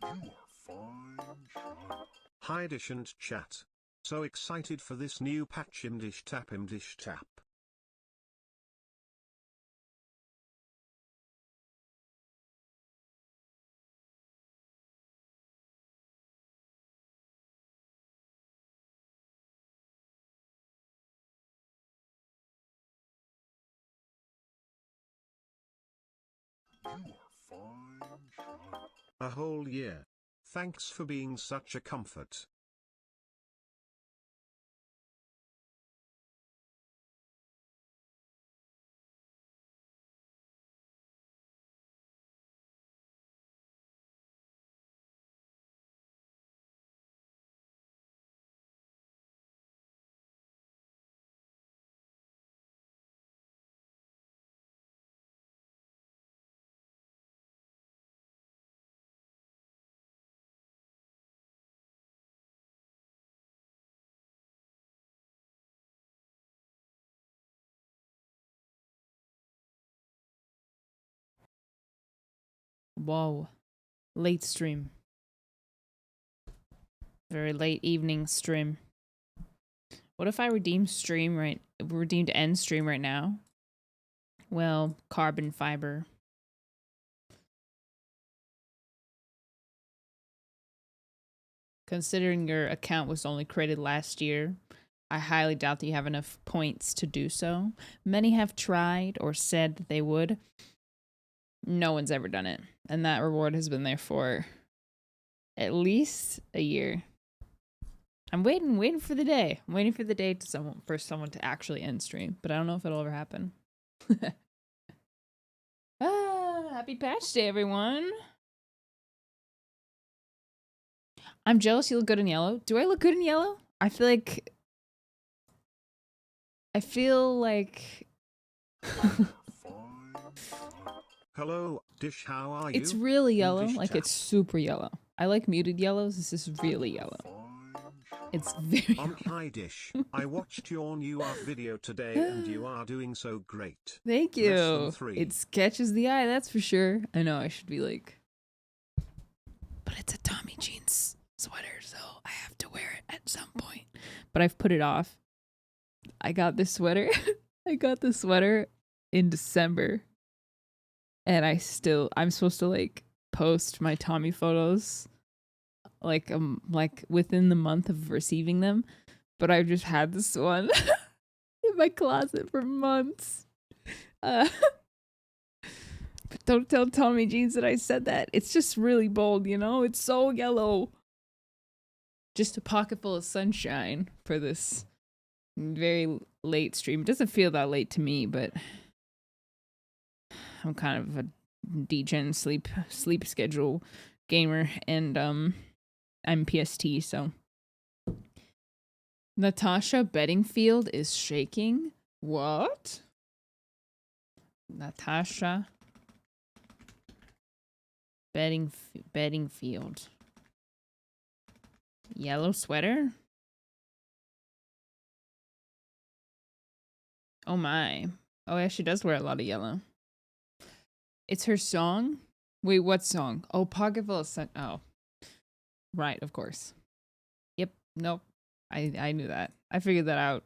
You are fine, child. Hi Dish and chat. So excited for this new patch Imdish tap Imdish tap. You are fine, child. A whole year. Thanks for being such a comfort. Whoa. Late stream. Very late evening stream. What if I redeemed end stream right now? Well, carbon fiber. Considering your account was only created last year, I highly doubt that you have enough points to do so. Many have tried or said that they would. No one's ever done it. And that reward has been there for at least a year. I'm waiting for the day. I'm waiting for the day for someone to actually end stream, but I don't know if it'll ever happen. Happy patch day, everyone. I'm jealous you look good in yellow. Do I look good in yellow? I feel like Hello, Dish, how are you? it's really yellow, Dish like chat. it's super yellow. I like muted yellows. This is really yellow. It's very Hi Dish. I watched your new art video today and you are doing so great. Thank Less you. than 3. It catches the eye, that's for sure. I know I should be like, but it's a Tommy Jeans sweater, so I have to wear it at some point. But I've put it off. I got this sweater. I got this sweater in December. And I'm supposed to like post my Tommy photos like within the month of receiving them, but I've just had this one in my closet for months. But don't tell Tommy Jeans that I said that. It's just really bold, you know? It's so yellow. Just a pocket full of sunshine for this very late stream. It doesn't feel that late to me, but I'm kind of a degen sleep schedule gamer, and I'm PST, so. Natasha Bedingfield is shaking. What? Natasha Bedingfield. Yellow sweater? Oh my. Oh yeah, she does wear a lot of yellow. It's her song? Wait, what song? Oh, Pocketful of Sun. Oh. Right, of course. Yep, nope. I knew that. I figured that out.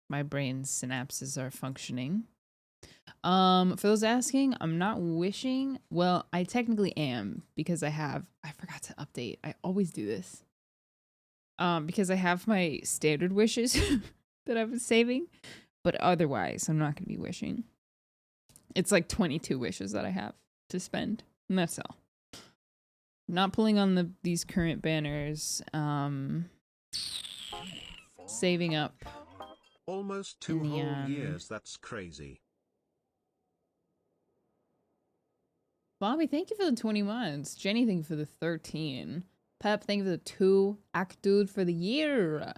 My brain's synapses are functioning. For those asking, I'm not wishing. Well, I technically am because I forgot to update. I always do this. Because I have my standard wishes that I've been saving, but otherwise I'm not going to be wishing. It's like 22 wishes that I have to spend, and that's all. Not pulling on these current banners. Saving up. Almost 2 whole years, that's crazy. Bobby, thank you for the 20 months. Jenny, thank you for the 13. Pep, thank you for the 2. Dude for the year.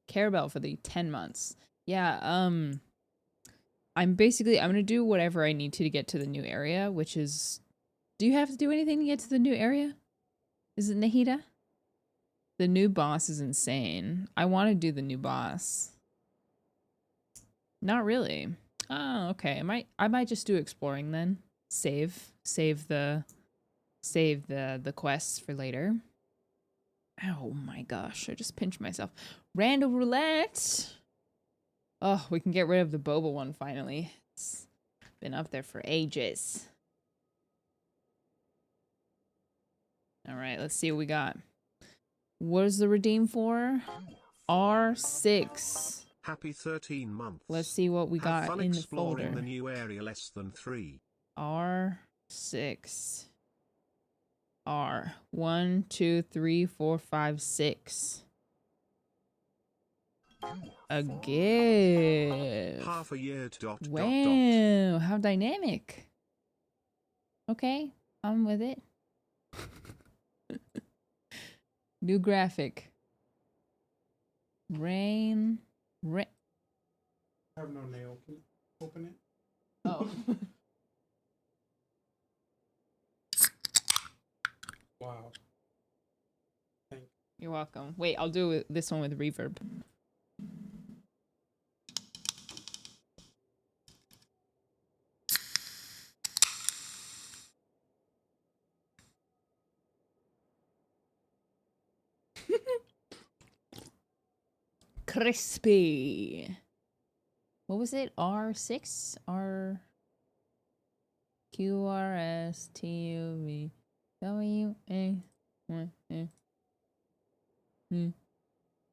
Carabelle for the 10 months. Yeah, I'm gonna do whatever I need to get to the new area, which is... Do you have to do anything to get to the new area? Is it Nahida? The new boss is insane. I want to do the new boss. Not really. Oh, okay. I might just do exploring then. Save the save the quests for later. Oh my gosh, I just pinched myself. Random roulette. Oh, we can get rid of the boba one finally. It's been up there for ages. All right, let's see what we got. What is the redeem for? R6. Happy 13 months. Let's see what we Have got fun in the exploring folder. the new area less than 3. R6. R. 1, 2, 3, 4, 5, 6. A gift. Half a year dot Wow, dot dot. how dynamic. Okay, I'm with it. New graphic. Rain. I have no nail. Can you open it? Oh. Wow. Thank You're welcome. Wait, I'll do this one with reverb. Crispy. What was it? R6? R Q R S T U V W A 1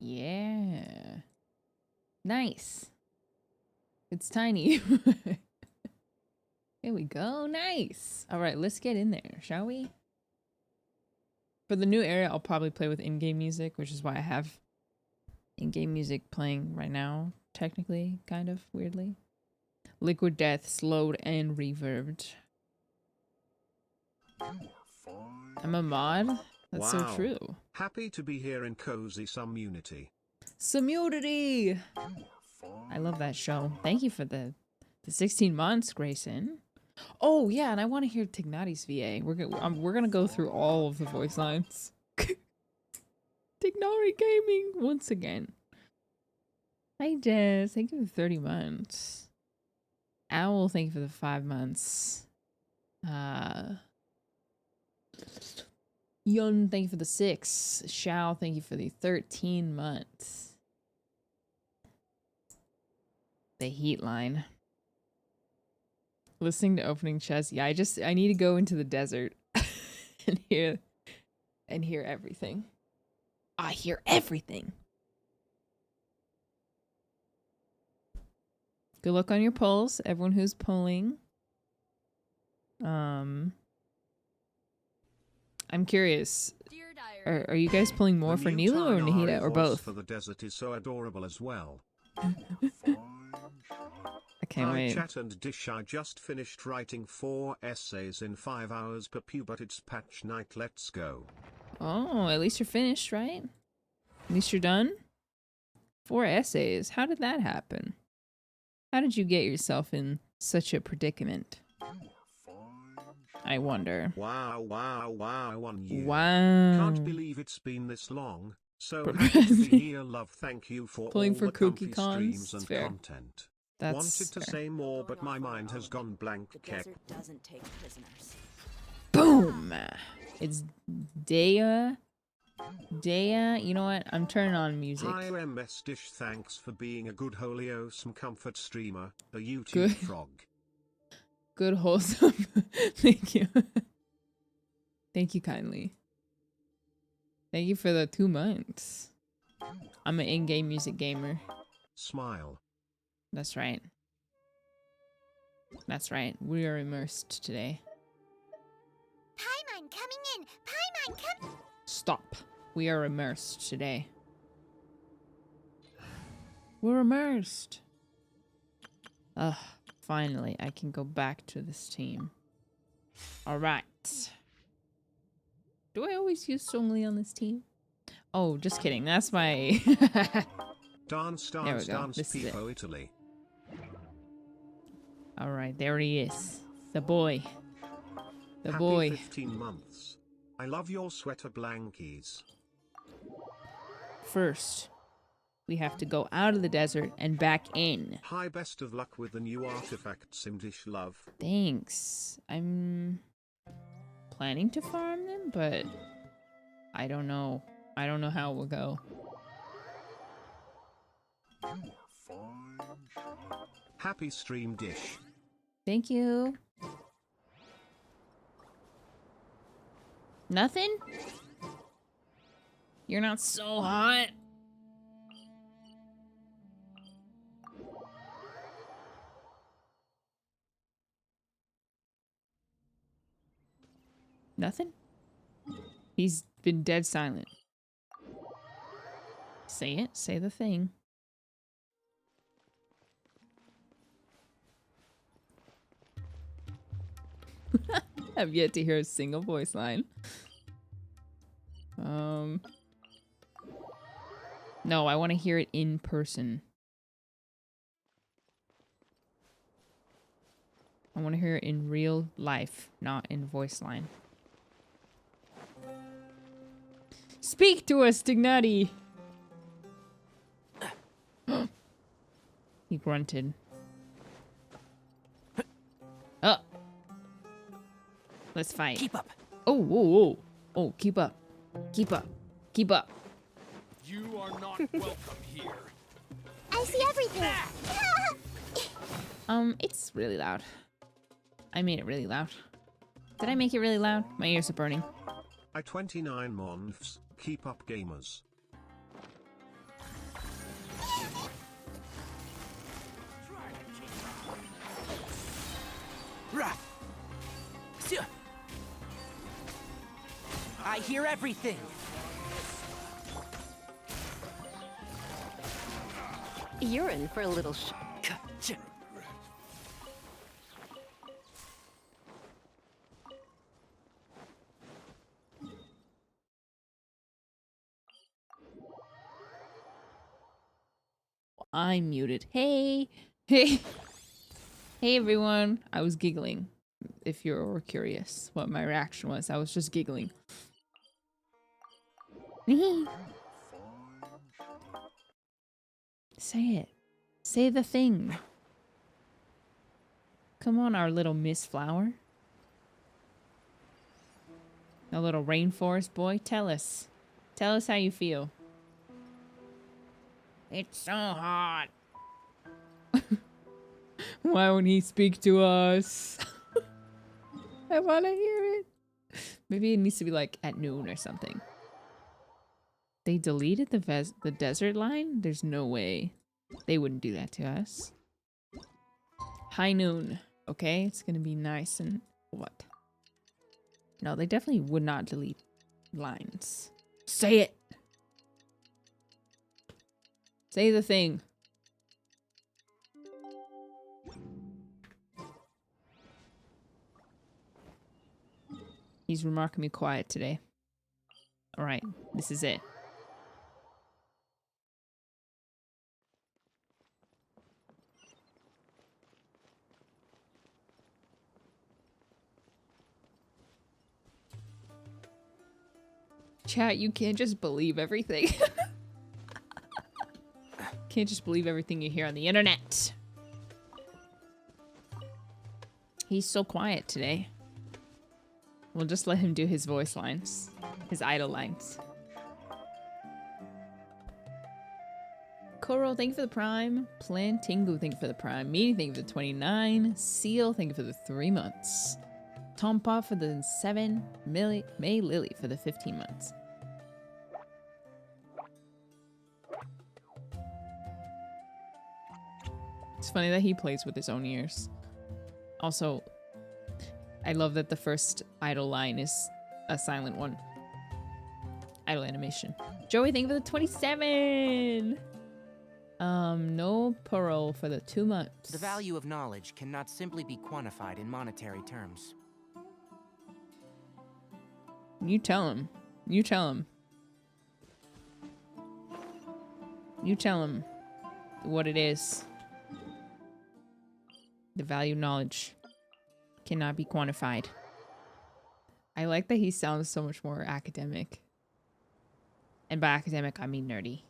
Yeah. Nice. It's tiny. There we go. Nice. All right, let's get in there, shall we? For the new area, I'll probably play with in-game music, which is why I have in-game music playing right now, technically, kind of weirdly. Liquid Death, slowed and reverbed. I'm a mod? That's so Wow. true. Happy to be here in cozy Community. Community! I love that show. Thank you for the 16 months, Grayson. Oh, yeah, and I want to hear Tignati's VA. We're gonna go through all of the voice lines. Tignari Gaming once again. Hi, Jess. Thank you for 30 months. Owl, thank you for the 5 months. Yun, thank you for the 6. Shao, thank you for the 13 months. The heat line. Listening to opening chest. Yeah, I need to go into the desert and hear everything. I hear everything. Good luck on your polls, everyone who's polling. I'm curious. Are you guys pulling more The for new Nilu or Tainari Nahida or voice both? for the desert is so adorable as well. I can't Hi wait. chat and dish. I just finished writing 4 essays in 5 hours per pew, but it's patch night. Let's go. Oh, at least you're finished, right? At least you're done? 4 essays. How did that happen? How did you get yourself in such a predicament? I wonder. Wow, wow, wow, 1 year. Wow. Can't believe it's been this long. So happy to Progressing. be here, love. Thank you for Pulling all for the cookie comfy cons. streams It's and fair. content. That's Wanted to fair. say more, but my mind has gone blank. The Keck. desert doesn't take prisoners. Boom! It's Dea. Dea, you know what? I'm turning on music. Hi MS Dish, thanks for being a good holy awesome comfort streamer, a YouTube Good. frog. Good wholesome. Thank you. Thank you kindly. Thank you for the 2 months. I'm an in-game music gamer. Smile. That's right. That's right. We are immersed today. Paimon coming in! Paimon coming! Stop. We are immersed today. We're immersed. Ugh. Finally, I can go back to this team. Alright. Do I always use Songli on this team? Oh, just kidding. That's my... Dance, There we dance, go. dance, This is it. Pipo, Italy. Alright, there he is. The boy. The Happy boy. 15 months. I love your sweater blankies. First, we have to go out of the desert and back in. Hi, best of luck with the new artifact, Simdish love. Thanks. I'm planning to farm them, but I don't know. I don't know how it will go. You are fine, child. Happy stream dish. Thank you. Nothing? You're not so hot. Nothing? He's been dead silent. Say it. Say the thing. I've yet to hear a single voice line. No, I want to hear it in person. I want to hear it in real life, not in voice line. Speak to us, Dignati! He grunted. Oh! Let's fight. Keep up. Oh, whoa, whoa. Oh, keep up. Keep up. Keep up. You are not welcome here. I see everything. It's really loud. I made it really loud. Did I make it really loud? My ears are burning. I 29 months. Keep up, gamers. Rah. Sia. I hear everything. You're in for a little I'm muted. Hey! Hey! Hey everyone! I was giggling. If you're curious what my reaction was, I was just giggling. Say it. Say the thing. Come on, our little Miss Flower. A little rainforest boy. Tell us. Tell us how you feel. It's so hot. Why won't he speak to us? I want to hear it. Maybe it needs to be like at noon or something. They deleted the desert line? There's no way. They wouldn't do that to us. High noon. Okay, it's gonna be nice and what? No, they definitely would not delete lines. Say it! Say the thing. He's remarkably quiet today. Alright, this is it. Chat, you can't just believe everything. Can't just believe everything you hear on the internet. He's so quiet today. We'll just let him do his voice lines. His idle lines. Koro, thank you for the prime. Plantingu, thank you for the prime. Meaty, thank you for the 29. Seal, thank you for the 3 months. Tompa for the 7. May Lily for the 15 months. It's funny that he plays with his own ears. Also, I love that the first idle line is a silent one. Idle animation. Joey, thank you for the 27! No parole for the 2 months. The value of knowledge cannot simply be quantified in monetary terms. You tell him. You tell him. You tell him what it is. The value of knowledge cannot be quantified. I like that he sounds so much more academic. And by academic, I mean nerdy.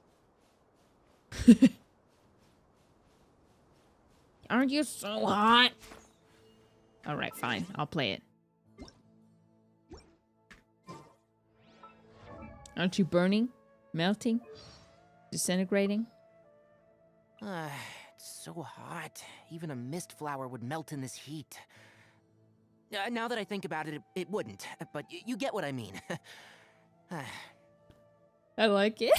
Aren't you so hot? Alright, fine. I'll play it. Aren't you burning? Melting? Disintegrating? It's so hot. Even a mist flower would melt in this heat. Now that I think about it, it wouldn't. But you get what I mean. I like it.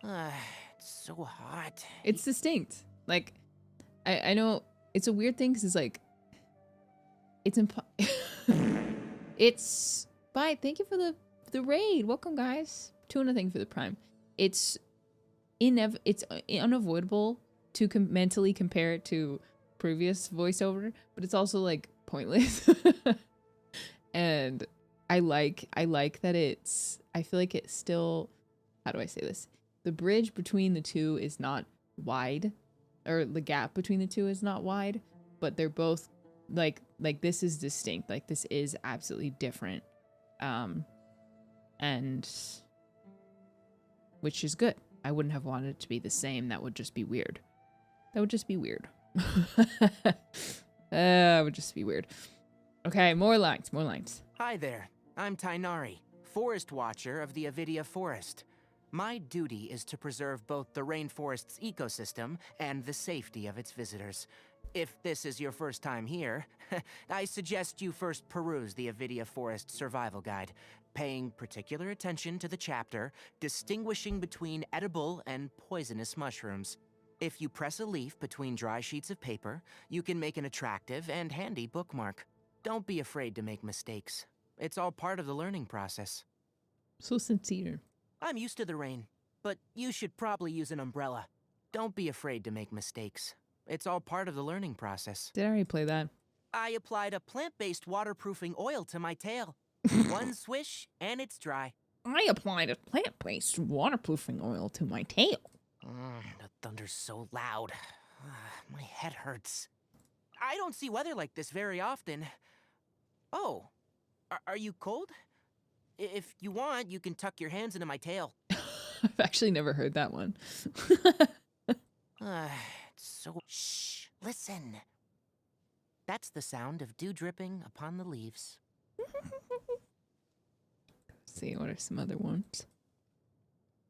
It's so hot. It's distinct. Like, I know it's a weird thing because it's like, it's it's bye. Thank you for the raid. Welcome, guys. Tuna, thank you for the prime. It's unavoidable to mentally compare it to previous voiceover, but it's also like pointless. And I like that I feel like it's still, how do I say this? The bridge between the two is not wide, or the gap between the two is not wide, but they're both like this is distinct. Like this is absolutely different. And which is good. I wouldn't have wanted it to be the same. That would just be weird. That would just be weird. That would just be weird. Okay, more lines. Hi there. I'm Tainari, Forest Watcher of the Avidia Forest. My duty is to preserve both the rainforest's ecosystem and the safety of its visitors. If this is your first time here, I suggest you first peruse the Avidia Forest Survival Guide, paying particular attention to the chapter distinguishing between edible and poisonous mushrooms. If you press a leaf between dry sheets of paper, you can make an attractive and handy bookmark. Don't be afraid to make mistakes. It's all part of the learning process. So sincere. I'm used to the rain, but you should probably use an umbrella. Don't be afraid to make mistakes. It's all part of the learning process. Did I already play that? I applied a plant-based waterproofing oil to my tail. One swish, and it's dry. I applied a plant-based waterproofing oil to my tail. The thunder's so loud. My head hurts. I don't see weather like this very often. Oh, are you cold? If you want, you can tuck your hands into my tail. I've actually never heard that one. Shh, listen. That's the sound of dew dripping upon the leaves. Let's see, what are some other ones?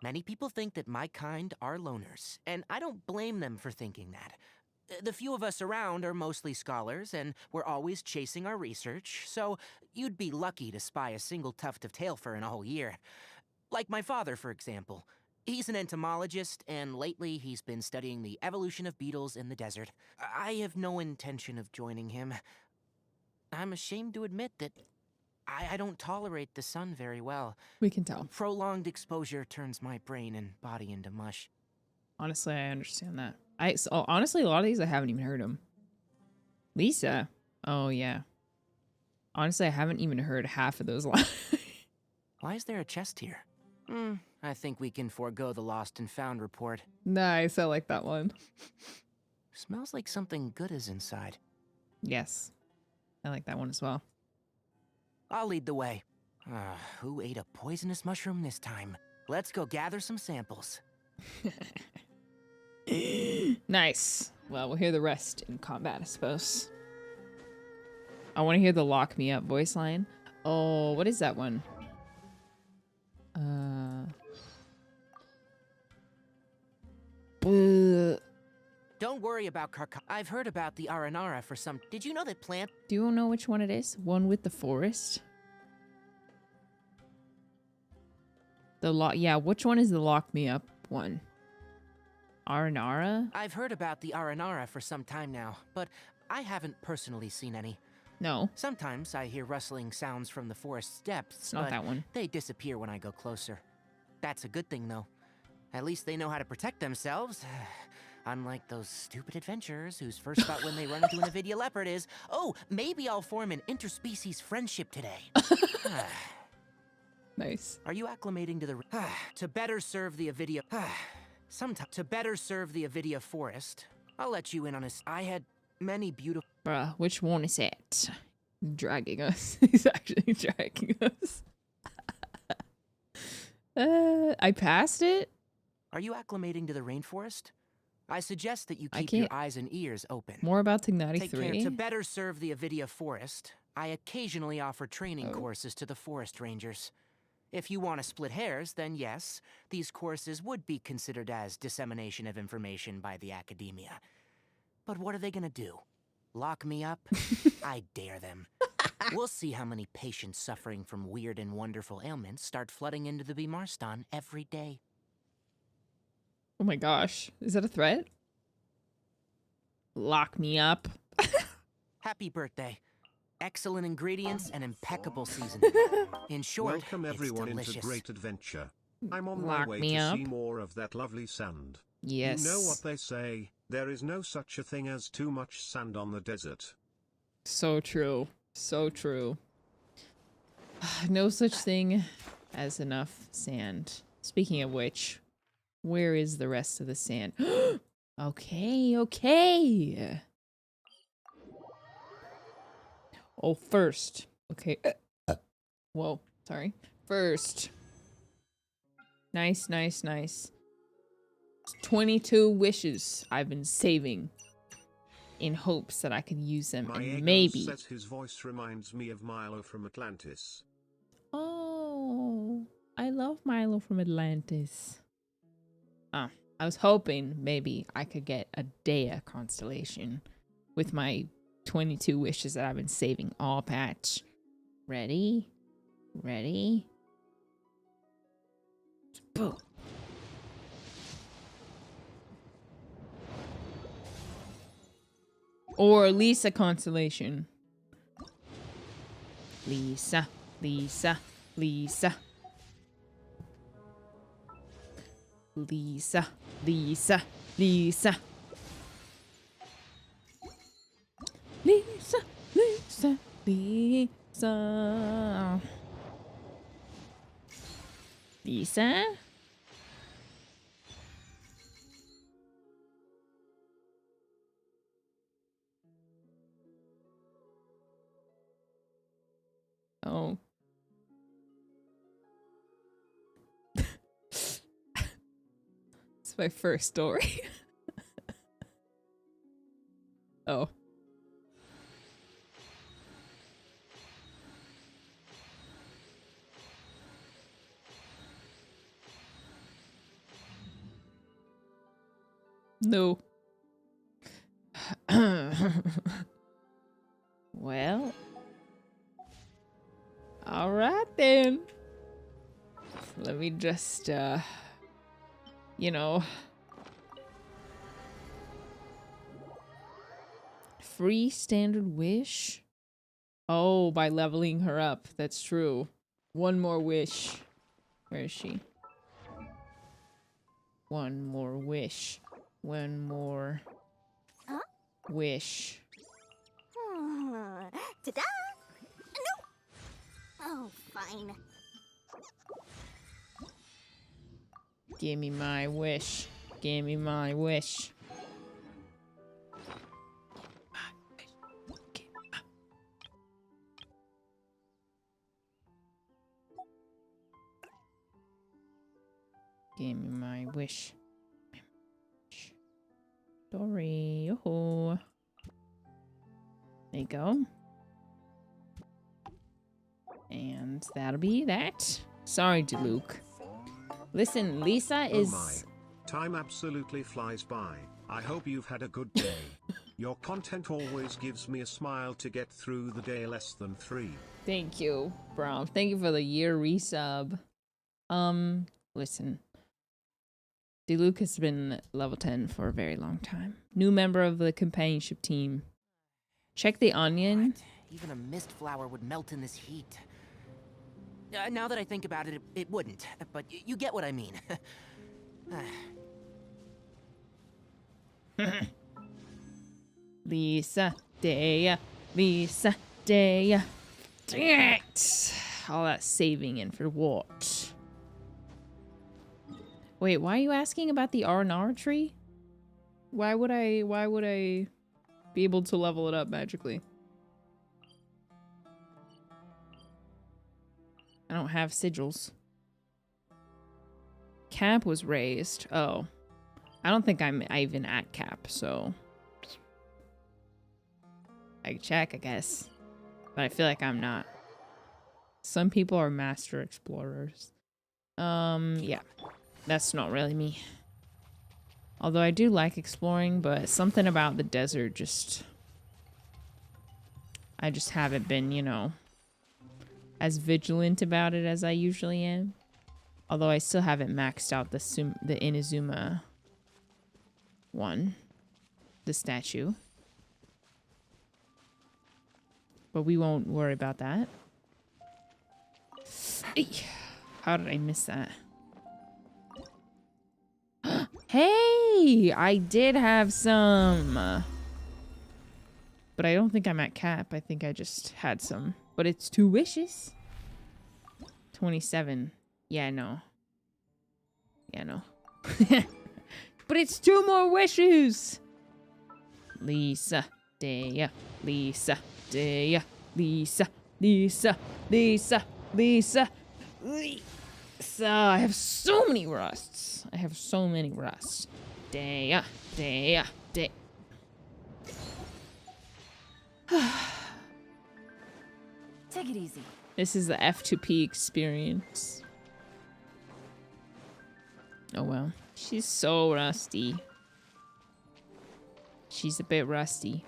Many people think that my kind are loners, and I don't blame them for thinking that. The few of us around are mostly scholars, and we're always chasing our research, so you'd be lucky to spy a single tuft of tail fur in a whole year. Like my father, for example. He's an entomologist, and lately he's been studying the evolution of beetles in the desert. I have no intention of joining him. I'm ashamed to admit that I don't tolerate the sun very well. We can tell. Prolonged exposure turns my brain and body into mush. Honestly, I understand that. Honestly, a lot of these I haven't even heard them. Lisa. Oh, yeah. Honestly, I haven't even heard half of those lines. Why is there a chest here? I think we can forego the lost and found report. Nice, I like that one. Smells like something good is inside. Yes. I like that one as well. I'll lead the way. Who ate a poisonous mushroom this time? Let's go gather some samples. Nice. Well, we'll hear the rest in combat, I suppose. I want to hear the lock me up voice line. Oh, what is that one? Don't worry about I've heard about the Aranara for some. Did you know that plant? Do you know which one it is? One with the forest? Yeah, which one is the lock me up one? Aranara? I've heard about the Aranara for some time now, but I haven't personally seen any. No. Sometimes I hear rustling sounds from the forest's depths, It's not but that one. they disappear when I go closer. That's a good thing, though. At least they know how to protect themselves. Unlike those stupid adventurers whose first thought when they run into an Avidia leopard is, oh, maybe I'll form an interspecies friendship today. Nice. Are you acclimating to the to better serve the Avidia to better serve the Avidia forest? I'll let you in on this. I had many beautiful. Bruh, which one is it? Dragging us. He's actually dragging us. I passed it. Are you acclimating to the rainforest? I suggest that you keep your eyes and ears open. More about Tignati Take care. 3. To better serve the Avidia forest, I occasionally offer training courses to the forest rangers. If you want to split hairs, then yes, these courses would be considered as dissemination of information by the academia. But what are they gonna do? Lock me up? I dare them. We'll see how many patients suffering from weird and wonderful ailments start flooding into the Bimarstan every day. Oh my gosh. Is that a threat? Lock me up. Happy birthday. Excellent ingredients and impeccable seasoning. In short, Welcome everyone it's delicious. into great adventure. I'm on Lock my way me to up. see more of that lovely sand. Yes. You know what they say, there is no such a thing as too much sand on the desert. So true. So true. No such thing as enough sand. Speaking of which, where is the rest of the sand? Okay, okay. Oh, first. Okay. Whoa, sorry. First. Nice, nice, nice. 22 wishes I've been saving in hopes that I could use them, My and ego maybe. says his voice reminds me of Milo from Atlantis. Oh, I love Milo from Atlantis. I was hoping maybe I could get a Dea constellation with my 22 wishes that I've been saving all patch. Ready? Ready? Boom. Or Lisa constellation. Lisa, Lisa, Lisa. Lisa, Lisa, Lisa. Lisa, Lisa, Lisa. Lisa? Oh. It's my first story. Oh. No. Well. All right then. Let me just, you know. Free standard wish? Oh, by leveling her up. That's true. One more wish. Where is she? One more wish. One more wish. Ta-da! No! Oh, fine. Give me my wish. Give me my wish. Give me my wish. Story. Oh. There you go. And that'll be that. Sorry, Luke. Listen, Lisa is... Oh my. Time absolutely flies by. I hope you've had a good day. Your content always gives me a smile to get through the day less than 3. Thank you, Brom. Thank you for the year resub. Listen. Luke has been level 10 for a very long time. New member of the companionship team. Check the onion. What? Even a mist flower would melt in this heat. Now that I think about it, it wouldn't. But you get what I mean. Lisa, Dea, Lisa, Dea. Dang it! All that saving in for what? Wait, why are you asking about the R&R tree? Why would I be able to level it up magically? I don't have sigils. Cap was raised. Oh. I don't think I'm even at cap, so I can check, I guess. But I feel like I'm not. Some people are master explorers. Yeah. That's not really me. Although I do like exploring, but something about the desert just... I just haven't been, you know, as vigilant about it as I usually am. Although I still haven't maxed out the Inazuma one. The statue. But we won't worry about that. Eek. How did I miss that? Hey! I did have some. But I don't think I'm at cap. I think I just had some. But it's 2 wishes. 27. Yeah, no. Yeah, no. But it's 2 more wishes! Lisa, Dea, Lisa, Dea, Lisa, Lisa, Lisa, Lisa, Lisa. I have so many rusts. I have so many rusts. Dea, Dea, Dea. Take it easy. This is the F2P experience. Oh well. She's so rusty. She's a bit rusty.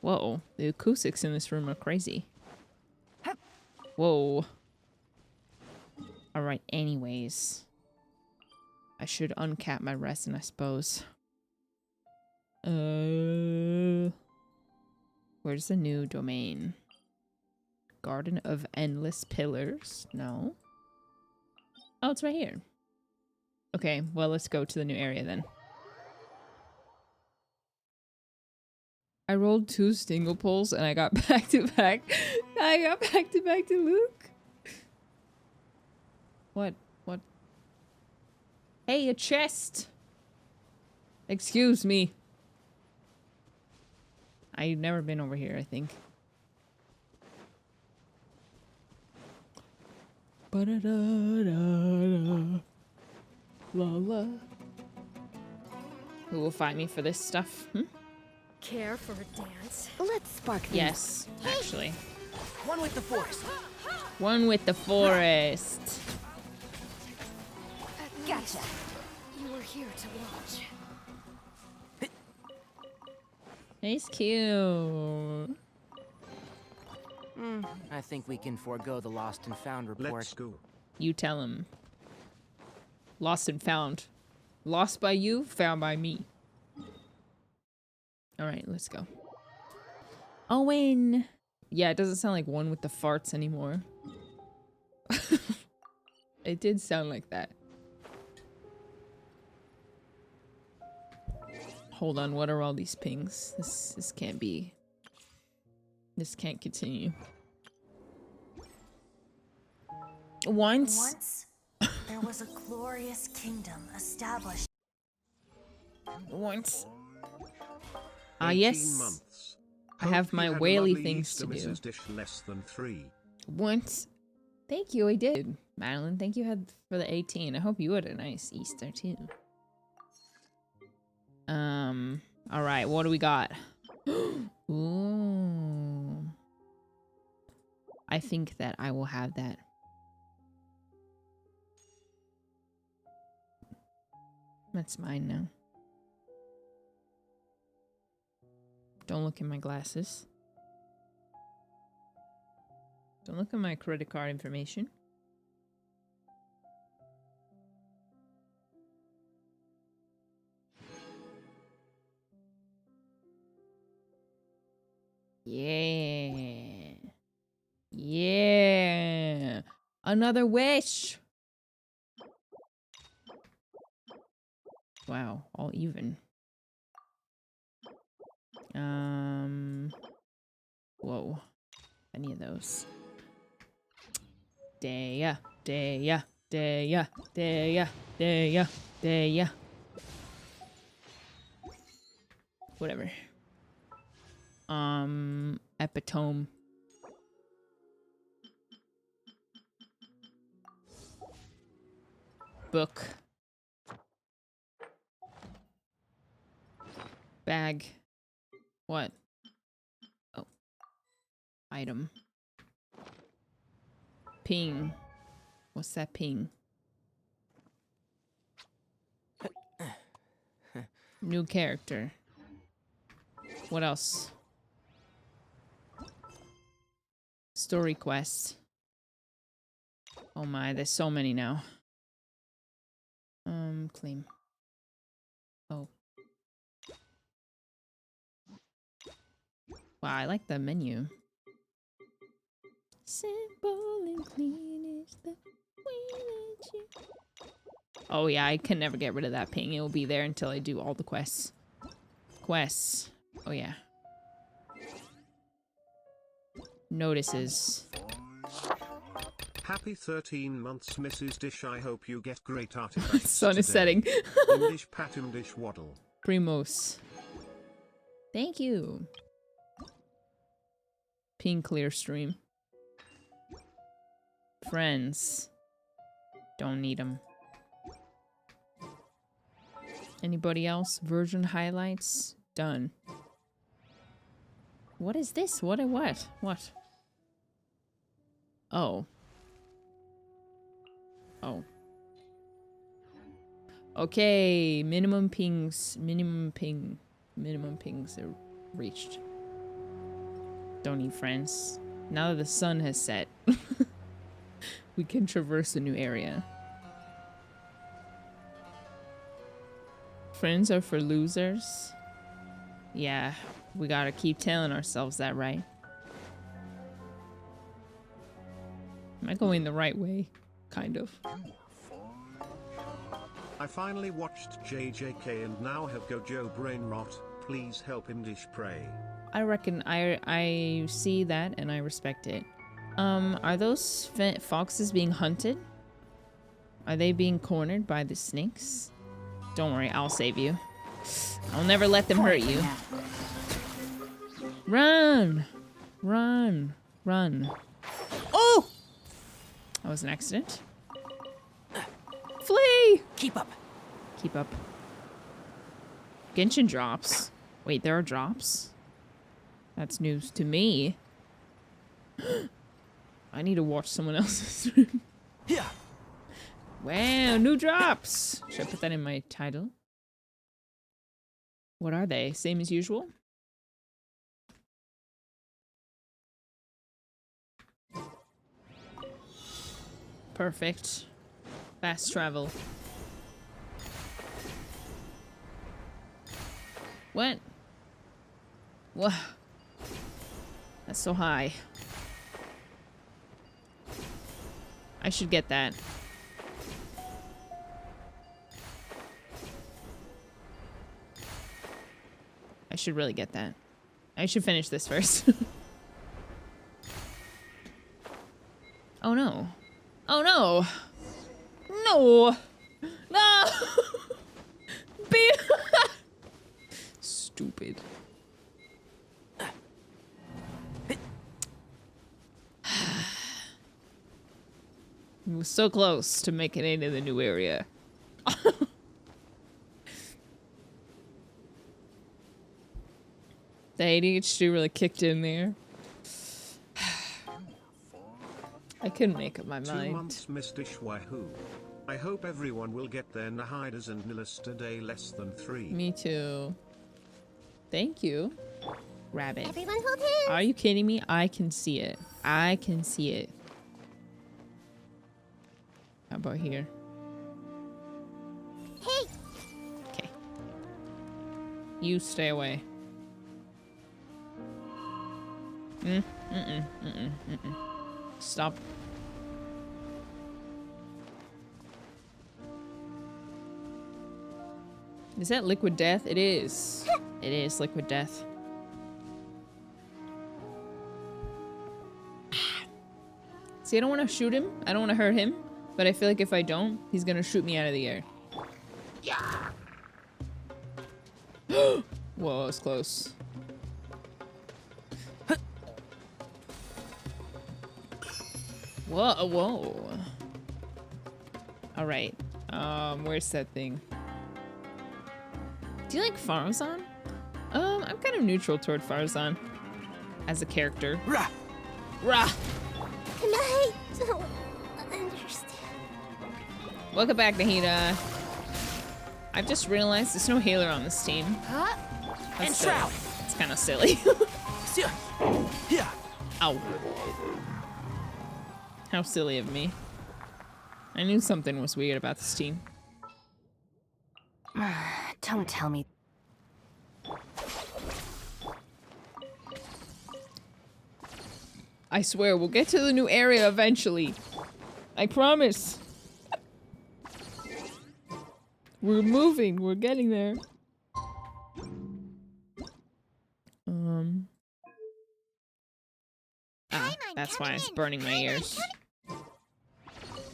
Whoa, the acoustics in this room are crazy. Whoa. Alright, anyways. I should uncap my resin, I suppose. Where's the new domain? Garden of Endless Pillars? No. Oh, it's right here. Okay, well, let's go to the new area then. I rolled 2 single pulls and I got back to back. I got back to Luke. What? What? Hey, a chest! Excuse me. I've never been over here, I think. Ba-da-da-da-da. La la. Who will fight me for this stuff? Care for a dance? Let's spark things. Yes, actually. One with the forest. One with the forest. Gotcha. You were here to watch. He's cute. I think we can forego the lost and found report. Let's go. You tell him. Lost and found. Lost by you, found by me. Alright, let's go. Owen! Yeah, it doesn't sound like one with the farts anymore. It did sound like that. Hold on, what are all these pings? This can't be... This can't continue. Once, there was a glorious kingdom established. Once. 18 Yes. months. I Hope have you my had a whaley lovely things Easter, to do. Mrs. Dish less than 3. Once. Thank you, I did. Madeline, thank you for the 18. I hope you had a nice Easter too. Alright, what do we got? Ooh. I think that I will have that. That's mine now. Don't look in my glasses. Don't look at my credit card information. Yeah. Yeah. Another wish. Wow, all even. Whoa. Any of those. Daya, Daya, Daya, Daya, Daya, Daya. Whatever. Epitome. Book. Bag. What? Oh. Item. Ping. What's that ping? New character. What else? Story quest. Oh my, there's so many now. Claim. Oh. Wow, I like the menu. Simple and clean is the way that you... Oh yeah, I can never get rid of that ping. It will be there until I do all the quests. Quests. Oh yeah. Notices. Happy 13 months, Mrs. Dish. I hope you get great artifacts. Sun is today. setting. Imdish pat imdish waddle. Primos. Thank you. Ping clear stream. Friends. Don't need them. Anybody else? Version highlights? Done. What is this? What? What? Oh. Oh. Okay, minimum pings are reached. Don't need friends. Now that the sun has set, we can traverse a new area. Friends are for losers. Yeah, we gotta keep telling ourselves that, right? Am I going the right way? Kind of. I finally watched JJK and now have Gojo brain rot. Please help Imdish pray. I reckon I see that and I respect it. Are those foxes being hunted? Are they being cornered by the snakes? Don't worry, I'll save you. I'll never let them hurt you. Run! Run! Run. Oh! That was an accident. Flee! Keep up. Keep up. Genshin drops. Wait, there are drops? That's news to me. I need to watch someone else's stream. Yeah. Wow, new drops! Should I put that in my title? What are they? Same as usual? Perfect. Fast travel. What? Whoa. That's so high. I should get that. I should really get that. I should finish this first. Oh no. Oh no! No! No! Be stupid. It was so close to making it into the new area. The ADHD really kicked in there. I couldn't make up my 2 mind. months, Miss Dish. Wahoo. I hope everyone will get their Nahidas and Nihilus today less than 3. Me too. Thank you. Rabbit. Everyone hold hands. Are you kidding me? I can see it. I can see it. How about here? Hey, Okay. You stay away. Stop. Is that liquid death? It is. It is liquid death. See, I don't want to shoot him. I don't want to hurt him. But I feel like if I don't, he's going to shoot me out of the air. Yeah. Whoa, that was close. Whoa, whoa. All right. Where's that thing? Do you like Farazan? I'm kind of neutral toward Farazan as a character. Rah! Rah! good night. don't understand. Welcome back, Nahida. I've just realized there's no healer on this team. Huh? And That's Shroud. It's kind of silly. Yeah. Ow. How silly of me. I knew something was weird about this team. Don't tell me. I swear, we'll get to the new area eventually. I promise. We're moving. We're getting there. That's why it's burning my ears.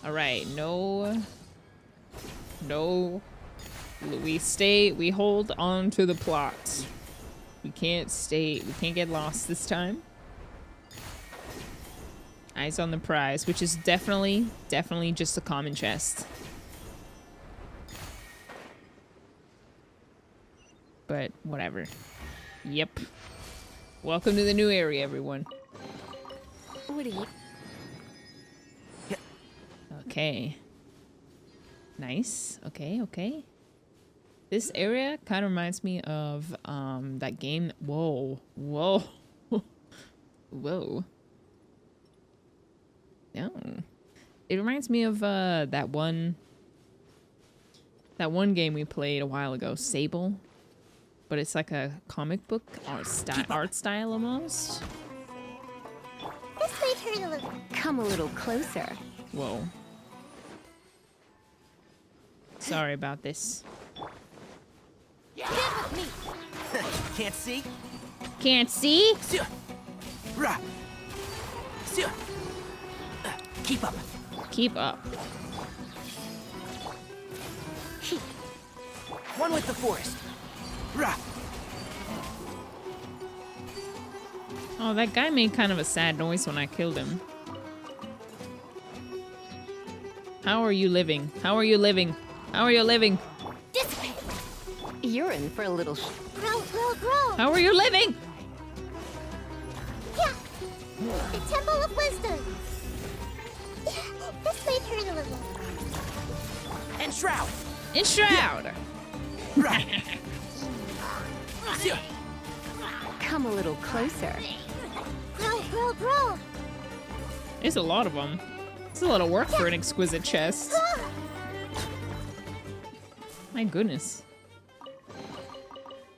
Alright, no. We hold on to the plot. We can't get lost this time. Eyes on the prize, which is definitely just a common chest. But whatever. Yep. Welcome to the new area, everyone. What are you? Okay. Nice. Okay. This area kind of reminds me of that game. Whoa. Whoa. No. It reminds me of that one game we played a while ago, Sable. But it's like a comic book art style almost. This might hurt a little. Come a little closer. Whoa. Sorry about this. Get with me. Can't see? Can't see? Keep up. Keep up. One with the forest. Oh, that guy made kind of a sad noise when I killed him. How are you living? How are you living? How are you living? Dissipate. You're in for a little. Grow. How are you living? Yeah. The Temple of Wisdom. This might hurt a little. And Shroud. In Shroud. Come a little closer. Grow. There's a lot of them. It's a lot of work for an exquisite chest. My goodness.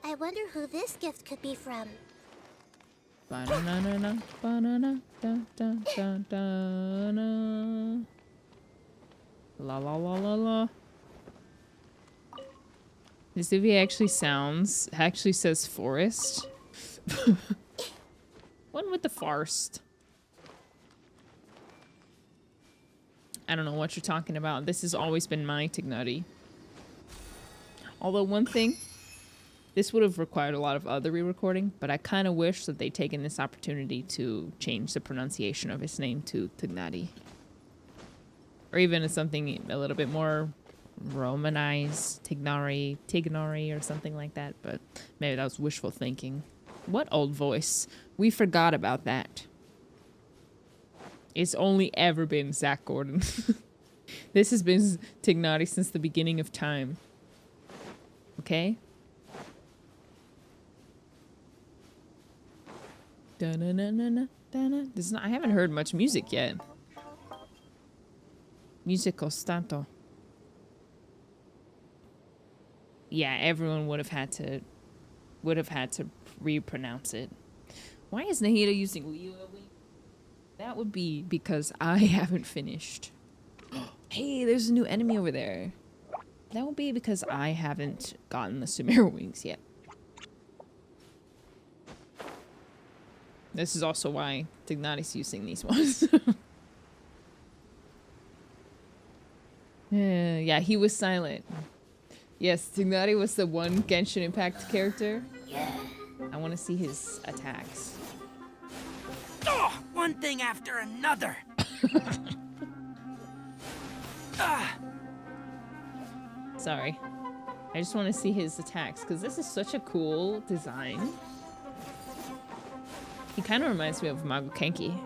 I wonder who this gift could be from. Ba-na-na-na-na, ba-na-na, da-da-da-da-na. La la la la la. This movie actually says forest. One with the forest. I don't know what you're talking about. This has always been my Tignati. Although one thing, this would have required a lot of other re-recording, but I kind of wish that they'd taken this opportunity to change the pronunciation of his name to Tignati. Or even something a little bit more Romanized, Tignari, or something like that, but maybe that was wishful thinking. What old voice? We forgot about that. It's only ever been Zach Gordon. This has been Tignati since the beginning of time. Okay? I haven't heard much music yet. Musico stanto. Yeah, everyone would have had to repronounce it. Why is Nahida using Leo? That would be because I haven't finished. Hey, there's a new enemy over there. That would be because I haven't gotten the Sumeru wings yet. This is also why Tignati's using these ones. Yeah, he was silent. Yes, Tignati was the one Genshin Impact character. Yeah. I want to see his attacks. Oh, one thing after another. Sorry. I just want to see his attacks, because this is such a cool design. He kind of reminds me of Mago Kenki.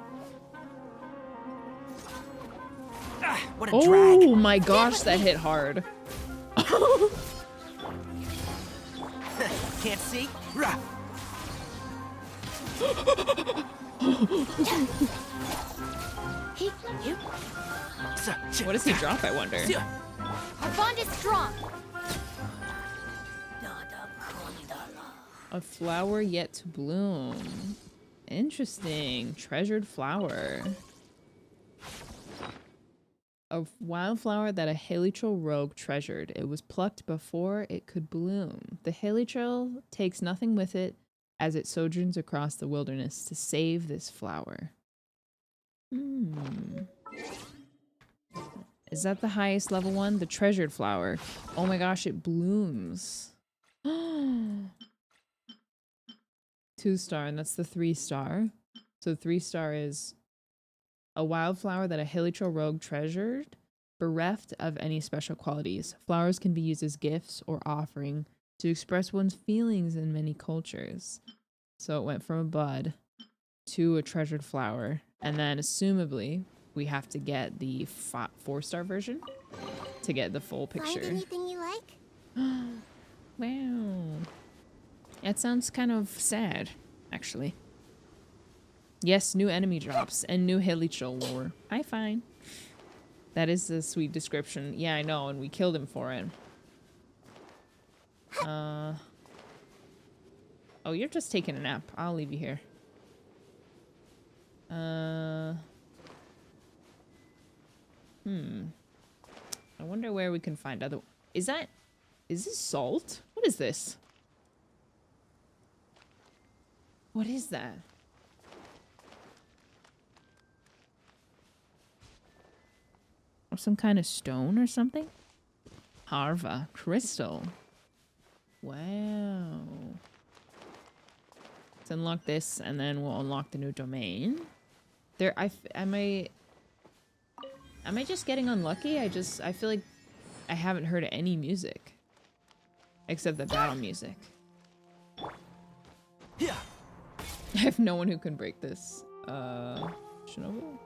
What a drag. Oh my gosh, that hit hard. Can't see? Rah. What does he drop, I wonder? Our bond is strong. A flower yet to bloom. Interesting. Treasured flower. A wildflower that a helichal rogue treasured. It was plucked before it could bloom. The helichal takes nothing with it as it sojourns across the wilderness to save this flower. Is that the highest level one? The treasured flower. Oh my gosh, it blooms. 2-star, and that's the 3-star. So 3-star is a wildflower that a hilichurl rogue treasured, bereft of any special qualities. Flowers can be used as gifts or offering to express one's feelings in many cultures. So it went from a bud to a treasured flower, and then assumably we have to get the 4-star version to get the full picture. Find anything you like? Wow. That sounds kind of sad, actually. Yes, new enemy drops and new hilichurl lore. I fine. That is a sweet description. Yeah, I know, and we killed him for it. Oh, you're just taking a nap. I'll leave you here. I wonder where we can find other... Is this salt? What is this? What is that? Or some kind of stone or something? Harva crystal. Wow. Let's unlock this, and then we'll unlock the new domain. Am I just getting unlucky? I feel like I haven't heard any music. Except the battle music. Yeah. I have no one who can break this. Shinobu?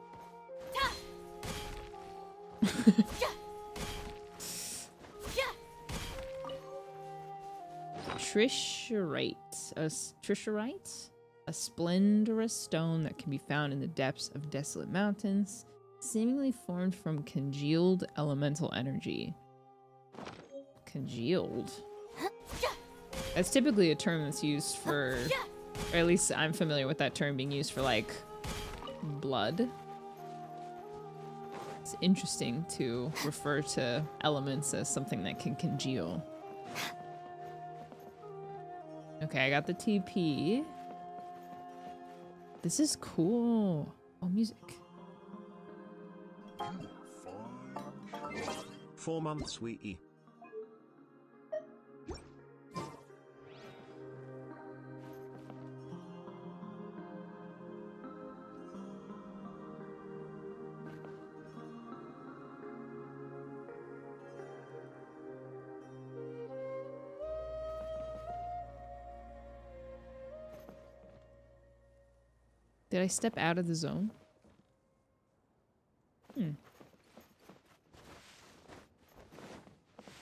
Trisherite? A splendorous stone that can be found in the depths of desolate mountains, seemingly formed from congealed elemental energy. Congealed? That's typically a term that's used for, or at least I'm familiar with that term being used for, like, blood. It's interesting to refer to elements as something that can congeal. Okay, I got the TP. This is cool. Oh, music. 4 months we. Did I step out of the zone? I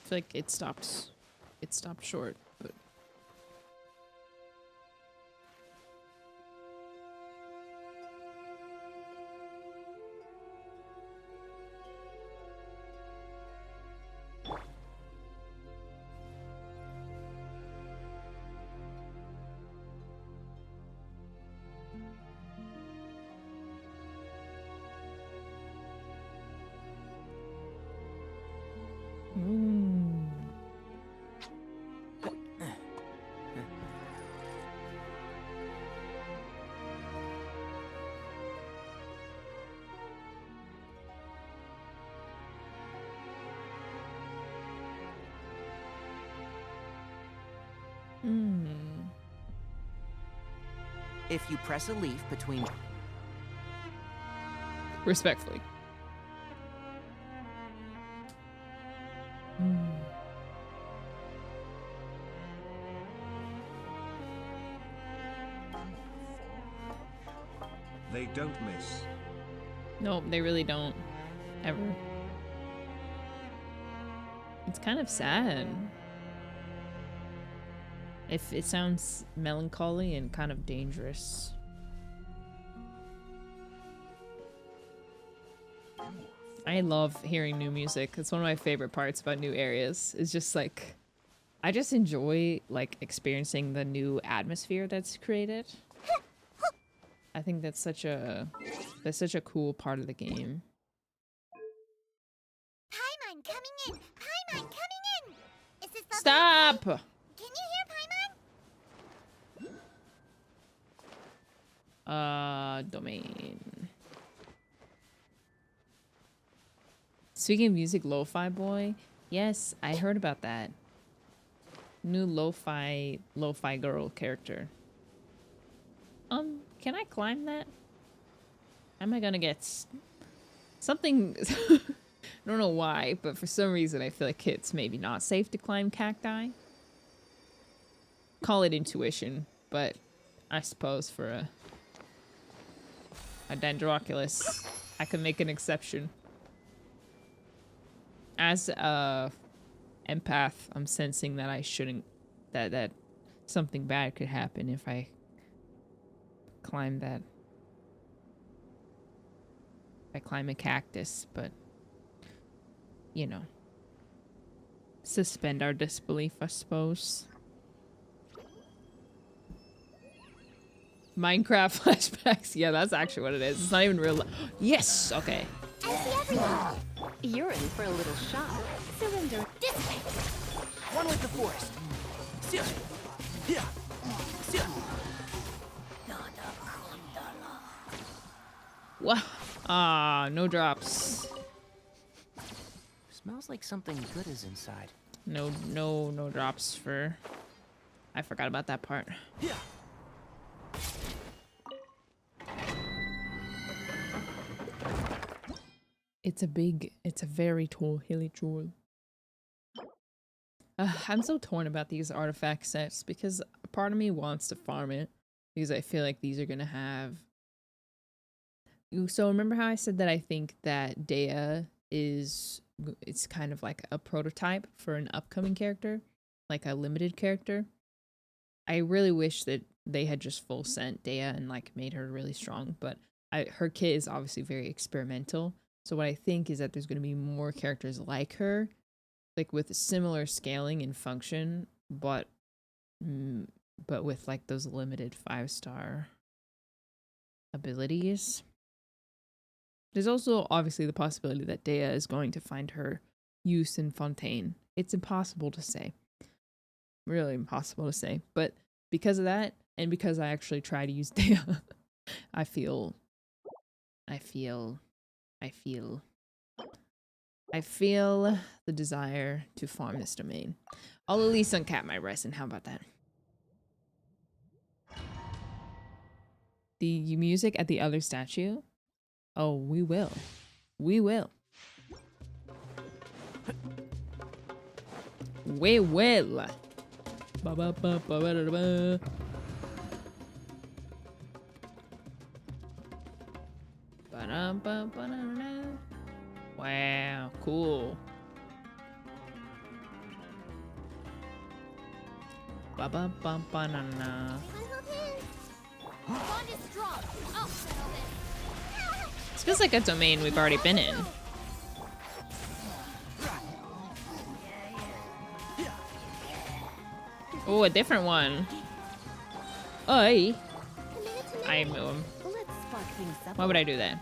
feel like it stopped short, but If you press a leaf between... respectfully. They don't miss. Nope, they really don't. Ever. It's kind of sad. If it sounds melancholy and kind of dangerous. I love hearing new music. It's one of my favorite parts about new areas. It's just like, I just enjoy like experiencing the new atmosphere that's created. I think that's such a cool part of the game. Paimon coming in! Paimon coming in! Is this the Stop! Can you hear Paimon? Domain. Speaking of music, Lo-Fi Boy. Yes, I heard about that. New Lo-Fi girl character. Can I climb that? Am I gonna get something? I don't know why, but for some reason I feel like it's maybe not safe to climb cacti. Call it intuition, but I suppose for a Dendroculus, I could make an exception. As a empath, I'm sensing that I shouldn't, that something bad could happen if I climb that. If I climb a cactus, but you know, suspend our disbelief, I suppose. Minecraft flashbacks. Yeah, that's actually what it is. It's not even real. Yes. Okay. I see everyone! You're in for a little shock. Surrender this way! One with the forest. Sia. Yeah. Sia. What? Ah, no drops. Smells like something good is inside. No drops for. I forgot about that part. Yeah. It's a very tall, hilly jewel. I'm so torn about these artifact sets because a part of me wants to farm it because I feel like these are gonna have. So remember how I said that I think that Dea it's kind of like a prototype for an upcoming character, like a limited character. I really wish that they had just full sent Dea and like made her really strong, but her kit is obviously very experimental. So what I think is that there's going to be more characters like her, like with similar scaling and function, but with like those limited 5-star abilities. There's also obviously the possibility that Dea is going to find her use in Fontaine. It's impossible to say. Really impossible to say. But because of that, and because I actually try to use Dea, I feel the desire to farm this domain. I'll at least uncap my resin. How about that? The music at the other statue? Oh, we will. We will. We will. Ba ba ba ba ba da ba. Wow, cool. Ba ba ba ba na na. Bond is strong! I'll settle this! This feels like a domain we've already been in. Oh, a different one. Oi. I move. Let's spark things up. Why would I do that?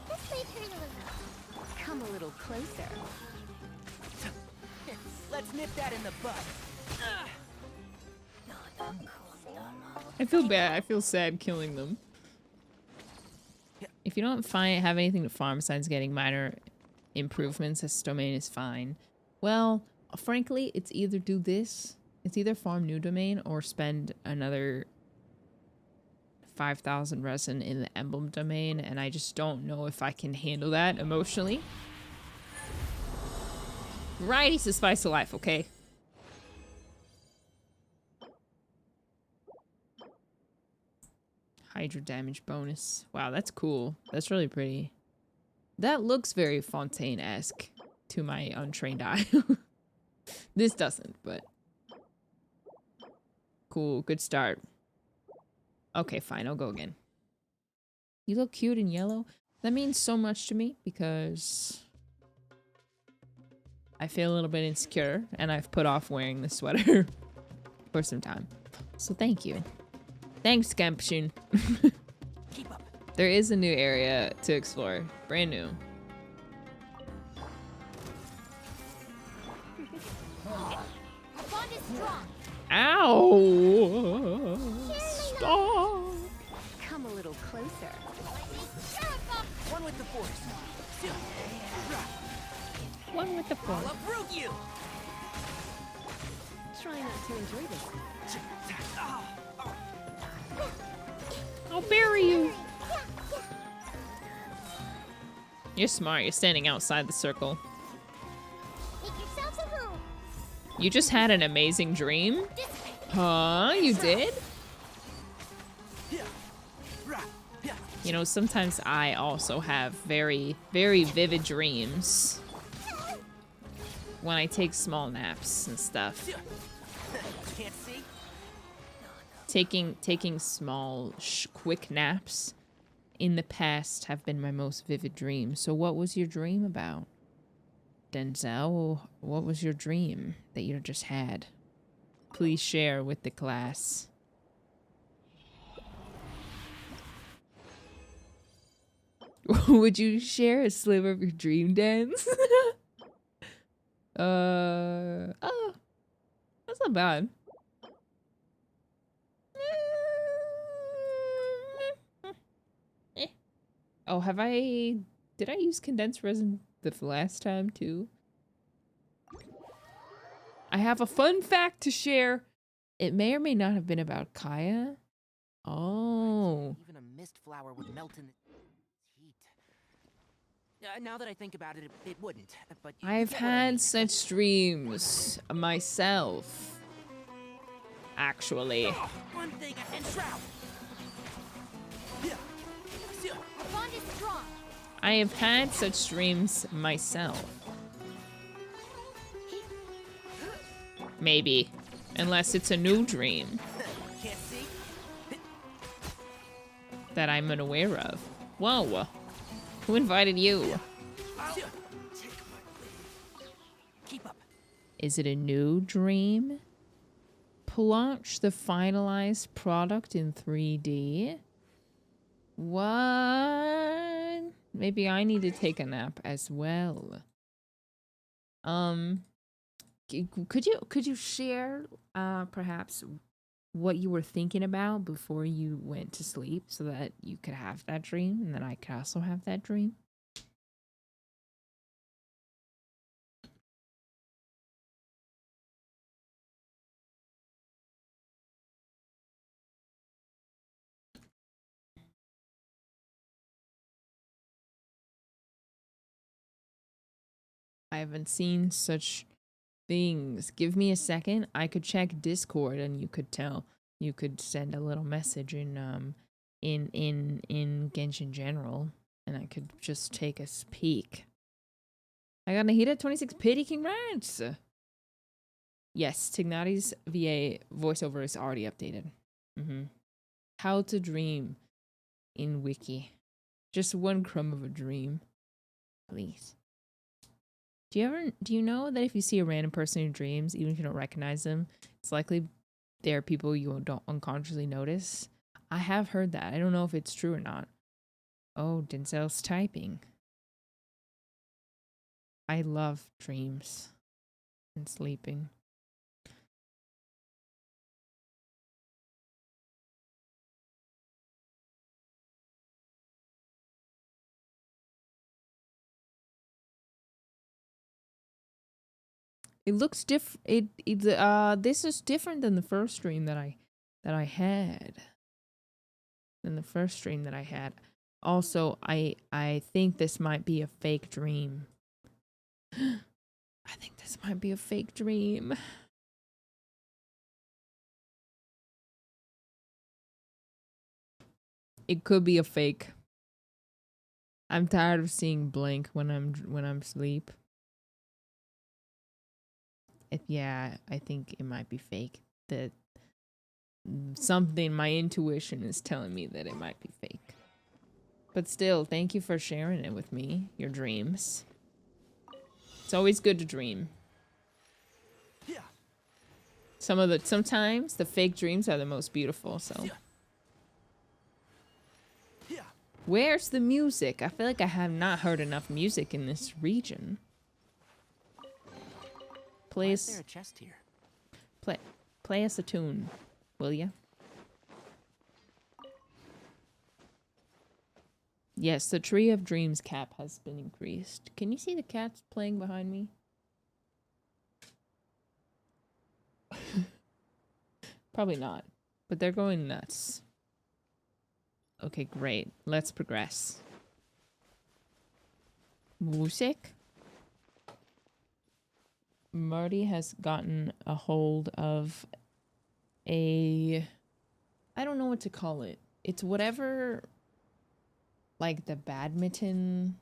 This way turn a little. Come a little closer. Let's nip that in the bud. I feel bad. I feel sad killing them. If you don't have anything to farm besides getting minor improvements, this domain is fine. Well, frankly, it's either do this, it's either farm new domain or spend another 5,000 resin in the emblem domain, and I just don't know if I can handle that emotionally. Variety's the spice of life, okay? Hydro damage bonus. Wow, that's cool. That's really pretty. That looks very Fontaine-esque to my untrained eye. This doesn't, but cool. Good start. Okay, fine. I'll go again. You look cute in yellow. That means so much to me because I feel a little bit insecure and I've put off wearing this sweater for some time. So thank you. Thanks, Campshun. Keep up. There is a new area to explore. Brand new. Our bond is strong. Ow! Stop! Come a little closer. One with the force. One with the I'll fork. uproot you. Try not to enjoy this. I'll bury you. You're smart. You're standing outside the circle. Make yourselves a home. You just had an amazing dream? Dissipate. Huh? You did? You know, sometimes I also have very, very vivid dreams when I take small naps and stuff. Can't see. Taking small, quick naps in the past have been my most vivid dreams. So what was your dream about? Denzel, what was your dream that you just had? Please share with the class. Would you share a sliver of your dream, dance? Oh, that's not bad. Oh, did I use condensed resin the last time too? I have a fun fact to share. It may or may not have been about Kaya. Oh. Even a mist flower would melt in the heat. Now that I think about it, it wouldn't. But you I've get what I had mean. such dreams myself. Actually. One thing and shroud. Our bond is strong. I have had such dreams myself. Maybe. Unless it's a new dream Can't see. that I'm unaware of. Whoa. Who invited you? Keep up. Is it a new dream? Launch the finalized product in 3D? What? Maybe I need to take a nap as well. Could you share perhaps what you were thinking about before you went to sleep so that you could have that dream and then I could also have that dream? I haven't seen such things. Give me a second. I could check Discord and you could tell. You could send a little message in Genshin General and I could just take a peek. I got Nahida 26 pity congrats. Yes, Tignati's VA voiceover is already updated. How to dream in Wiki. Just one crumb of a dream. Please. Do you know that if you see a random person in your dreams, even if you don't recognize them, it's likely there are people you don't unconsciously notice? I have heard that. I don't know if it's true or not. Oh, Denzel's typing. I love dreams and sleeping. It looks this is different than the first stream that I had. Than the first stream that I had. Also, I think this might be a fake dream. I think this might be a fake dream. It could be a fake. I'm tired of seeing blank when I'm asleep. Yeah, I think it might be fake. That something, my intuition is telling me that it might be fake. But still, thank you for sharing it with me, your dreams. It's always good to dream. Sometimes the fake dreams are the most beautiful, so. Where's the music? I feel like I have not heard enough music in this region. Why is there a chest here? Play us a tune, will ya? Yes, the Tree of Dreams cap has been increased. Can you see the cats playing behind me? Probably not, but they're going nuts. Okay, great. Let's progress. Music? Marty has gotten a hold of a... I don't know what to call it. It's whatever... like the badminton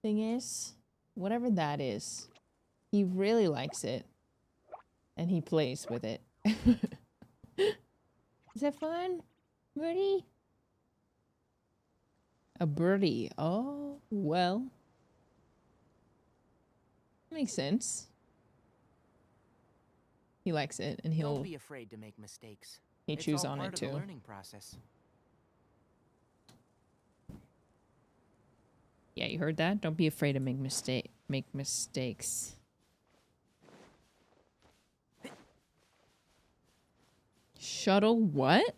thing is. Whatever that is. He really likes it. And he plays with it. Is that fun? Birdie? A birdie. Oh, well. Makes sense. He likes it, and Don't be afraid to make mistakes. he chews all on part it of too. the learning process. Yeah, you heard that? Don't be afraid to make mistakes. Shuttle what?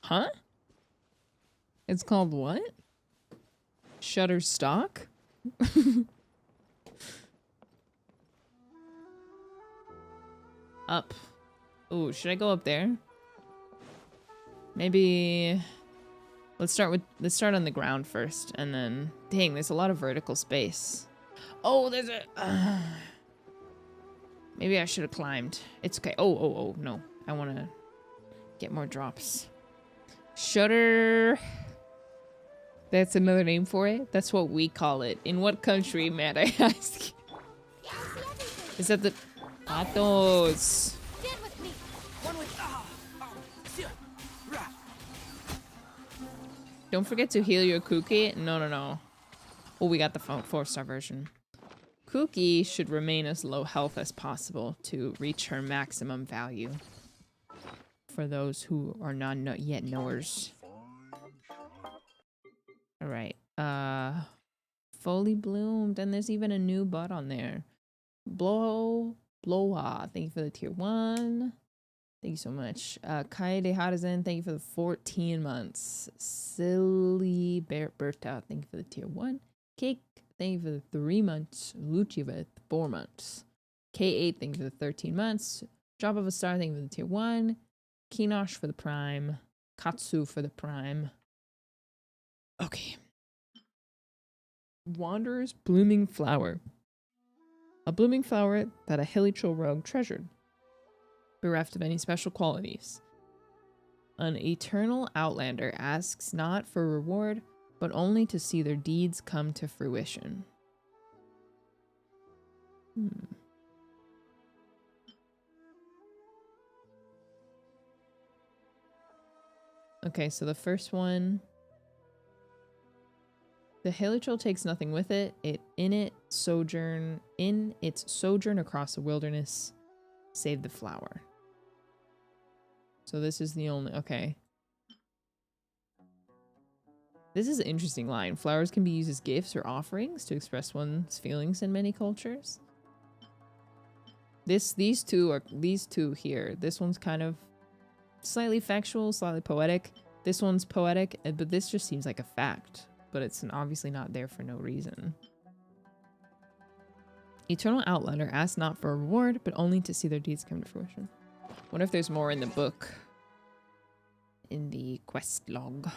Huh? It's called what? Shutterstock? Up. Ooh, should I go up there? Maybe let's start on the ground first, and then dang, there's a lot of vertical space. Oh, there's a maybe I should have climbed. It's okay. Oh, no. I want to get more drops. Shutter. That's another name for it? That's what we call it. In what country, Matt, I ask? Is that the... Patos. Don't forget to heal your Cookie. No. Oh, we got the 4-star version. Cookie should remain as low health as possible to reach her maximum value. For those who are not yet knowers. Alright. Fully bloomed. And there's even a new bud on there. Blowa. Thank you for the tier 1. Thank you so much. Kaede Harazen, thank you for the 14 months. Silly Berta, thank you for the tier 1. Cake, thank you for the 3 months. Luchiveth, 4 months. K8, thank you for the 13 months. Drop of a star, thank you for the tier 1. Kinosh for the prime. Katsu for the prime. Okay. Wanderer's blooming flower. A blooming flower that a Hilichurl rogue treasured. Bereft of any special qualities. An eternal outlander asks not for reward, but only to see their deeds come to fruition. Okay, so the first one. The Hilichurl takes nothing with it. In its sojourn across the wilderness, save the flower. So this is the only... Okay. This is an interesting line. Flowers can be used as gifts or offerings to express one's feelings in many cultures. These two here. This one's kind of slightly factual, slightly poetic. This one's poetic, but this just seems like a fact. But it's obviously not there for no reason. Eternal Outlander asks not for a reward, but only to see their deeds come to fruition. Wonder if there's more in the book. In the quest log.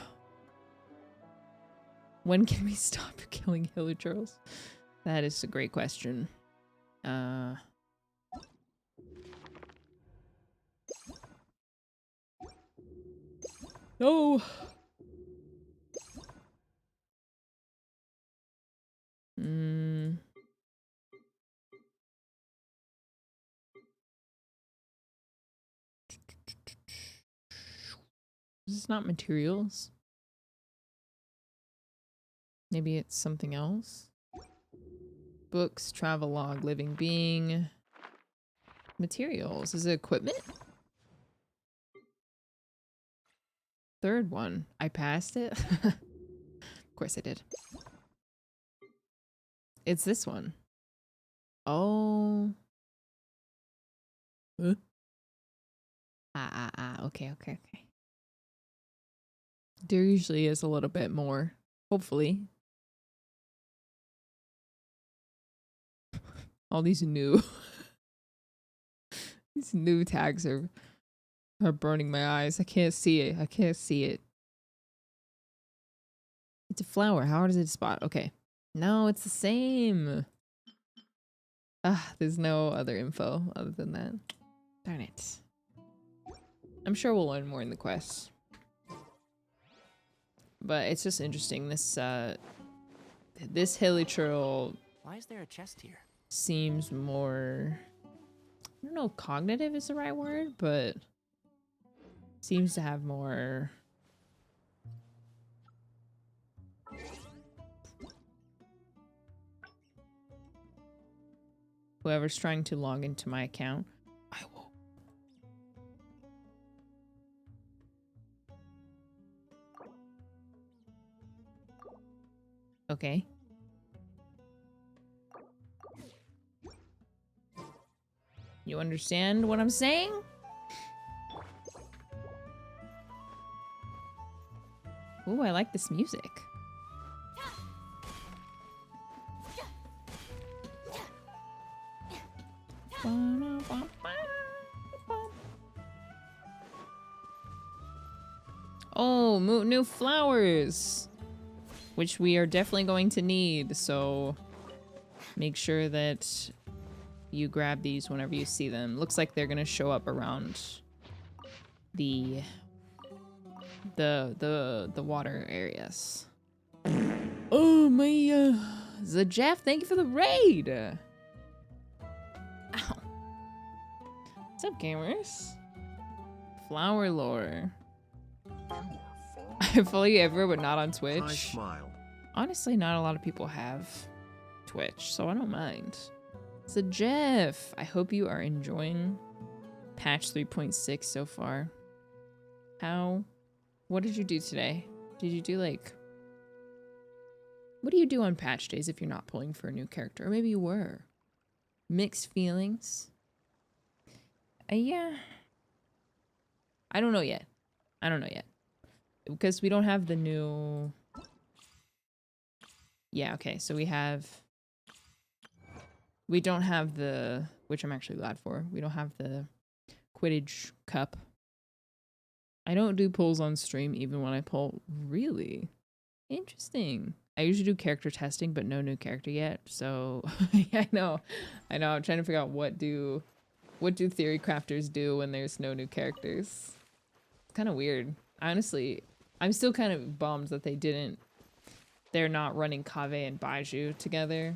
When can we stop killing Hilichurls? That is a great question. No. This is not materials. Maybe it's something else. Books, travelogue, living being. Materials. Is it equipment? Third one. I passed it? Of course I did. It's this one. Oh. Huh? Okay. There usually is a little bit more. Hopefully. All these new these new tags are burning my eyes. I can't see it. It's a flower. How hard is it to spot? Okay. No, it's the same. There's no other info other than that. Darn it. I'm sure we'll learn more in the quest. But it's just interesting. This hilichurl. Why is there a chest here? Seems more, I don't know if cognitive is the right word, but seems to have more whoever's trying to log into my account. I will. Okay. You understand what I'm saying? Ooh, I like this music. Oh, new flowers, which we are definitely going to need, so make sure that you grab these whenever you see them. Looks like they're gonna show up around the water areas. Oh my Jeff, thank you for the raid. Ow. What's up, gamers? Flower lore. I follow you everywhere, but not on Twitch. I smile. Honestly, not a lot of people have Twitch, so I don't mind. So Jeff, I hope you are enjoying patch 3.6 so far. What did you do today? Did you do what do you do on patch days if you're not pulling for a new character? Or maybe you were. Mixed feelings. Yeah. I don't know yet. Because we don't have the new... Yeah, okay, so we don't have the, which I'm actually glad for, we don't have the Quidditch Cup. I don't do pulls on stream even when I pull. Really? Interesting. I usually do character testing, but no new character yet, so yeah, I know. I'm trying to figure out what do theory crafters do when there's no new characters. It's kind of weird. Honestly, I'm still kind of bummed that they're not running Kave and Baiju together.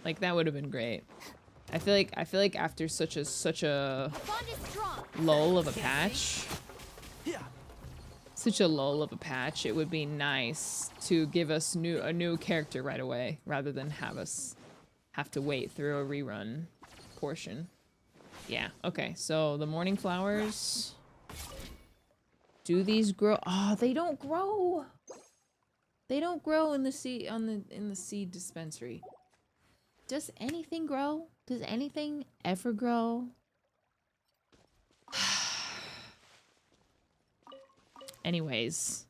Like, that would have been great. I feel like after such a lull of a patch, it would be nice to give us a new character right away, rather than have us have to wait through a rerun portion. Yeah, okay, so the morning flowers. Do these grow? Oh, they don't grow. They don't grow in the seed in the seed dispensary. Does anything grow? Does anything ever grow? Anyways.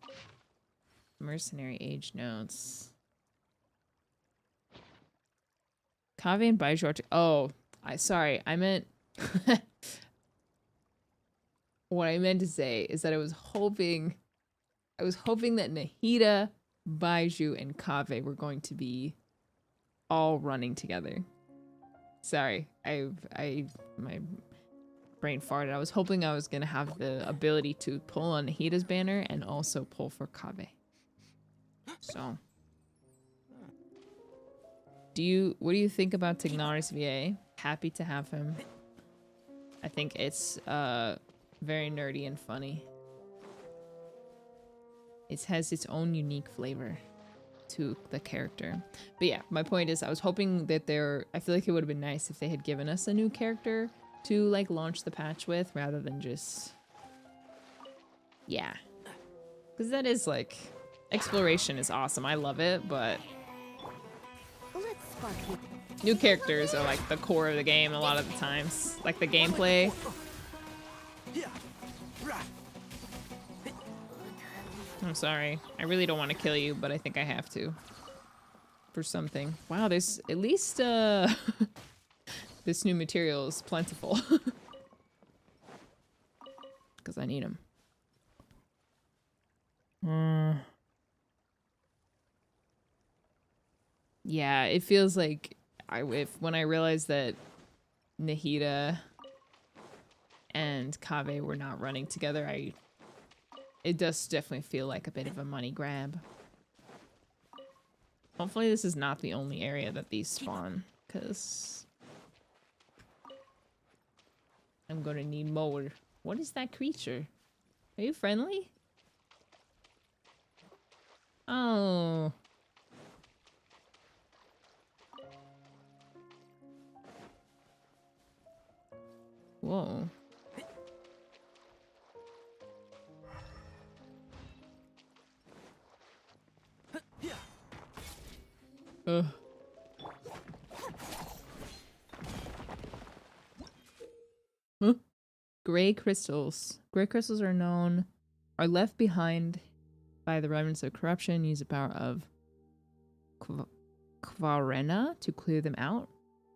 Mercenary age notes. Kave and Baiju. Oh, sorry. I meant... What I meant to say is that I was hoping that Nahida, Baiju, and Kave were going to be all running together. Sorry, my brain farted. I was hoping I was gonna have the ability to pull on Nahida's banner and also pull for Kaveh. So, what do you think about Tignari's VA? Happy to have him. I think it's very nerdy and funny. It has its own unique flavor to the character. But yeah, my point is I was hoping that I feel like it would have been nice if they had given us a new character to like launch the patch with rather than just, yeah. Because that is like, exploration is awesome. I love it, but Let's spark you. new characters are like the core of the game a lot of the times. Like the gameplay. I'm sorry. I really don't want to kill you, but I think I have to. For something. Wow, there's at least this new material is plentiful. Because I need them. Yeah, it feels like when I realized that Nahida and Kaveh were not running together, it does definitely feel like a bit of a money grab. Hopefully this is not the only area that these spawn, because I'm gonna need more. What is that creature? Are you friendly? Oh. Whoa. Ugh. Huh? Gray crystals. Gray crystals are left behind by the remnants of corruption. Use the power of Kvarena to clear them out.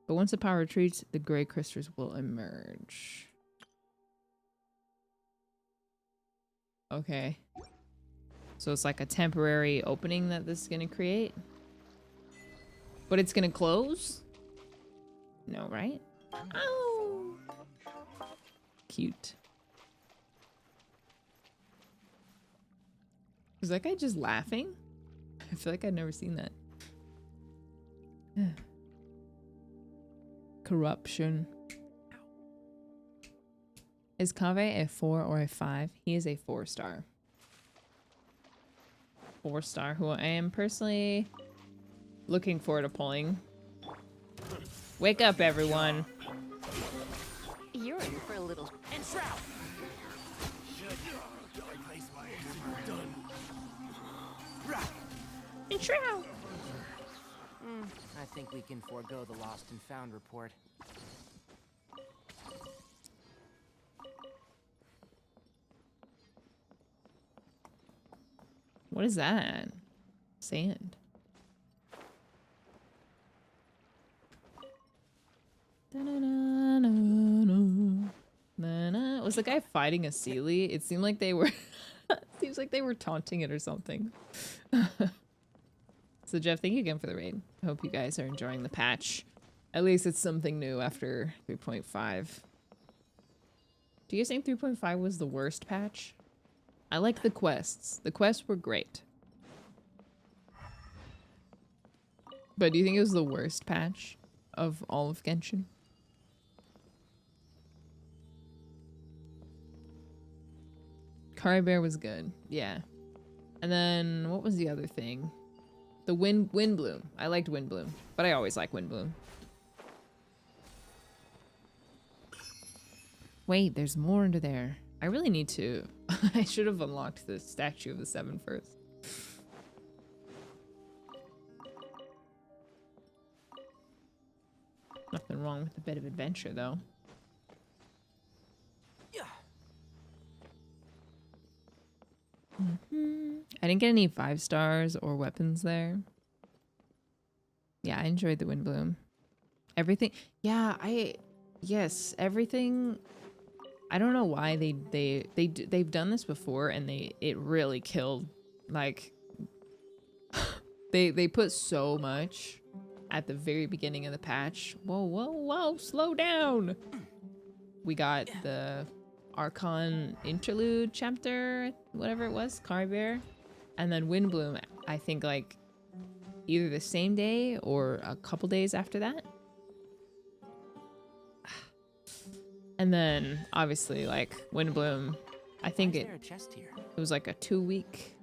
But once the power retreats, the gray crystals will emerge. Okay. So it's like a temporary opening that this is gonna create? But it's gonna close? No, right? Oh! Cute. Is that guy just laughing? I feel like I've never seen that. Corruption. Is Kaveh a 4 or a 5? He is a 4-star. 4-star, who I am personally looking forward to pulling. Wake up, everyone. You're in for a little. And Shroud! And Shroud! I think we can forego the lost and found report. What is that? Sand. Was the guy fighting a Sealy? It seemed like they were seems like they were taunting it or something. So Jeff, thank you again for the raid. I hope you guys are enjoying the patch. At least it's something new after 3.5. Do you guys think 3.5 was the worst patch? I like the quests. The quests were great. But do you think it was the worst patch of all of Genshin? Kari Bear was good, yeah. And then what was the other thing? The Wind Bloom. I liked Wind Bloom, but I always like Wind Bloom. Wait, there's more under there. I really need to. I should have unlocked the statue of the 7 first. Nothing wrong with a bit of adventure, though. I didn't get any 5 stars or weapons there. Yeah, I enjoyed the Wind Bloom. Everything. Yeah, yes, everything. I don't know why they've done this before and it really killed. Like they put so much at the very beginning of the patch. Whoa, slow down. we got the Archon interlude chapter, whatever it was, Carbear, and then Windbloom, I think like either the same day or a couple days after that. And then obviously like Windbloom, I think Why is there a chest here? it was like a 2-week,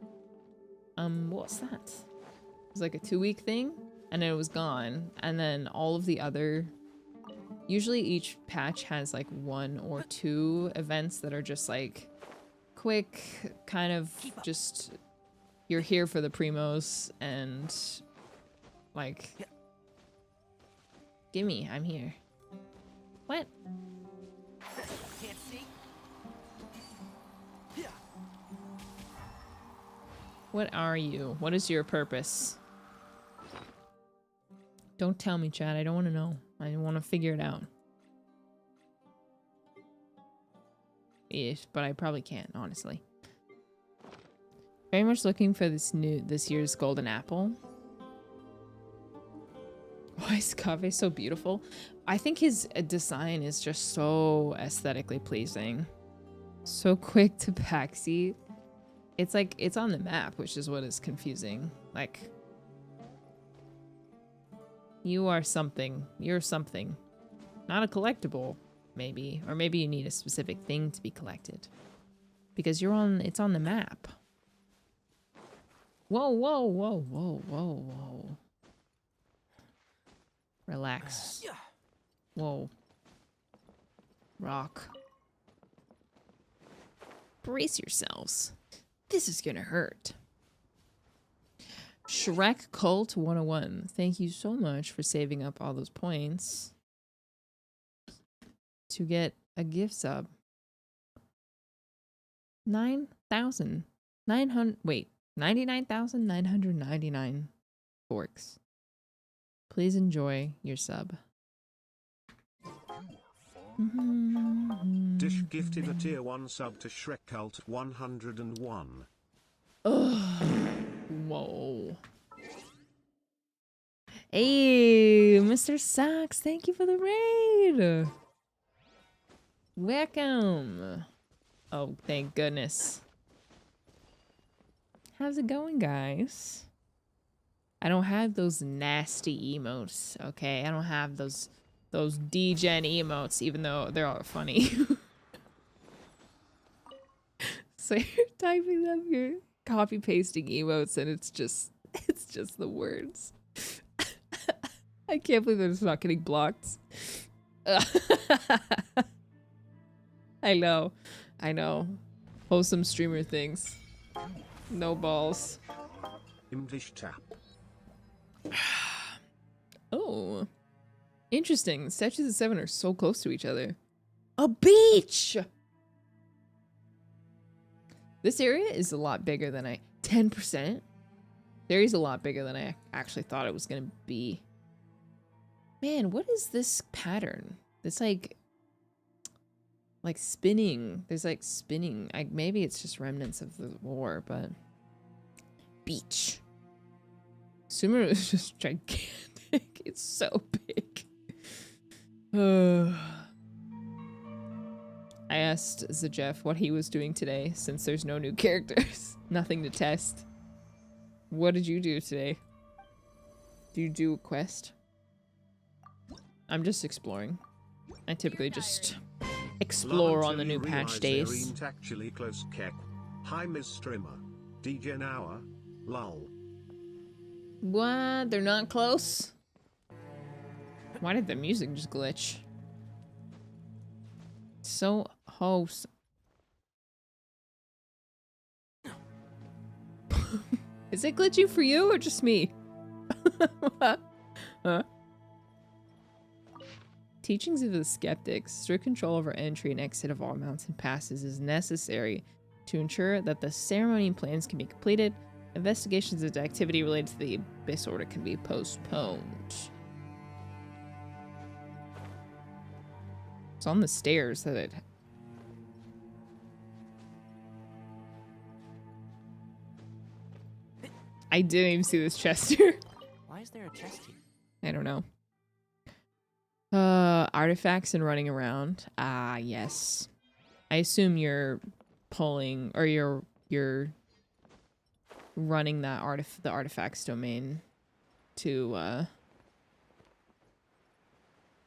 what's that? It was like a 2-week thing, and then it was gone. And then all of the other, usually each patch has like 1 or 2 events that are just like quick, kind of just, you're here for the primos and like, gimme, I'm here. What? Can't see? What are you? What is your purpose? Don't tell me, Chad. I don't want to know. I want to figure it out. Ish, but I probably can't, honestly. Very much looking for this year's golden apple. Why is Kaveh so beautiful? I think his design is just so aesthetically pleasing. So quick to backseat. It's like, it's on the map, which is what is confusing. Like, you are something. You're something. Not a collectible, maybe. Or maybe you need a specific thing to be collected. Because you're on, it's on the map. Whoa, whoa, whoa, whoa, whoa, whoa. Relax. Whoa. Rock. Brace yourselves. This is gonna hurt. Shrek Cult 101. Thank you so much for saving up all those points to get a gift sub. 99,999 forks. Please enjoy your sub. Dish gifted a tier 1 sub to Shrek Cult 101. Ugh. Whoa. Hey, Mr. Socks, thank you for the raid. Welcome. Oh, thank goodness. How's it going, guys? I don't have those nasty emotes, okay? I don't have those D-gen emotes, even though they're all funny. So you're typing them, you're copy-pasting emotes, and it's just the words. I can't believe that it's not getting blocked. I know. Wholesome streamer things. No balls. English tap. Oh. Interesting. Statues of 7 are so close to each other. A beach! This area is a lot bigger than 10%? This area is a lot bigger than I actually thought it was going to be. Man, what is this pattern? It's like spinning. There's like spinning. Maybe it's just remnants of the war, but... Beach. Sumeru is just gigantic. It's so big. I asked Zajeff what he was doing today, since there's no new characters. Nothing to test. What did you do today? Do you do a quest? I'm just exploring. I typically just explore on the new patch days. Actually close Keck. Hi, Ms. Streamer. DJ Hour. Lol. What? They're not close? Why did the music just glitch? So wholesome. Is it glitchy for you or just me? Huh? Teachings of the Skeptics. Strict control over entry and exit of all mountain passes is necessary to ensure that the ceremony plans can be completed. Investigations into activity related to the Abyss Order can be postponed. It's on the stairs that it... I didn't even see this chest here. Why is there a chest here? I don't know. Artifacts and running around. Ah, yes. I assume you're pulling, or you're running that the artifacts domain to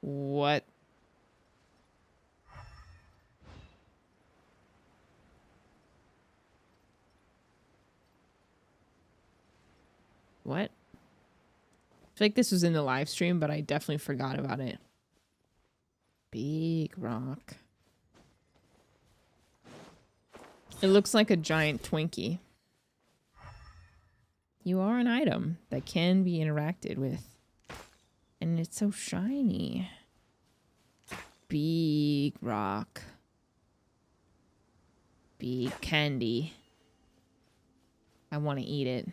what? What? I feel like this was in the live stream, but I definitely forgot about it. Big rock. It looks like a giant Twinkie. You are an item that can be interacted with. And it's so shiny. Big rock. Big candy. I want to eat it.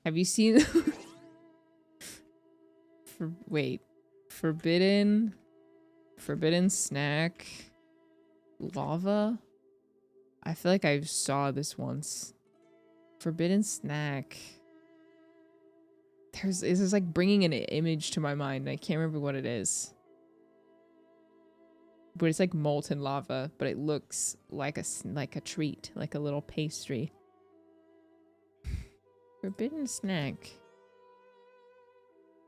Have you seen... Wait. Forbidden snack. Lava? I feel like I saw this once. Forbidden snack. This is like bringing an image to my mind. I can't remember what it is. But it's like molten lava, but it looks like a treat, like a little pastry. Forbidden snack.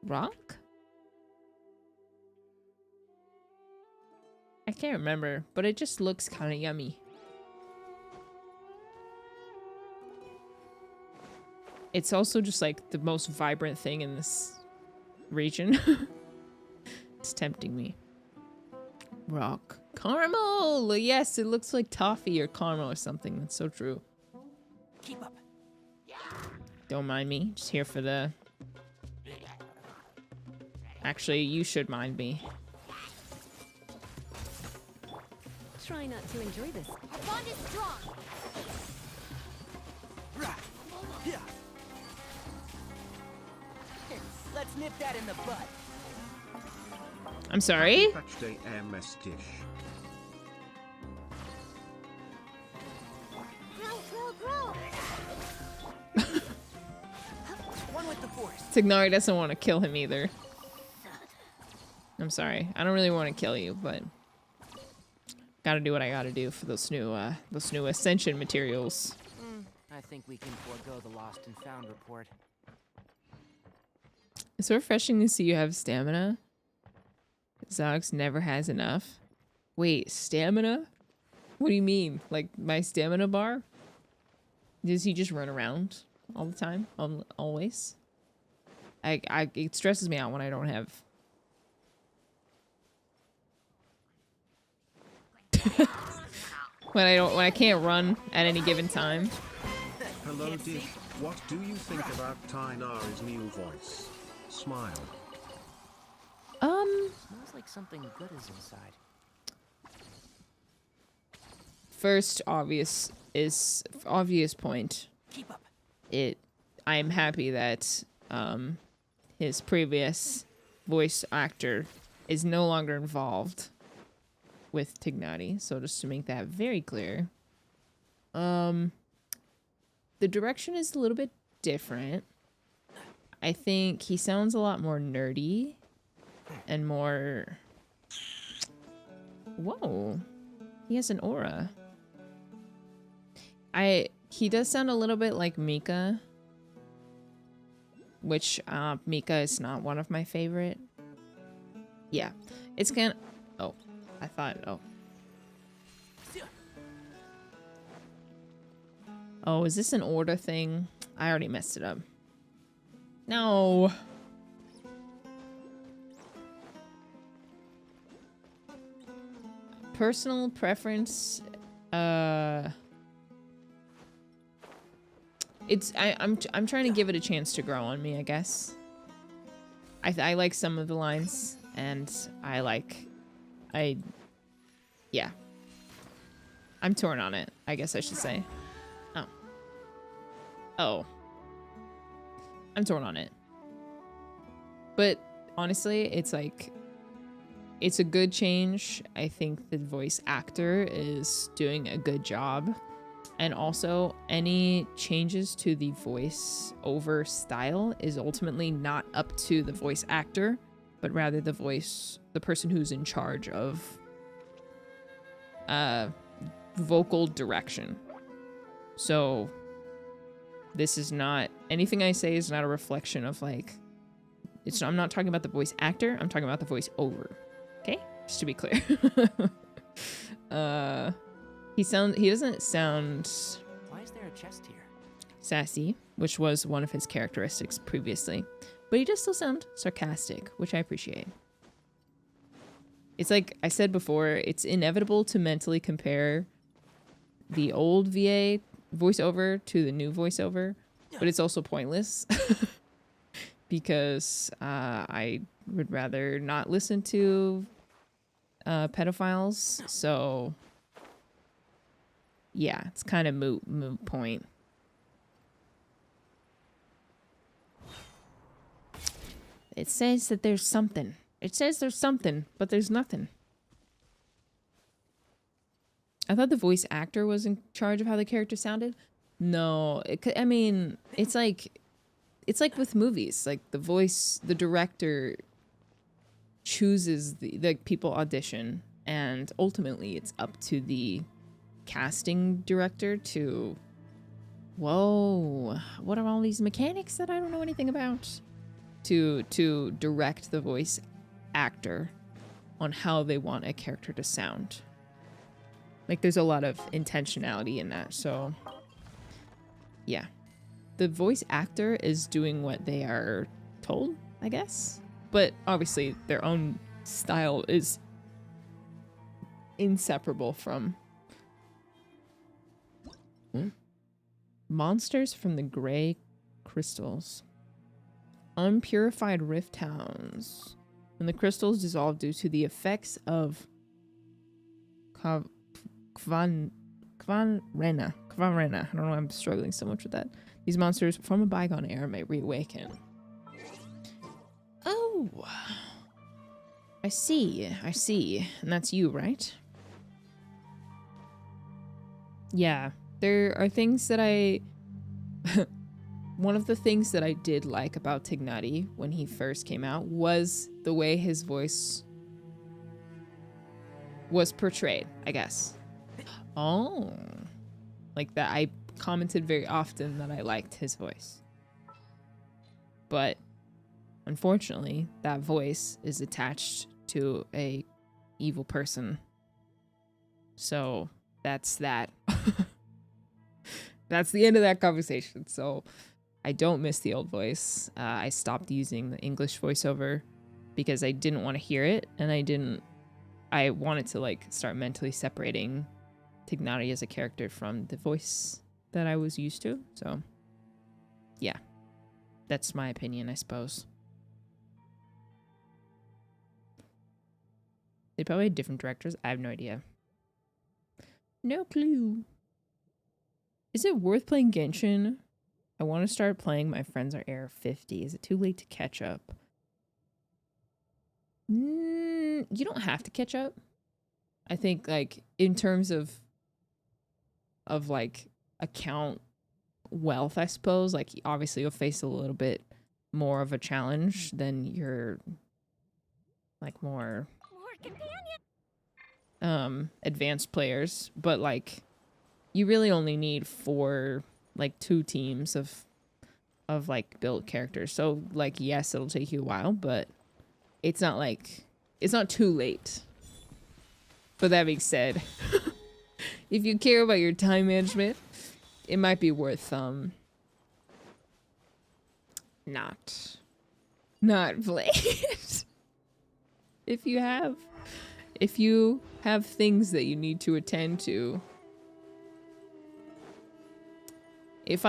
Rock? I can't remember, but it just looks kind of yummy. It's also just like the most vibrant thing in this region. It's tempting me. Rock. Caramel! Yes, it looks like toffee or caramel or something. That's so true. Keep up. Don't mind me. Just here for the... Actually, you should mind me. Try not to enjoy this. Our bond is strong. Yeah. Let's nip that in the bud. I'm sorry? Patch Day MS dish. Grow. One with the force. Tignari doesn't want to kill him either. I'm sorry. I don't really want to kill you, but... Gotta do what I gotta do for those new Ascension materials. I think we can forego the lost and found report. It's so refreshing to see you have stamina. Zox never has enough. Wait, stamina? What do you mean? Like my stamina bar? Does he just run around all the time? Always? It stresses me out when I don't have... when I can't run at any given time. Hello Dish, what do you think about Tainari's new voice? Smile. Smells like something good is inside. First obvious point. Keep up. I am happy that his previous voice actor is no longer involved with Tignati, so just to make that very clear. The direction is a little bit different. I think he sounds a lot more nerdy and more... Whoa. He has an aura. He does sound a little bit like Mika, which Mika is not one of my favorite. Yeah, it's kind of... Oh, I thought... Oh, is this an order thing? I already messed it up. No. Personal preference. I'm trying to give it a chance to grow on me, I guess. I like some of the lines, and yeah. I'm torn on it, I guess I should say. Oh. I'm torn on it. But honestly, it's like, it's a good change. I think the voice actor is doing a good job. And also, any changes to the voice over style is ultimately not up to the voice actor. but rather the voice, the person who's in charge of vocal direction. So this is not, anything I say is not a reflection of like, I'm not talking about the voice actor, I'm talking about the voice over. Okay? Just to be clear. He doesn't sound Why is there a chest here? sassy, which was one of his characteristics previously, but he does still sound sarcastic, which I appreciate. It's like I said before, it's inevitable to mentally compare the old VA voiceover to the new voiceover, but it's also pointless because I would rather not listen to pedophiles. So yeah, it's kind of moot point. It says that there's something. It says there's something, but there's nothing. I thought the voice actor was in charge of how the character sounded. No, I mean, it's like with movies. Like the director chooses the people audition, and ultimately it's up to the casting director to, whoa, what are all these mechanics that I don't know anything about? To direct the voice actor on how they want a character to sound. Like there's a lot of intentionality in that. So yeah, the voice actor is doing what they are told, I guess, but obviously their own style is inseparable from monsters from the gray crystals. Unpurified rift towns. When the crystals dissolve due to the effects of Kvanrena. I don't know, I'm struggling so much with that. These monsters from a bygone era may reawaken. Oh. I see. And that's you, right? Yeah. There are things that I... One of the things that I did like about Tignati when he first came out was the way his voice was portrayed, I guess. Oh. Like that, I commented very often that I liked his voice. But unfortunately, that voice is attached to a evil person. So that's that. That's the end of that conversation. So I don't miss the old voice. I stopped using the English voiceover because I didn't want to hear it, and I wanted to like start mentally separating Tignati as a character from the voice that I was used to. So yeah, that's my opinion, I suppose. They probably had different directors. I have no idea. No clue. Is it worth playing Genshin? I want to start playing. My friends are AR 50. Is it too late to catch up? You don't have to catch up. I think like in terms of like account wealth, I suppose, like obviously you'll face a little bit more of a challenge than your like more advanced players, but like you really only need 2 teams of like built characters. So like yes, it'll take you a while, but it's not too late. But that being said, if you care about your time management, it might be worth not playing it. If you have things that you need to attend to. If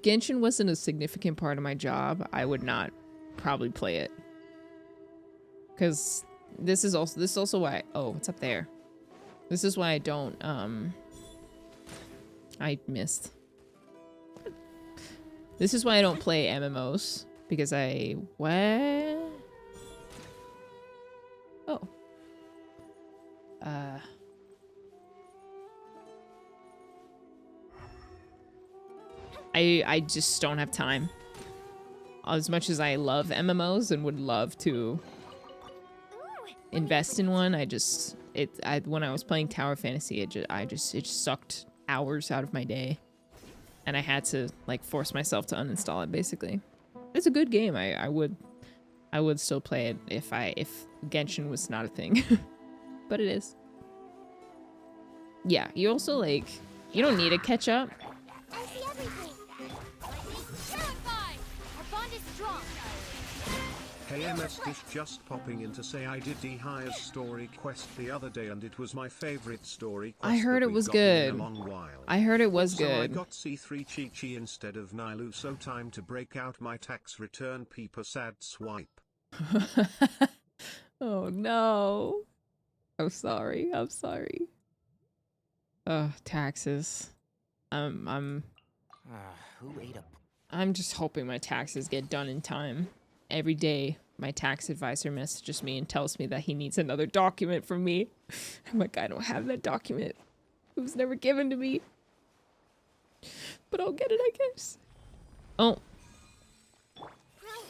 Genshin wasn't a significant part of my job, I would not probably play it. Because this is also why, oh, what's up there? This is why I don't, I missed. This is why I don't play MMOs, because what? Oh. I just don't have time. as much as I love MMOs and would love to invest in one, when I was playing Tower Fantasy, it just sucked hours out of my day, and I had to like force myself to uninstall it. Basically, it's a good game. I would still play it if Genshin was not a thing, but it is. Yeah, you also like you don't need to catch up. I see everything. Terrified. Our bond is strong. Hey MS Dish, just popping in to say I did Dehire's story quest the other day and it was my favorite story quest. I heard that it we've was gotten in good. a long while. I heard it was So I good. got C3 Chi-Chi instead of Nilu, so time to break out my tax return peeper sad swipe. Oh no. I'm sorry. I'm sorry. Ugh, taxes. I'm Who ate a... I'm just hoping my taxes get done in time. Every day, my tax advisor messages me and tells me that he needs another document from me. I'm like, I don't have that document. It was never given to me. But I'll get it, I guess. Oh. Grow,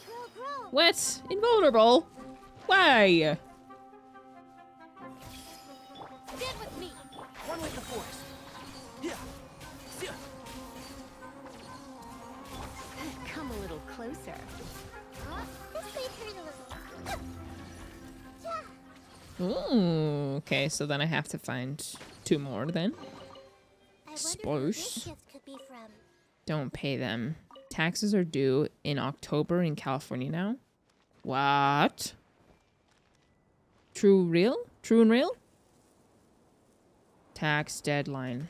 grow, grow. What? Invulnerable? Why? Stand with me. One with the forest. Yeah. Yeah. Come a little closer. Huh? This way hurt a little. Yeah. Ooh, okay, so then I have to find 2 more then. I wonder who Suppose. this gift could be from. Don't pay them. Taxes are due in October in California now. What? True real? True and real? Tax deadline.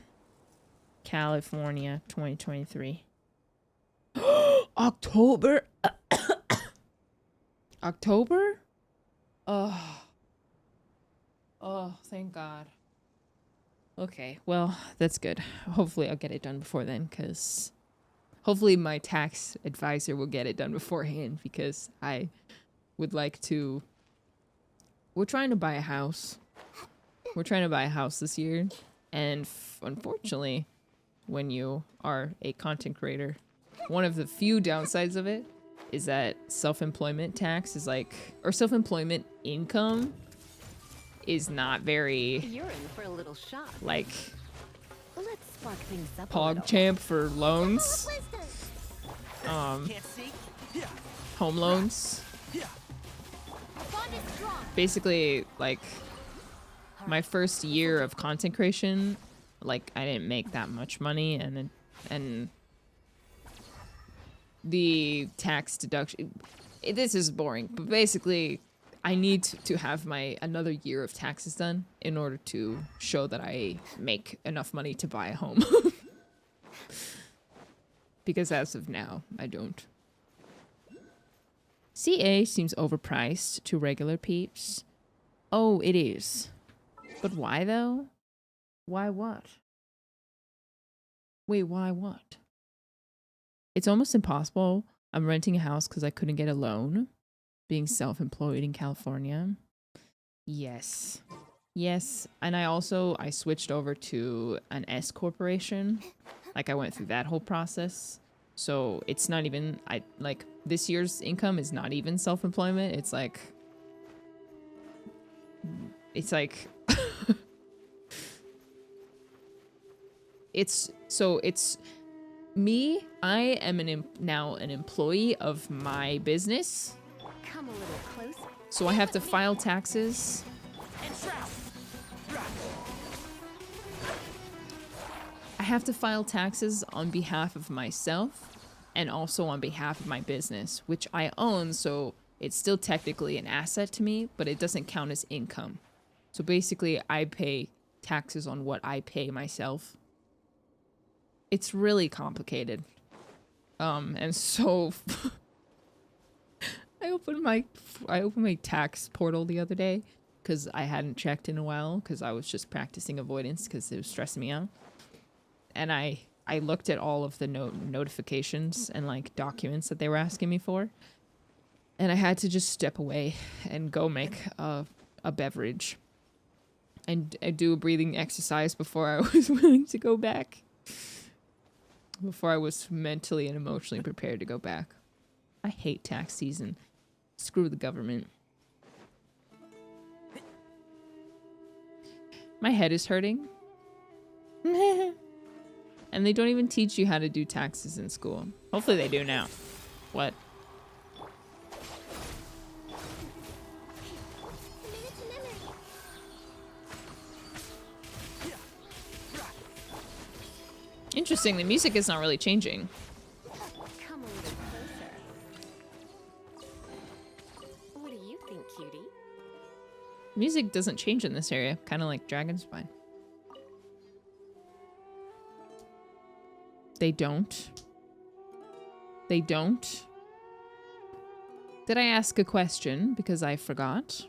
California 2023. October? October? Oh. Oh, thank God. Okay, well, that's good. Hopefully I'll get it done before then, because hopefully my tax advisor will get it done beforehand, because I would like to... We're trying to buy a house. We're trying to buy a house this year, and unfortunately, when you are a content creator, one of the few downsides of it is that self-employment tax is like... Or self-employment income is not very... You're in for a little shock. like... Let's spark things up a little. PogChamp for loans, Wisdom. Can't see? Yeah. home loans. Yeah. Our bond is strong. Basically, like, my first year of content creation, like, I didn't make that much money, and the tax deduction... This is boring, but basically, I need to have another year of taxes done in order to show that I make enough money to buy a home. Because as of now, I don't. CA seems overpriced to regular peeps. Oh, it is. But why though? Why what? Wait, why what? It's almost impossible. I'm renting a house because I couldn't get a loan. Being self-employed in California. Yes. Yes. And I switched over to an S corporation. Like, I went through that whole process. So it's not even, this year's income is not even self-employment. It's like it's me. I am now an employee of my business. Come a little closer. So I have to file taxes. I have to file taxes on behalf of myself and also on behalf of my business, which I own, so it's still technically an asset to me, but it doesn't count as income. So basically, I pay taxes on what I pay myself. It's really complicated. And so I opened my tax portal the other day because I hadn't checked in a while because I was just practicing avoidance because it was stressing me out. And I looked at all of the notifications and like documents that they were asking me for. And I had to just step away and go make a beverage and do a breathing exercise before I was willing to go back. Before I was mentally and emotionally prepared to go back. I hate tax season. Screw the government. My head is hurting. And they don't even teach you how to do taxes in school. Hopefully they do now. What? Interesting, the music is not really changing. Come a little closer. What do you think, cutie? Music doesn't change in this area, kind of like Dragon's Spine. They don't. They don't. Did I ask a question? Because I forgot.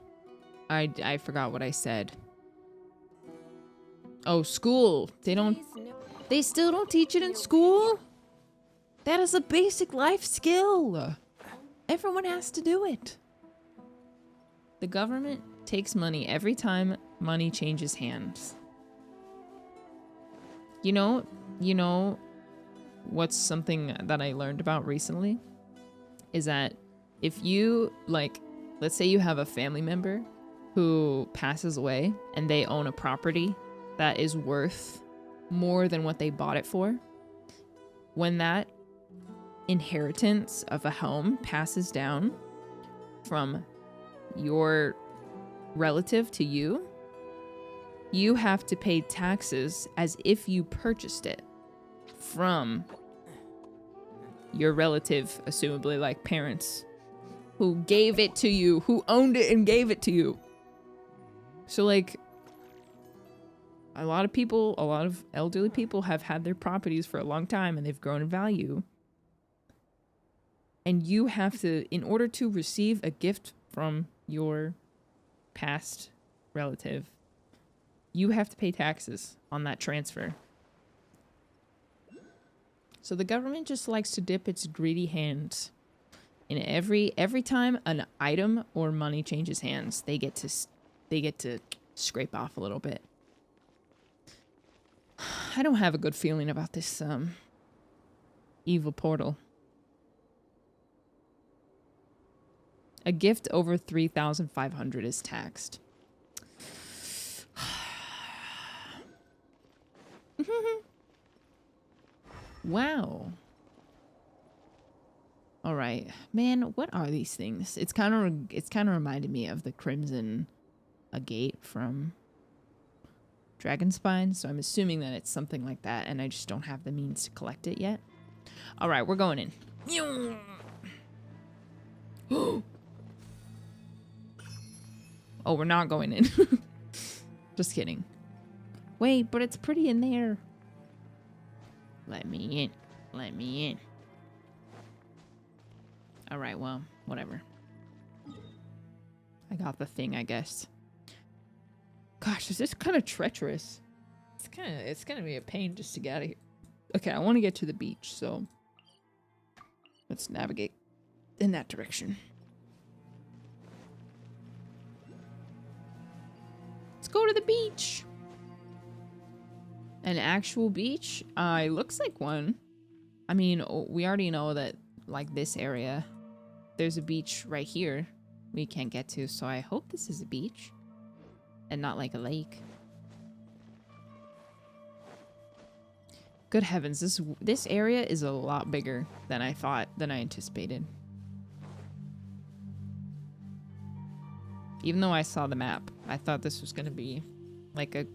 I forgot what I said. Oh, school. They don't. Please no. They still don't teach it in school? That is a basic life skill. Everyone has to do it. The government takes money every time money changes hands. You know what's something that I learned about recently? Is that if you, like, let's say you have a family member who passes away and they own a property that is worth more than what they bought it for, when that inheritance of a home passes down from your relative to you, you have to pay taxes as if you purchased it from your relative, assumably like parents, who gave it to you, who owned it and gave it to you. So like, a lot of elderly people have had their properties for a long time and they've grown in value. And you have to, in order to receive a gift from your past relative, you have to pay taxes on that transfer. So the government just likes to dip its greedy hands in every time an item or money changes hands. They get to scrape off a little bit. I don't have a good feeling about this evil portal. A gift over 3,500 is taxed. Wow. All right, man. What are these things? It's kind of reminded me of the Crimson Gate from Dragonspine, so I'm assuming that it's something like that, and I just don't have the means to collect it yet. All right, we're going in. Oh, we're not going in. Just kidding. Wait, but it's pretty in there. Let me in. Let me in. All right, well, whatever. I got the thing, I guess. Gosh, this is kind of treacherous. It's gonna be a pain just to get out of here. Okay, I want to get to the beach, so let's navigate in that direction. Let's go to the beach. An actual beach? It looks like one. I mean, we already know that, like, this area, there's a beach right here we can't get to, so I hope this is a beach. And not like a lake. Good heavens, this area is a lot bigger than I anticipated. Even though I saw the map, I thought this was gonna be like a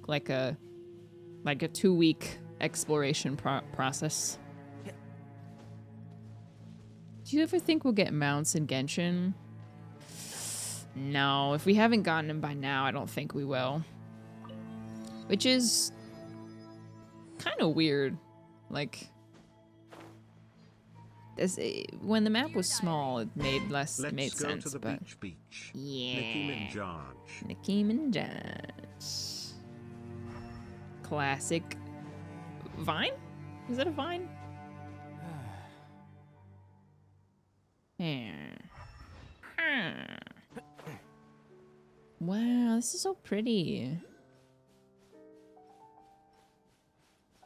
2-week exploration process. Do you ever think we'll get mounts in Genshin? No, if we haven't gotten them by now, I don't think we will. Which is kind of weird. Like, when the map was small, it made sense. Let's go to the but beach. yeah, Nicki Minaj. Nicki Minaj. Classic. Vine? Is that a vine? Wow, this is so pretty.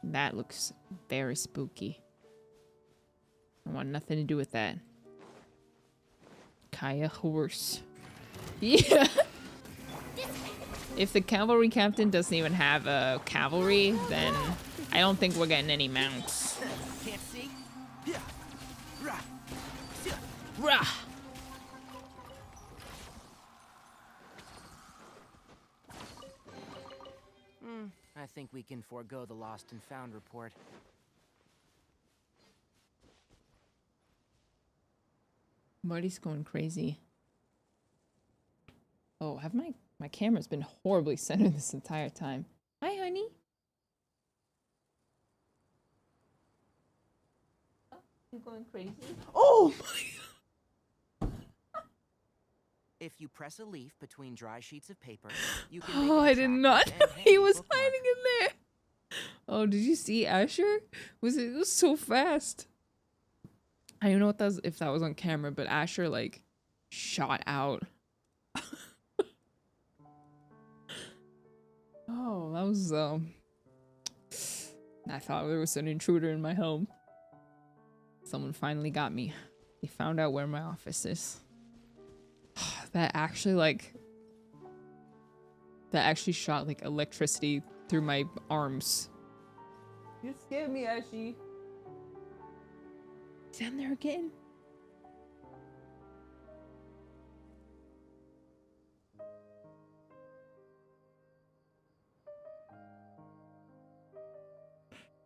That looks very spooky. I want nothing to do with that. Tie a horse. Yeah. If the cavalry captain doesn't even have a cavalry, then I don't think we're getting any mounts. Can't see? Yeah. Rah. Rah! I think we can forego the lost and found report. Marty's going crazy. Oh, have my camera's been horribly centered this entire time. Hi, honey. Oh, you going crazy? Oh my! If you press a leaf between dry sheets of paper, you can make Oh, an I did not attractive know and he handy was bookmark. hiding in there. Oh, did you see Asher? It was so fast. I don't know what that was, if that was on camera, but Asher like shot out. Oh, that was I thought there was an intruder in my home. Someone finally got me. They found out where my office is. That actually shot like electricity through my arms. You scared me, Ashy. Is that in there again?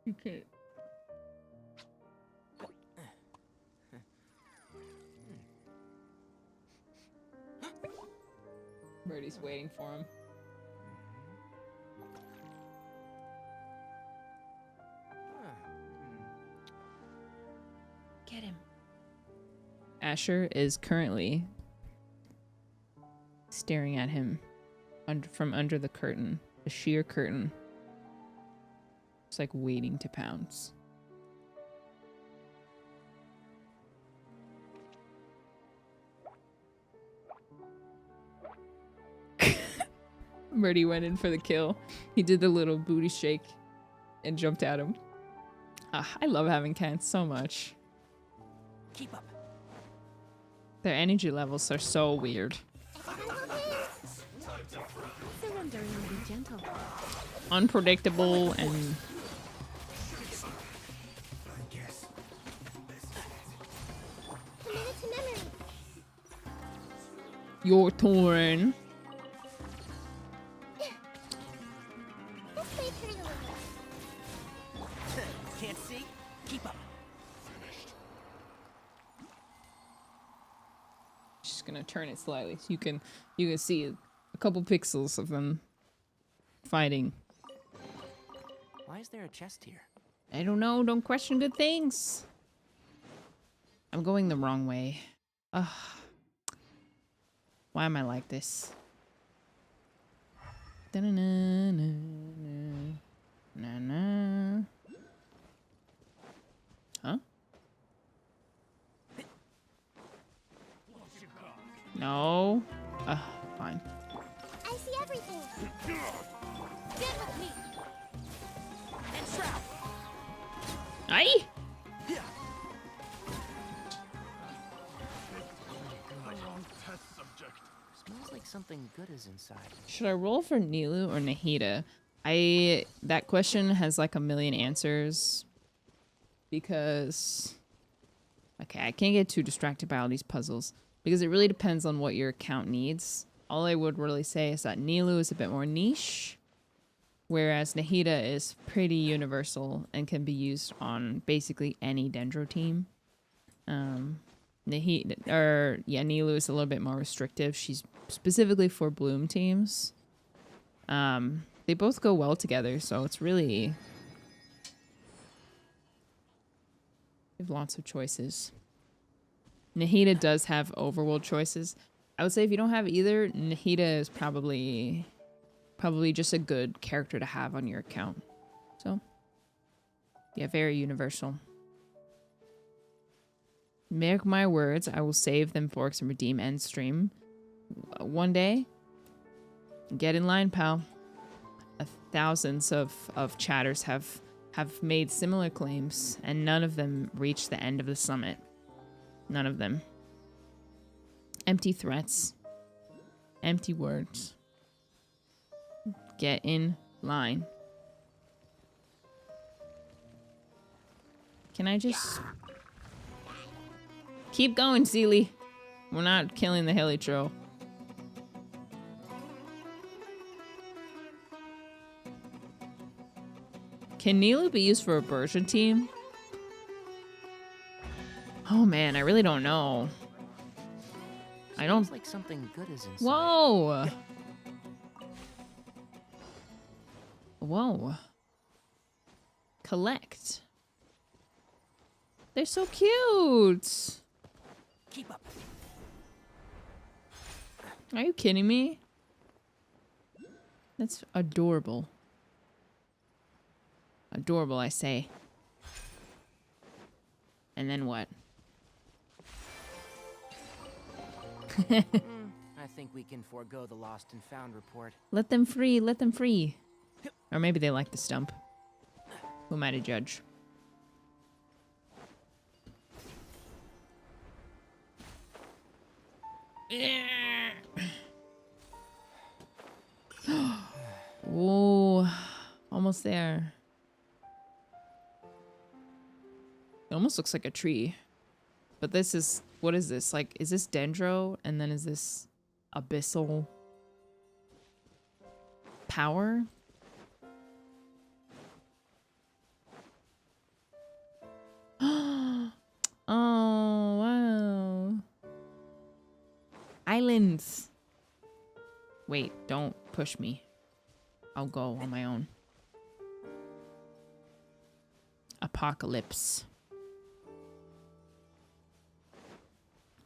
You can't. Birdie's waiting for him. Get him. Asher is currently staring at him from under the curtain, the sheer curtain. It's like waiting to pounce. Birdie went in for the kill. He did the little booty shake and jumped at him. I love having cats so much. Keep up. Their energy levels are so weird. Surrender and be gentle. Unpredictable and... Commit it to memory. Your turn. This way, turtle. Can't see? Keep up. Just gonna turn it slightly so you can see a couple pixels of them fighting. Why is there a chest here? I don't know. Don't question good things. I'm going the wrong way. Ugh. Why am I like this? Da-na-na-na-na. Huh? No. Fine. I see everything. Get with me. And trap! Aye. Smells like something good is inside. Should I roll for Nilu or Nahida? That question has like a million answers. Because... Okay, I can't get too distracted by all these puzzles. Because it really depends on what your account needs. All I would really say is that Nilu is a bit more niche. Whereas Nahida is pretty universal and can be used on basically any Dendro team. Nilu is a little bit more restrictive. She's specifically for Bloom teams. They both go well together, so it's really... You have lots of choices. Nahida does have overworld choices. I would say if you don't have either, Nahida is probably just a good character to have on your account. So, yeah, very universal. Mark my words, I will save them forks and redeem end stream one day. Get in line, pal. Thousands of chatters have made similar claims, and none of them reached the end of the summit. None of them. Empty threats. Empty words. Get in line. Can I just... Keep going, Sealy. We're not killing the Heliotro. Can Nilu be used for a version team? Oh man, I really don't know. I don't... Seems like something good is inside. Whoa! Whoa. Collect. They're so cute! Keep up. Are you kidding me? That's adorable. Adorable, I say. And then what? I think we can forego the lost and found report. Let them free, let them free. Or maybe they like the stump. Who am I to judge? Whoa, almost there. It almost looks like a tree. But this is, what is this? Like, is this dendro? And then is this abyssal power? Oh, wow. Islands. Wait, don't push me. I'll go on my own. Apocalypse.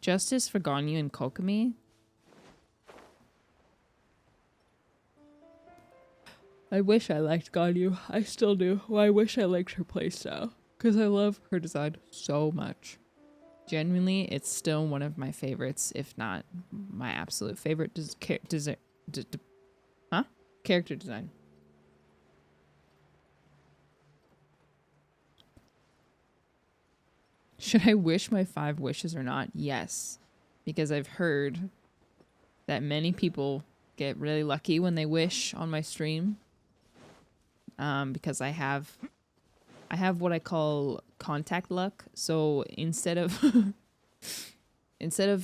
Justice for Ganyu and Kokomi? I wish I liked Ganyu. I still do. Well, I wish I liked her playstyle. Because I love her design so much. Genuinely, it's still one of my favorites, if not my absolute favorite character design. Should I wish my 5 wishes or not? Yes. Because I've heard that many people get really lucky when they wish on my stream. Because I have what I call contact luck. So instead of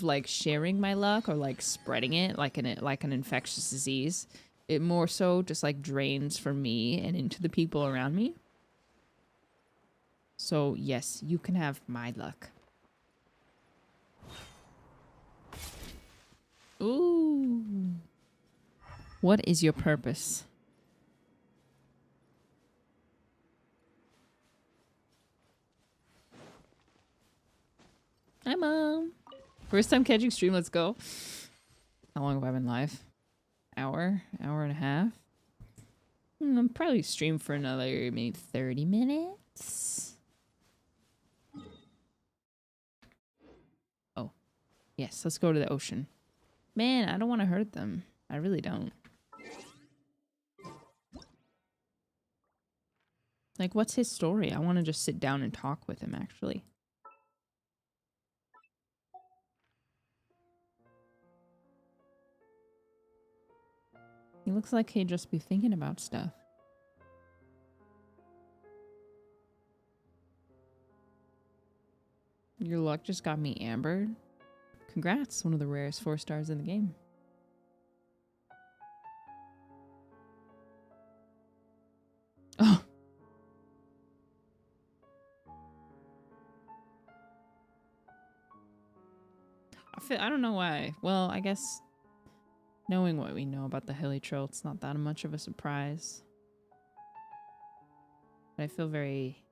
like sharing my luck or like spreading it like an infectious disease, it more so just like drains from me and into the people around me. So yes, you can have my luck. Ooh. What is your purpose? Hi, Mom. First time catching stream, let's go. How long have I been live? Hour and a half? I'll probably stream for another maybe 30 minutes. Oh, yes, let's go to the ocean. Man, I don't want to hurt them. I really don't. Like, what's his story? I want to just sit down and talk with him, actually. He looks like he'd just be thinking about stuff. Your luck just got me ambered. Congrats, one of the rarest 4 stars in the game. Oh. I don't know why. Well, I guess knowing what we know about the Heliotro, it's not that much of a surprise. But I feel very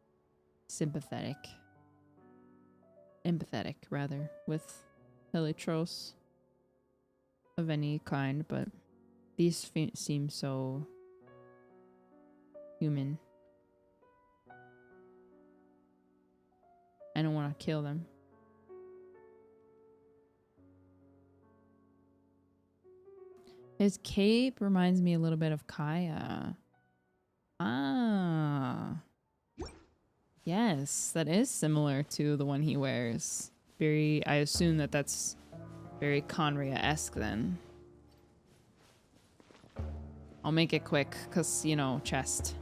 sympathetic. Empathetic, rather, with Heliotros of any kind, but these seem so human. I don't want to kill them. His cape reminds me a little bit of Kaya. Ah. Yes, that is similar to the one he wears. I assume that's Very Conria-esque then. I'll make it quick, because, you know, chest.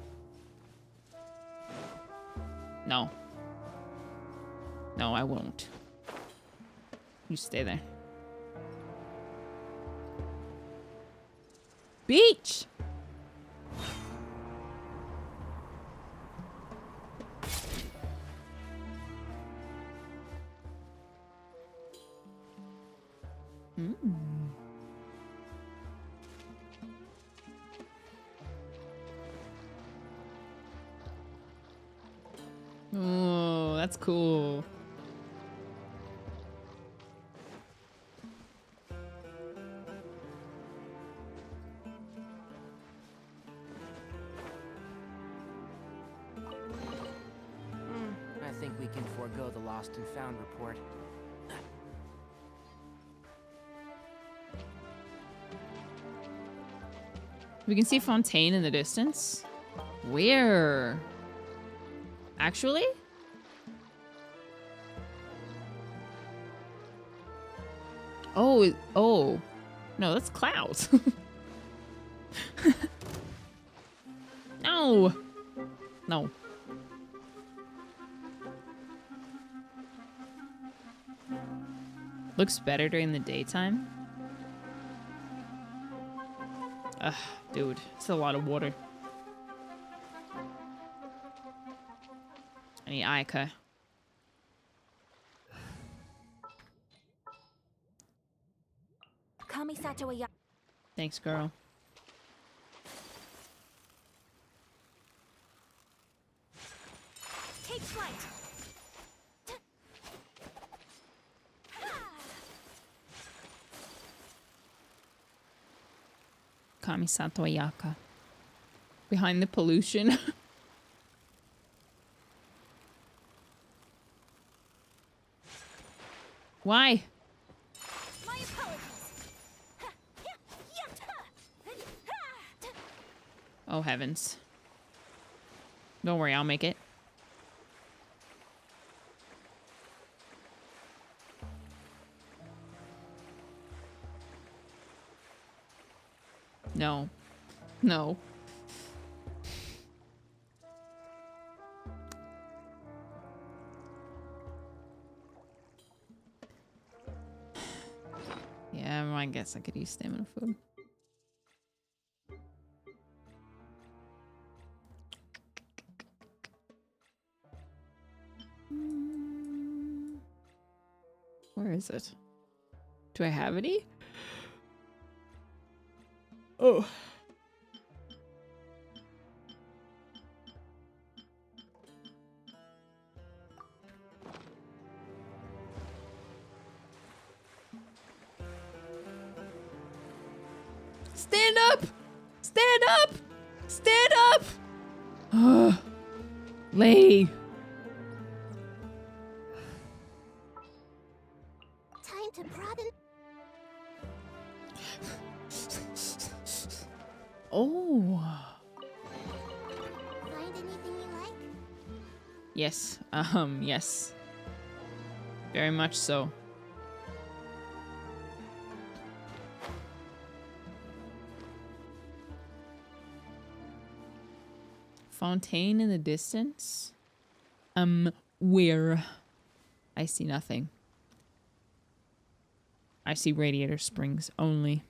No. No, I won't. You stay there. Beach! Oh, that's cool. I think we can forego the lost and found report. We can see Fontaine in the distance. Where? Actually? Oh, oh. No, that's clouds. No. No. Looks better during the daytime. Ugh, dude, it's a lot of water. I need Aika. Kamisato wa Thanks, girl. take flight. Kamisato Ayaka. Behind the pollution. Why? My apologies. Oh, heavens. Don't worry, I'll make it. No. No. Yeah, I guess I could use stamina food. Where is it? Do I have any? Oh. Stand up! Stand up! Stand up! Ugh. Lay. Time to broaden. Oh. Find anything you like? Yes. Yes. Very much so. Fontaine in the distance? Where? I see nothing. I see Radiator Springs only.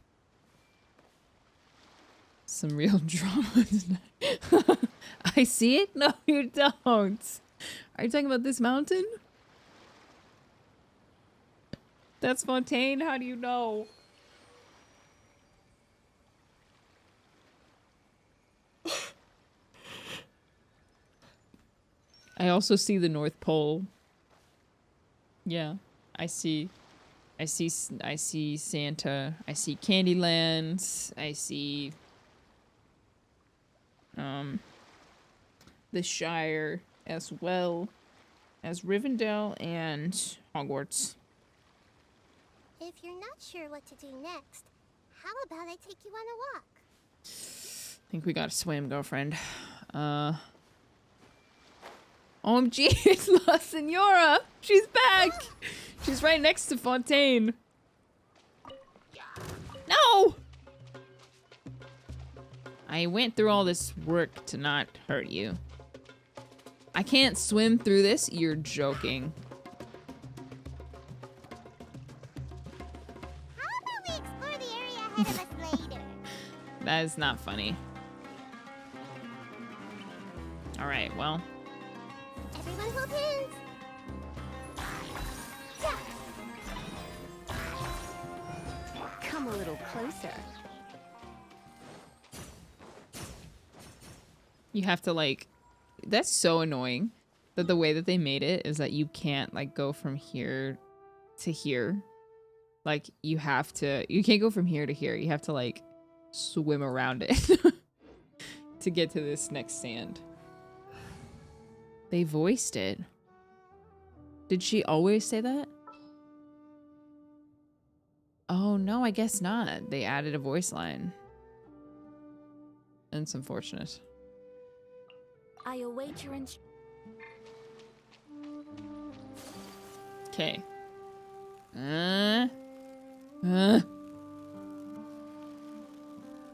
Some real drama tonight. I see it? No, you don't. Are you talking about this mountain? That's Fontaine? How do you know? I also see the North Pole. Yeah, I see Santa. I see Candyland. I see the Shire as well as Rivendell and Hogwarts. If you're not sure what to do next, how about I take you on a walk? I think we gotta swim, girlfriend. OMG, it's La Senora! She's back! She's right next to Fontaine. No! I went through all this work to not hurt you. I can't swim through this? You're joking. How about we explore the area ahead of us later? That is not funny. Alright, well. Everyone hold hands. Come a little closer. You have to like... That's so annoying that the way that they made it is that you can't like go from here to here. Like you have to... You can't go from here to here. You have to like swim around it to get to this next sand. They voiced it. Did she always say that? Oh no, I guess not. They added a voice line. And it's unfortunate. I await your Okay. Right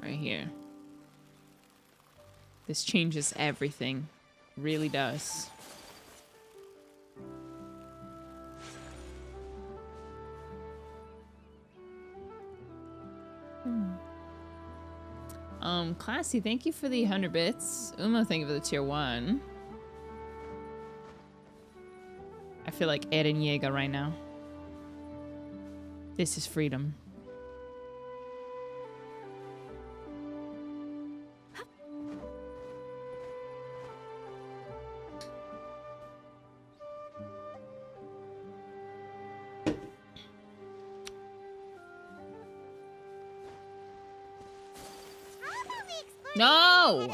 here. This changes everything. Really does. Classy, thank you for the 100 bits. Uma, thank you for the tier 1. I feel like Eren Yeager right now. This is freedom. No!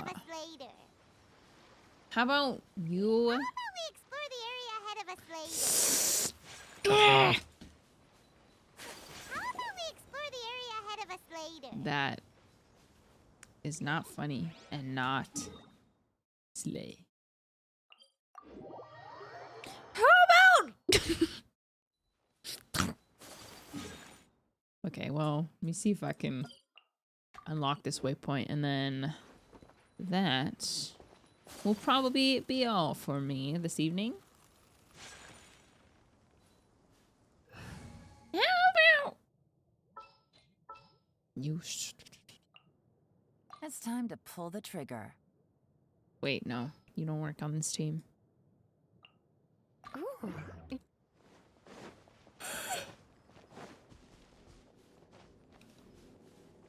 How about you? How about we explore the area ahead of us later? How about we explore the area ahead of us later? That is not funny and not slay. How about? Okay, well, let me see if I can unlock this waypoint, and then that will probably be all for me this evening. How about you? It's time to pull the trigger. Wait, no, you don't work on this team. Ooh.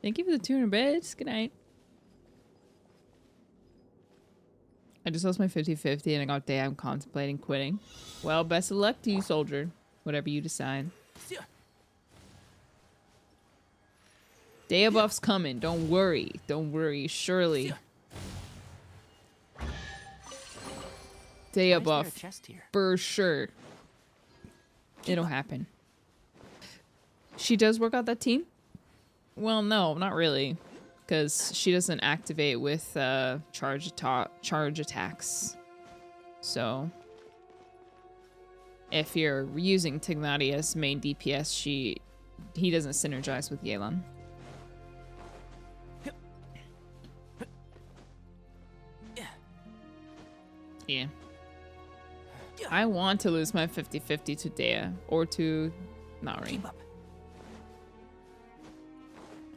Thank you for the 200 bits. Good night. I just lost my 50-50 and I got damn contemplating quitting. Well, best of luck to you, soldier. Whatever you decide. Day buff's coming. Don't worry. Don't worry. Surely. Day buff. For sure. It'll happen. She does work out that team? Well, no, not really. Because she doesn't activate with charge attacks. So, if you're using Tignati as main DPS, he doesn't synergize with Yelan. Yeah. I want to lose my 50-50 to Dea or to Nari.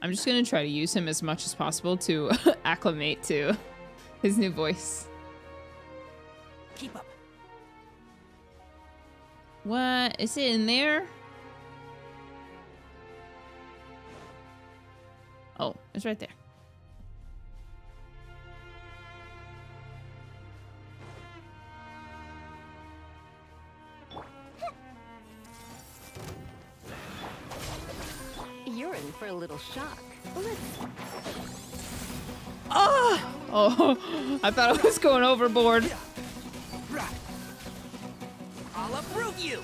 I'm just gonna try to use him as much as possible to acclimate to his new voice. Keep up. What? Is it in there? Oh, it's right there. You're in for a little shock. Oh, I thought I was going overboard. Right. I'll approve you.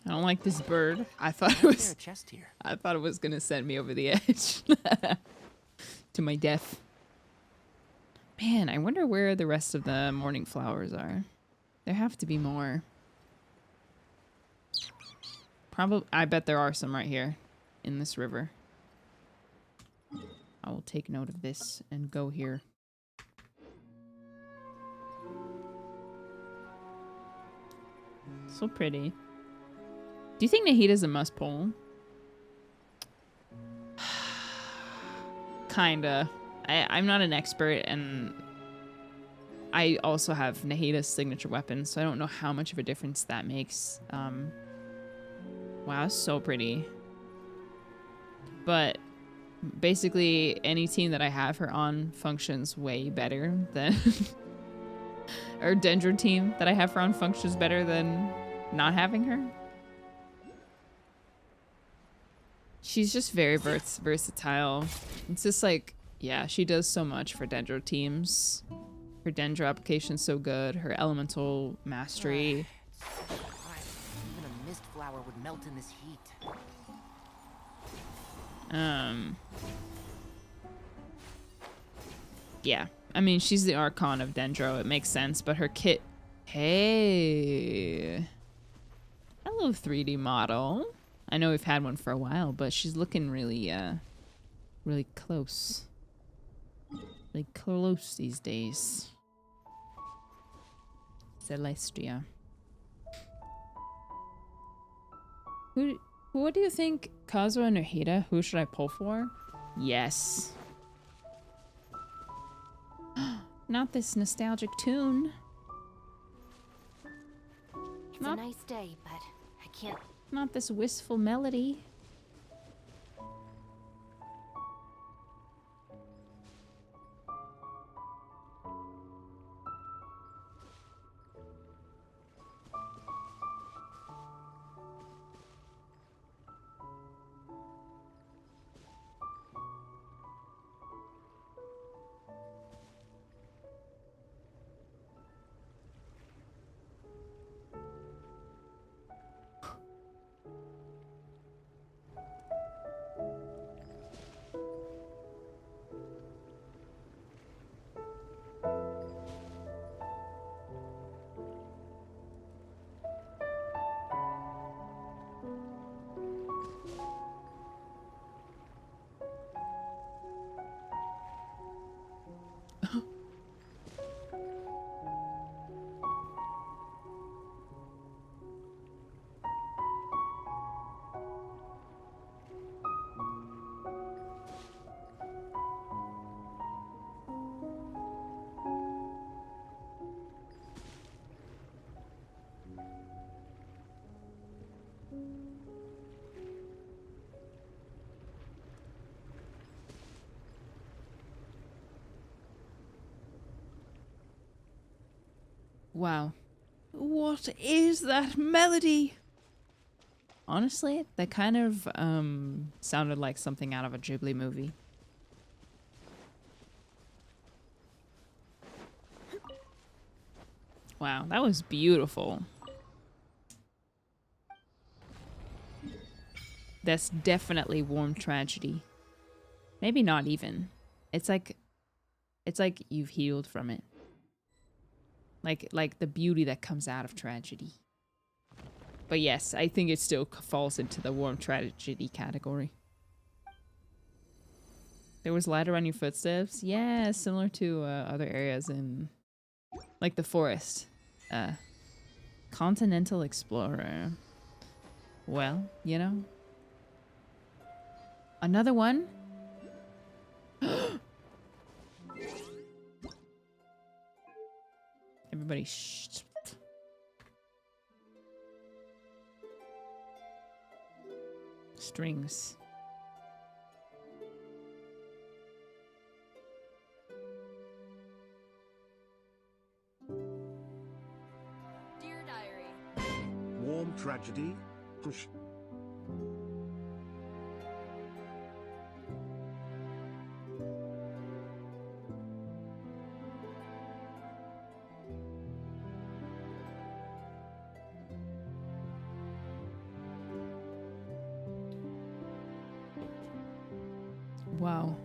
I don't like this bird. I thought it was. A chest here. I thought it was gonna send me over the edge to my death. Man, I wonder where the rest of the morning flowers are. There have to be more. Probably, I bet there are some right here in this river. I will take note of this and go here. So pretty. Do you think Nahida's a must pull? Kinda. I'm not an expert, and I also have Nahida's signature weapon, so I don't know how much of a difference that makes. Wow, so pretty. But basically, any team that I have her on functions way better than... or Dendro team that I have her on functions better than not having her. She's just very versatile. It's just like, yeah, she does so much for Dendro teams. Her Dendro application's so good. Her elemental mastery. Even a mist flower would melt in this heat. Yeah. I mean, she's the Archon of Dendro. It makes sense, but her kit... Hey. Hello, 3D model. I know we've had one for a while, but she's looking really, really close. Really close these days. Celestia. What do you think? Kazuha and Nahida? Who should I pull for? Yes. Not this nostalgic tune. It's a nice day, but I can't. Not this wistful melody. Wow. What is that melody? Honestly, that kind of sounded like something out of a Ghibli movie. Wow, that was beautiful. That's definitely warm tragedy. Maybe not even. It's like you've healed from it. Like the beauty that comes out of tragedy. But yes, I think it still falls into the warm tragedy category. There was light around your footsteps? Yeah, similar to other areas in, like the forest. Continental Explorer. Well, you know. Another one? Everybody shh. Strings. Dear Diary. Warm tragedy? Push. Wow.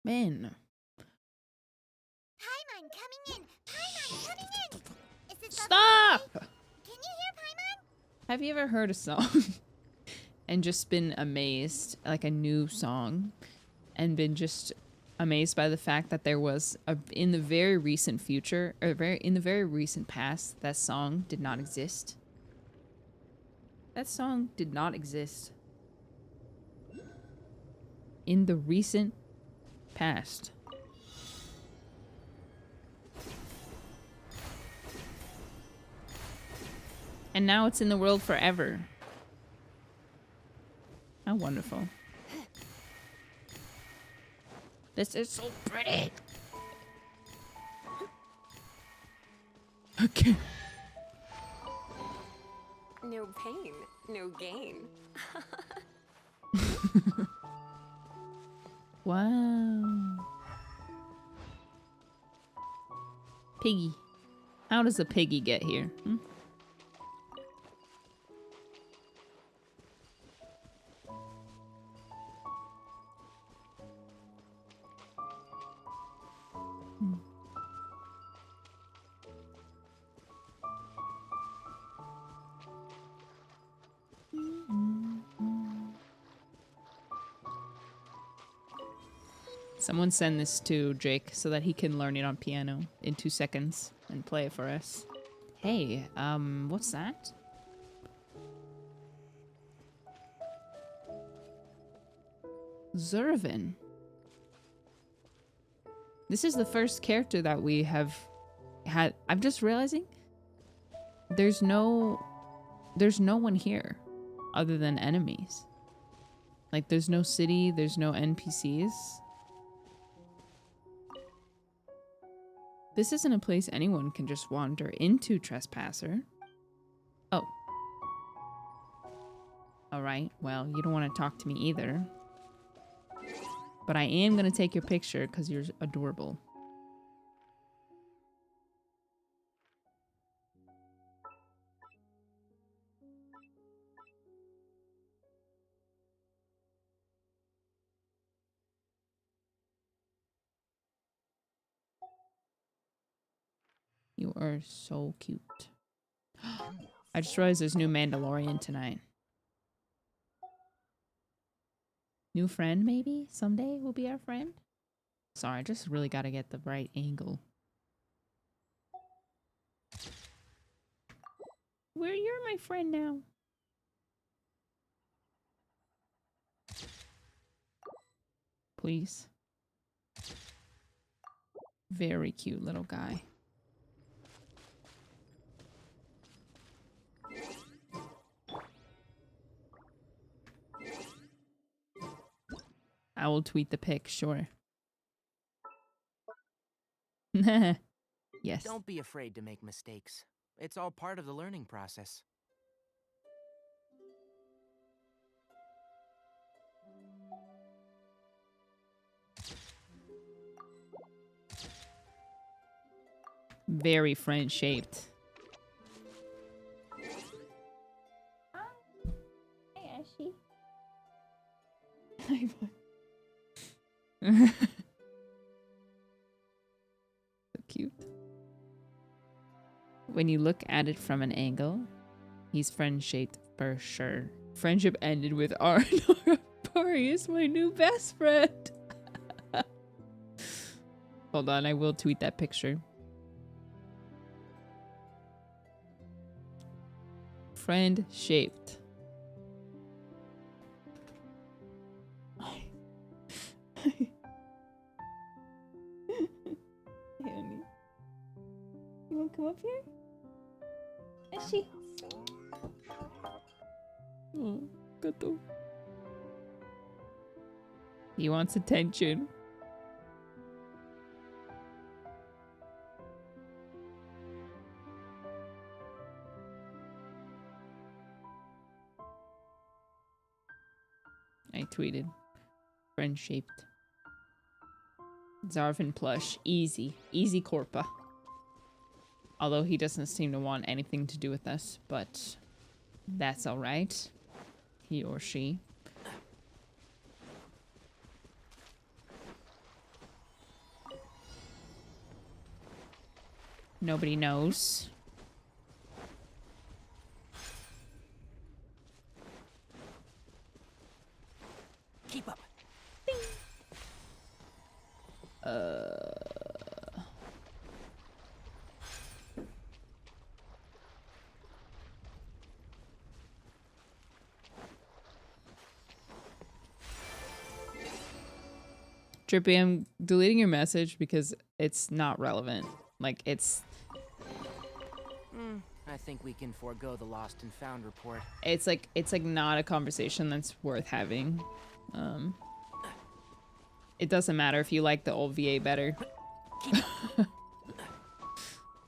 Man. Paimon coming in! Paimon coming in! Is this Stop! Can you hear Paimon? Have you ever heard a song and just been amazed, like a new song, and been just amazed by the fact that there was in the very recent future, or in the very recent past, that song did not exist? That song did not exist. In the recent past. And now it's in the world forever. How wonderful. This is so pretty. Okay. No pain, no gain. Wow. Piggy. How does a piggy get here? Hmm? Someone send this to Jake so that he can learn it on piano in 2 seconds and play it for us. Hey, what's that? Zervin. This is the first character that we have had. I'm just realizing there's no one here other than enemies. Like, there's no city, there's no NPCs. This isn't a place anyone can just wander into, Trespasser. Oh. Alright, well, you don't want to talk to me either. But I am going to take your picture because you're adorable. You are so cute. I just realized there's new Mandalorian tonight. New friend, maybe? Someday will be our friend? Sorry, I just really gotta get the right angle. You're my friend now. Please. Very cute little guy. I will tweet the pic, sure. Yes. Don't be afraid to make mistakes. It's all part of the learning process. Very friend shaped. Hi, Ashy. Hi, boy. So cute. When you look at it from an angle, he's friend-shaped for sure. Friendship ended with Arnor. Pari is my new best friend. Hold on, I will tweet that picture. Friend-shaped. Hey, honey. You wanna come up here? Is she? Oh, gato. He wants attention. I tweeted. Friend-shaped. Zarvin plush. Easy. Easy Corpa. Although he doesn't seem to want anything to do with us, but that's alright. He or she. Nobody knows. Keep up. Drippy, I'm deleting your message because it's not relevant. Like, it's I think we can forego the lost and found report. it's like not a conversation that's worth having. It doesn't matter if you like the old VA better.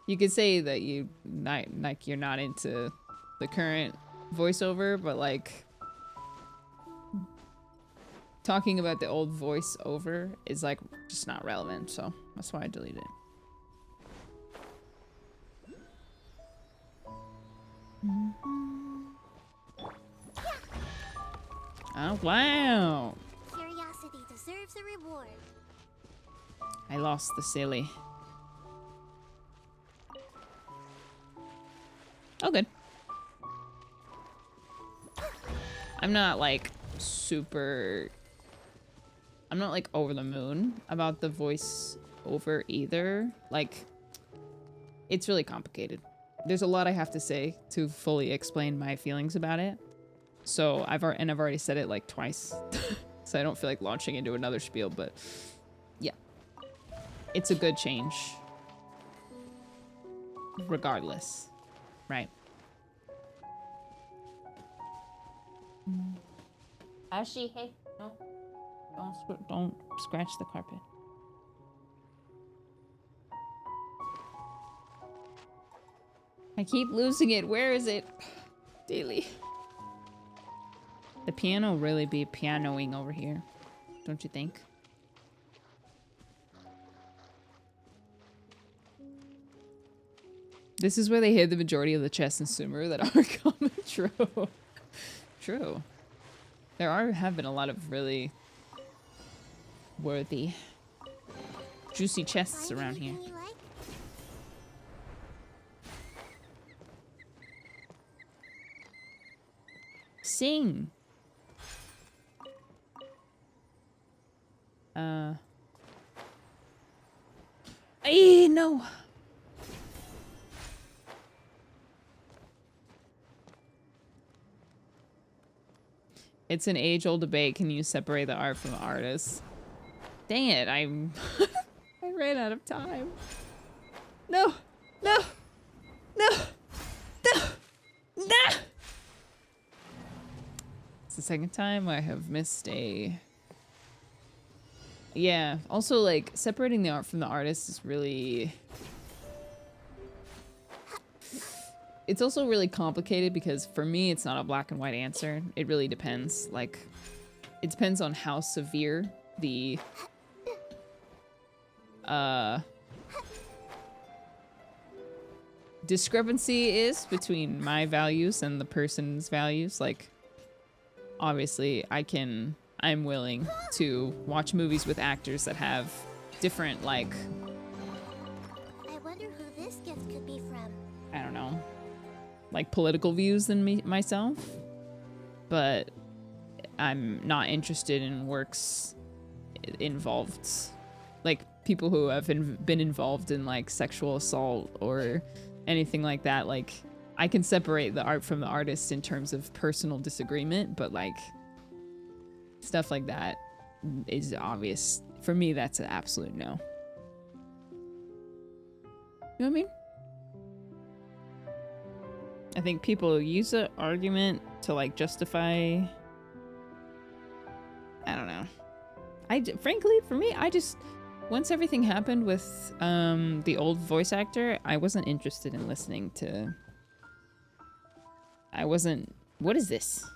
You could say that you're not into the current voiceover, but like talking about the old voiceover is like just not relevant, so that's why I deleted it. Oh wow! Curiosity deserves a reward. I lost the silly. Oh, good. I'm not like super. I'm not like over the moon about the voice over either. Like, it's really complicated. There's a lot I have to say to fully explain my feelings about it. So I've already said it like twice, so I don't feel like launching into another spiel. But yeah, it's a good change, regardless, right? Ashi, hey, no, don't scratch the carpet. I keep losing it. Where is it? Daily. The piano really be pianoing over here, don't you think? This is where they hid the majority of the chests in Sumer that are common. True. True. There have been a lot of really worthy, juicy chests Find around here. anything you like? Sing. No. It's an age-old debate. Can you separate the art from the artist? Dang it, I ran out of time. No, no, no, no, no. It's the second time I have missed a... Yeah, also like separating the art from the artist is really... It's also really complicated because for me, it's not a black and white answer. It really depends. Like, it depends on how severe the discrepancy is between my values and the person's values. Like, obviously, I'm willing to watch movies with actors that have different, like, I wonder who this gift could be from. I don't know, like political views than myself, but I'm not interested in works involved, like people who have been involved in like sexual assault or anything like that. Like, I can separate the art from the artist in terms of personal disagreement, but like stuff like that is obvious. For me, that's an absolute no. You know what I mean? I think people use the argument to like justify, I don't know. Frankly, for me, once everything happened with the old voice actor, I wasn't interested in listening to. What is this?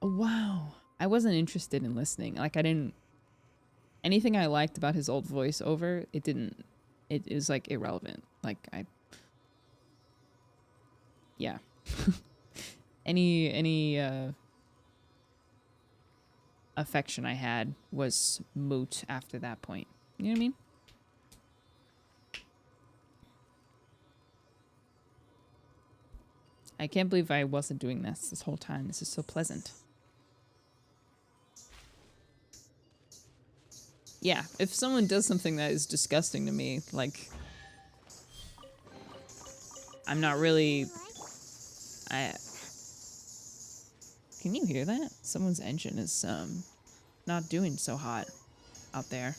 Wow. I wasn't interested in listening. Like, anything I liked about his old voiceover, it is like irrelevant. Like, yeah. any affection I had was moot after that point. You know what I mean? I can't believe I wasn't doing this whole time. This is so pleasant. Yeah, if someone does something that is disgusting to me, like, I'm not really... Can you hear that? Someone's engine is, not doing so hot out there.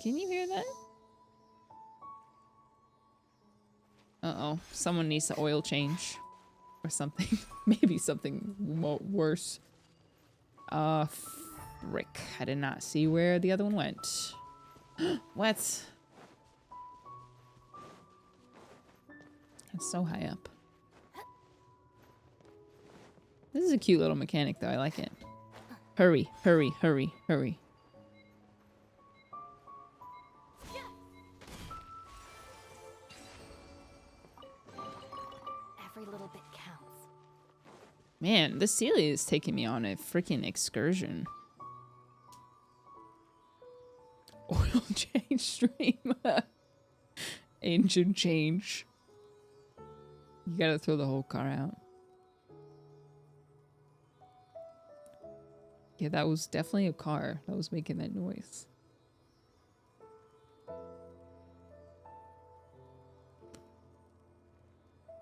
Can you hear that? Uh-oh. Someone needs the oil change. Or something. Maybe something worse. Frick. I did not see where the other one went. What? It's so high up. This is a cute little mechanic, though. I like it. Hurry, hurry, hurry, hurry. Every little bit counts. Man, this Celia is taking me on a freaking excursion. Oil change stream. Engine change. You gotta throw the whole car out. Yeah, that was definitely a car that was making that noise.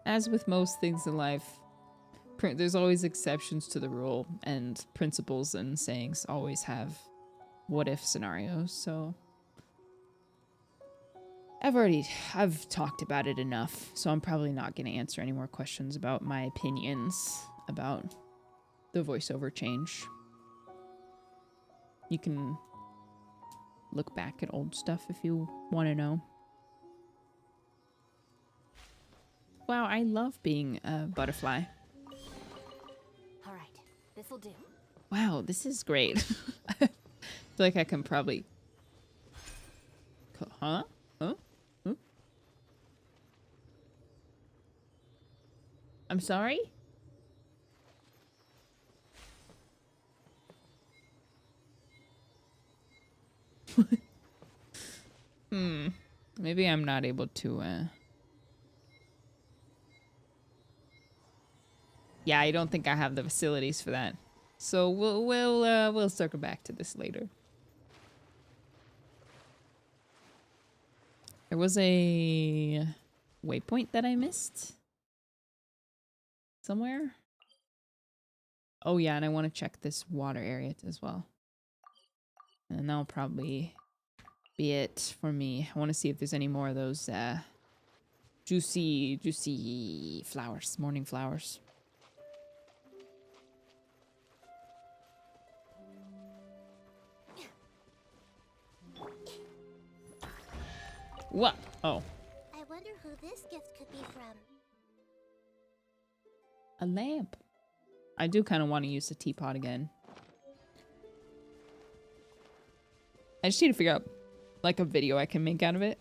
As with most things in life, there's always exceptions to the rule, and principles and sayings always have what-if scenarios, so... I've talked about it enough, so I'm probably not going to answer any more questions about my opinions about the voiceover change. You can look back at old stuff if you want to know. Wow, I love being a butterfly. All right, this'll do. Wow, this is great. I feel like I can probably... Huh? Huh? Huh? I'm sorry? Maybe I'm not able to, Yeah, I don't think I have the facilities for that. So we'll circle back to this later. There was a waypoint that I missed somewhere. Oh yeah, and I want to check this water area as well. And that'll probably be it for me. I want to see if there's any more of those juicy flowers, morning flowers. What? Oh. I wonder who this gift could be from. A lamp. I do kind of want to use the teapot again. I just need to figure out like a video I can make out of it.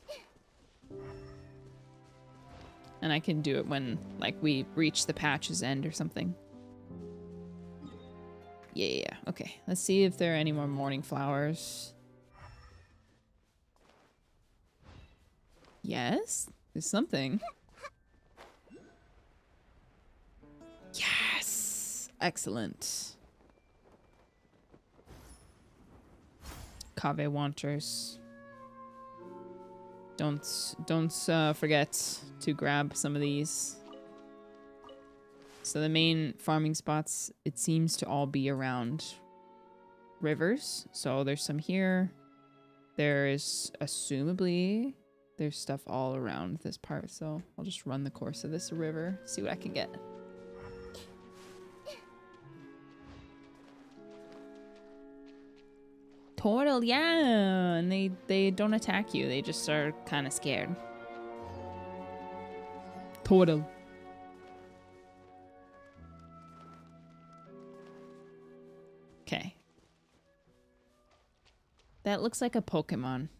And I can do it when like we reach the patch's end or something. Yeah. Okay. Let's see if there are any more morning flowers. Yes, there's something. Yes, excellent. Cave Wanters. Don't forget to grab some of these. So the main farming spots, it seems to all be around rivers. So there's some here. There's assumably there's stuff all around this part. So I'll just run the course of this river, see what I can get. Turtle, yeah, and they don't attack you. They just are kind of scared. Turtle. Okay. That looks like a Pokemon.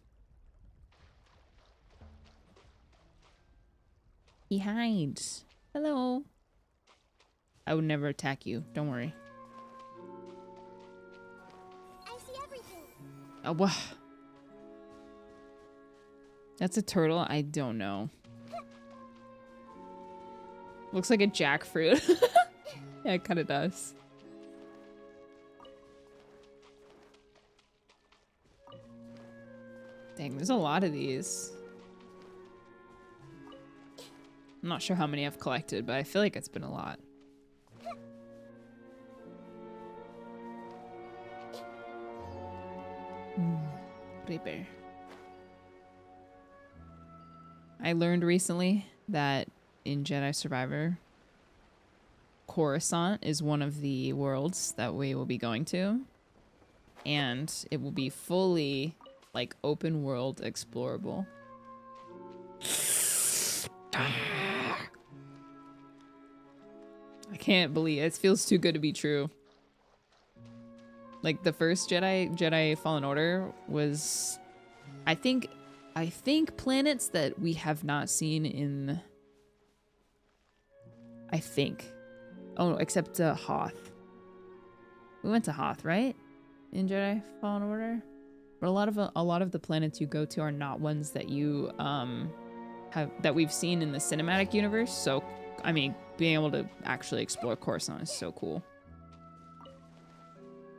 He hides. Hello. I would never attack you. Don't worry. Oh, wow. That's a turtle? I don't know. Looks like a jackfruit. Yeah, it kind of does. Dang, there's a lot of these. I'm not sure how many I've collected, but I feel like it's been a lot. Reaper. I learned recently that in Jedi Survivor, Coruscant is one of the worlds that we will be going to. And it will be fully, like, open world explorable. I can't believe it. It feels too good to be true. Like the first Jedi Fallen Order was, I think planets that we have not seen in, I think. Oh, except Hoth. We went to Hoth, right? In Jedi Fallen Order? But a lot of the planets you go to are not ones that you that we've seen in the cinematic universe. So, I mean, being able to actually explore Coruscant is so cool.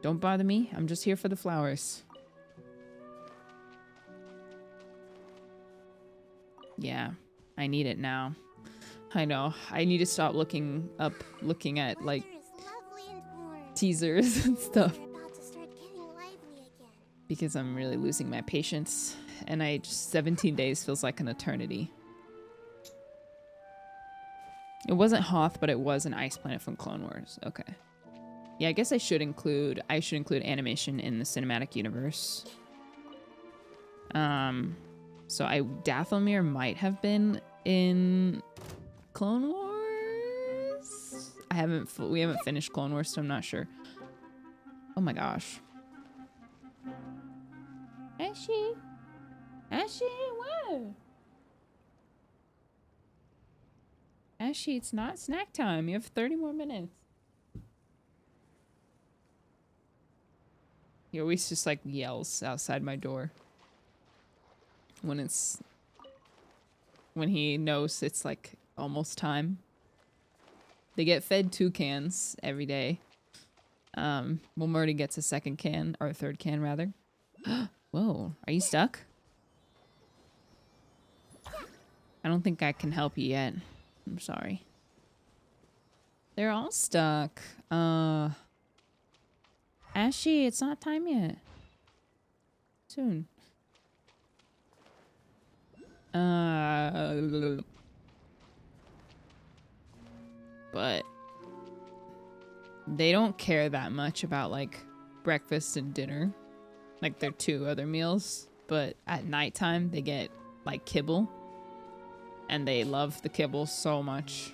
Don't bother me. I'm just here for the flowers. Yeah, I need it now. I know. I need to stop looking at like teasers and stuff. Because I'm really losing my patience. And 17 days feels like an eternity. It wasn't Hoth, but it was an ice planet from Clone Wars. Okay. Yeah, I guess I should include animation in the cinematic universe. So Dathomir might have been in Clone Wars. We haven't finished Clone Wars, so I'm not sure. Oh my gosh. Ashy, whoa. Ashy, it's not snack time. You have 30 more minutes. He always just like yells outside my door. When he knows it's like almost time. They get fed 2 cans every day. Well, Murdy gets a second can, or a third can rather. Whoa, are you stuck? I don't think I can help you yet. I'm sorry. They're all stuck. Ashy, it's not time yet. Soon. But they don't care that much about like breakfast and dinner. Like their 2 other meals. But at nighttime they get like kibble. And they love the kibble so much.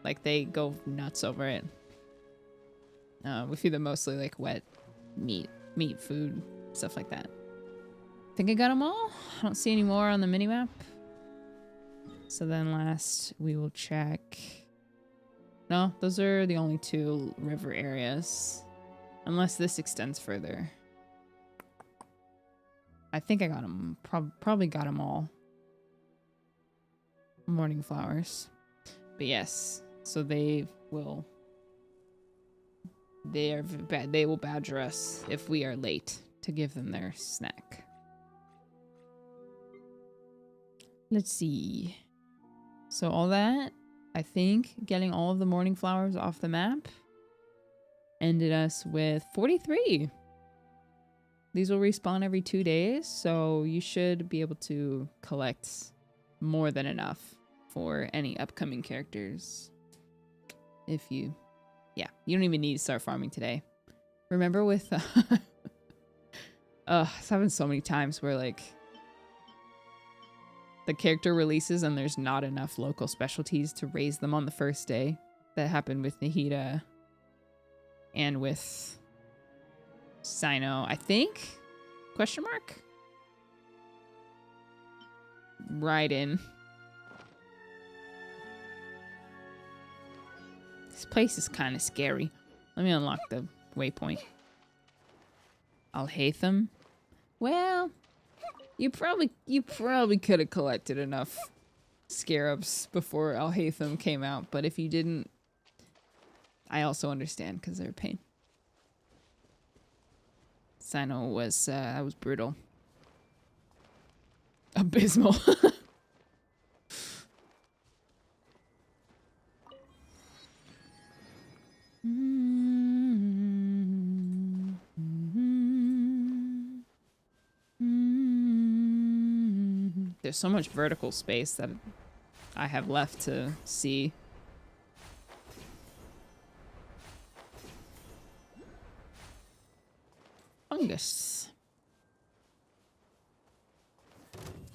Like they go nuts over it. We feed them mostly like wet meat food, stuff like that. Think I got them all? I don't see any more on the minimap. So then last we will check. No, those are the only 2 river areas. Unless this extends further. I think I got them. Probably got them all. Morning flowers. But yes, so they will badger us if we are late to give them their snack. Let's see. So all that, I think getting all of the morning flowers off the map ended us with 43. These will respawn every 2 days, so you should be able to collect more than enough for any upcoming characters. If you don't even need to start farming today. Remember with it's happened so many times where like the character releases and there's not enough local specialties to raise them on the first day. That happened with Nahida and with Sino, I think? Question mark? Right in. This place is kind of scary. Let me unlock the waypoint. Al-Haytham. Well, you probably could have collected enough scarabs before Alhaitham came out, but if you didn't, I also understand because they're a pain. Sino was, that was brutal. Abysmal. There's so much vertical space that I have left to see. Fungus.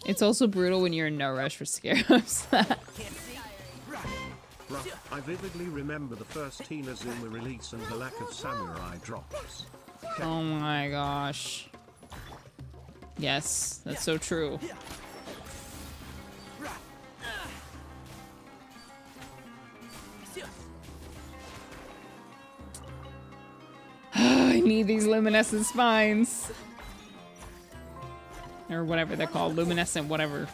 It's also brutal when you're in no rush for scarabs. I vividly remember the first Inazuma release and the lack of samurai drops. Oh my gosh. Yes, that's so true. I need these luminescent spines. Or whatever they're called. Luminescent whatever.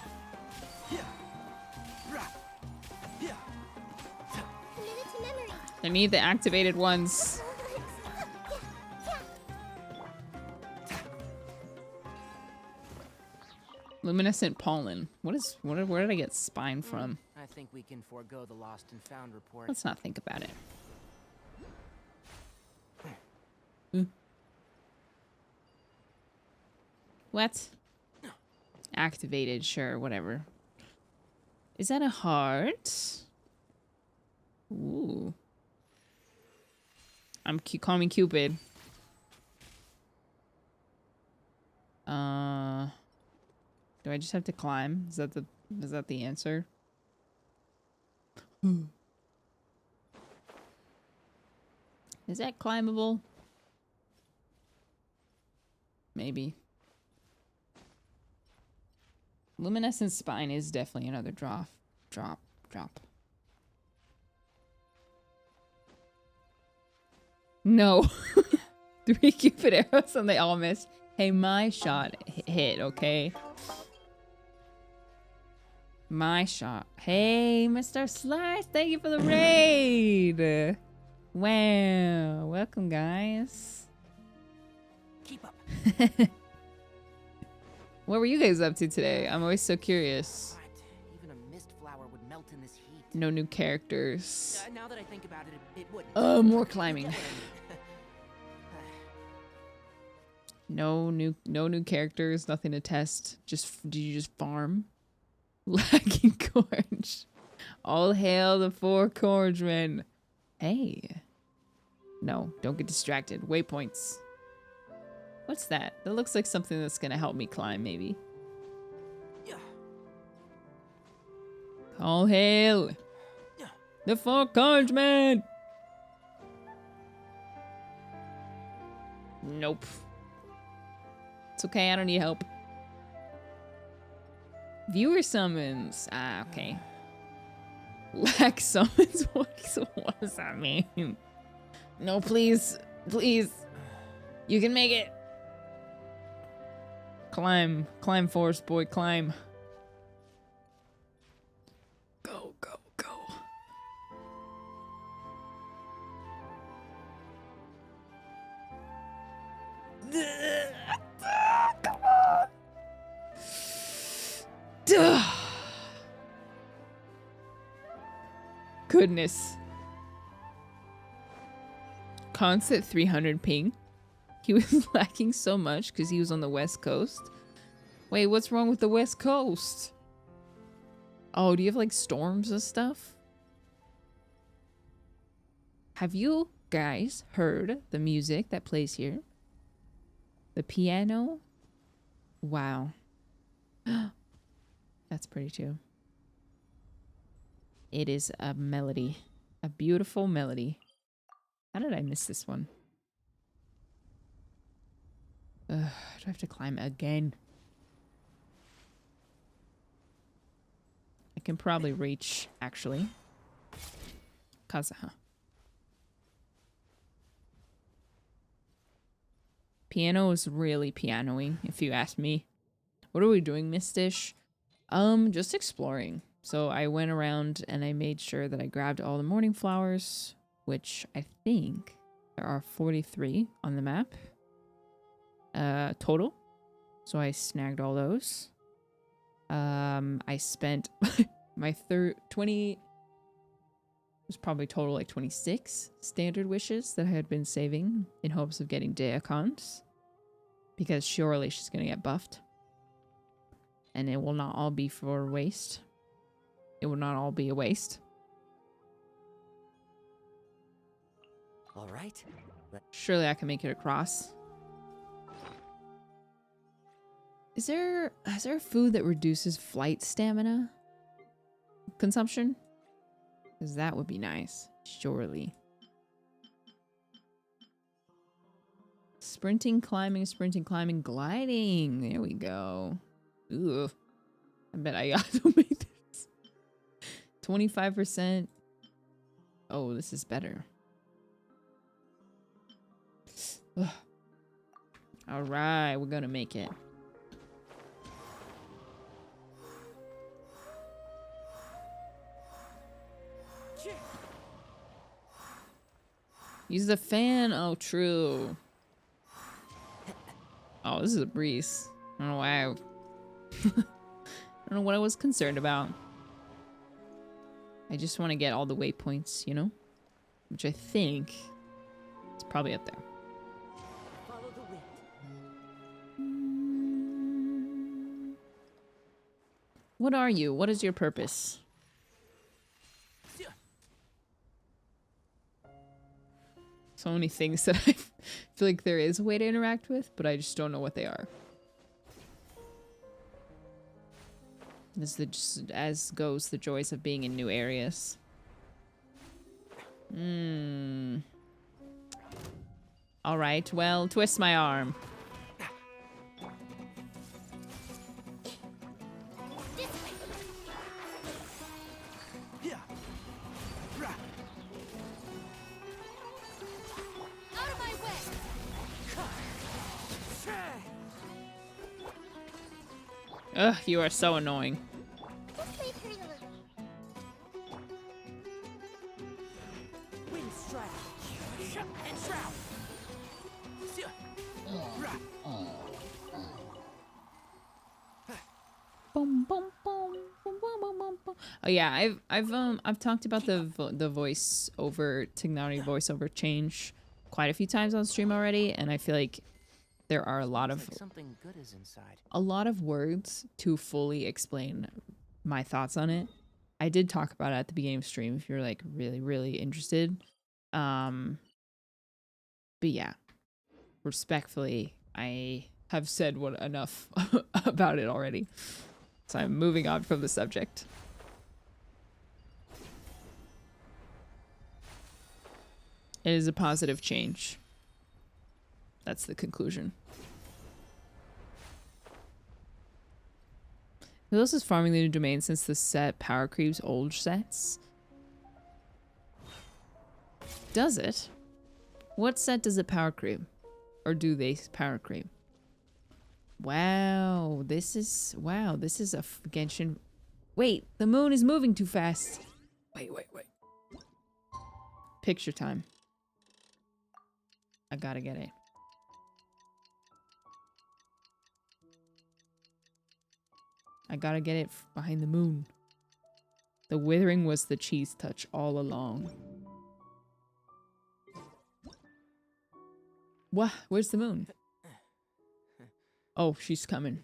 I need the activated ones. Luminescent pollen. Where did I get spine from? I think we can forego the lost and found report. Let's not think about it. What? Activated, sure, whatever. Is that a heart? Ooh. Call me Cupid. Do I just have to climb? Is that the answer? Is that climbable? Maybe. Luminescent spine is definitely another drop. No. 3 Cupid arrows and they all missed. Hey, my shot hit, okay? My shot. Hey, Mr. Slice, thank you for the raid. Wow, welcome, guys. Keep up. What were you guys up to today? I'm always so curious. What? Even a mist flower would melt in this heat. No new characters. Now that I think about it, it wouldn't. More climbing. No new characters, nothing to test. Did you just farm? Lacking Gorge. All hail the 4 Corgemen. Hey. No, don't get distracted. Waypoints. What's that? That looks like something that's gonna help me climb, maybe. All hail the 4 Corgemen. Nope. It's okay, I don't need help. Viewer summons. Ah, okay. Lack summons? What does that mean? No, please. Please. You can make it. Climb. Climb, Forest Boy, climb. Go, go, go. Come on. Goodness. Concept 300 ping. He was lacking so much because he was on the West Coast. Wait, what's wrong with the West Coast? Oh, do you have like storms and stuff? Have you guys heard the music that plays here? The piano? Wow. That's pretty too. It is a melody. A beautiful melody. How did I miss this one? Do I have to climb again? I can probably reach, actually. Kazaha. Piano is really pianoing, if you ask me. What are we doing, Mistish? Just exploring. So I went around and I made sure that I grabbed all the morning flowers, which I think there are 43 on the map total. So I snagged all those. I spent my 20, it was probably total like 26 standard wishes that I had been saving in hopes of getting Deacons. Because surely she's going to get buffed. And it will not all be for waste. It will not all be a waste. All right. Surely I can make it across. Is there food that reduces flight stamina consumption? Because that would be nice. Surely. Sprinting, climbing, gliding. There we go. Ooh. I bet I got to make this. 25%. Oh, this is better. Ugh. All right, we're gonna make it. Use the fan. Oh, true. Oh, this is a breeze. I don't know why I don't know what I was concerned about. I just want to get all the waypoints, you know? Which I think is probably up there. Follow the wind. What are you? What is your purpose? So many things that I feel like there is a way to interact with, but I just don't know what they are. As goes the joys of being in new areas. All right, well, twist my arm. Ugh, you are so annoying. Wind strike. And shroud. Boom, boom, boom, boom, boom, boom, boom, boom. Oh yeah, I've talked about the voice over Tignari voiceover change quite a few times on stream already, and I feel like there are a lot of something good is inside. a lot of words to fully explain my thoughts on it. I did talk about it at the beginning of stream if you're like really interested. But yeah, respectfully, I have said enough about it already. So I'm moving on from the subject. It is a positive change. That's the conclusion. Who else is farming the new domain since the set power creeps old sets? Does it? What set does it power creep? Or do they power creep? Wow, this is a Genshin. Wait, the moon is moving too fast. Wait. Picture time. I gotta get it. I gotta get it behind the moon. The withering was the cheese touch all along. What? Where's the moon? Oh, she's coming.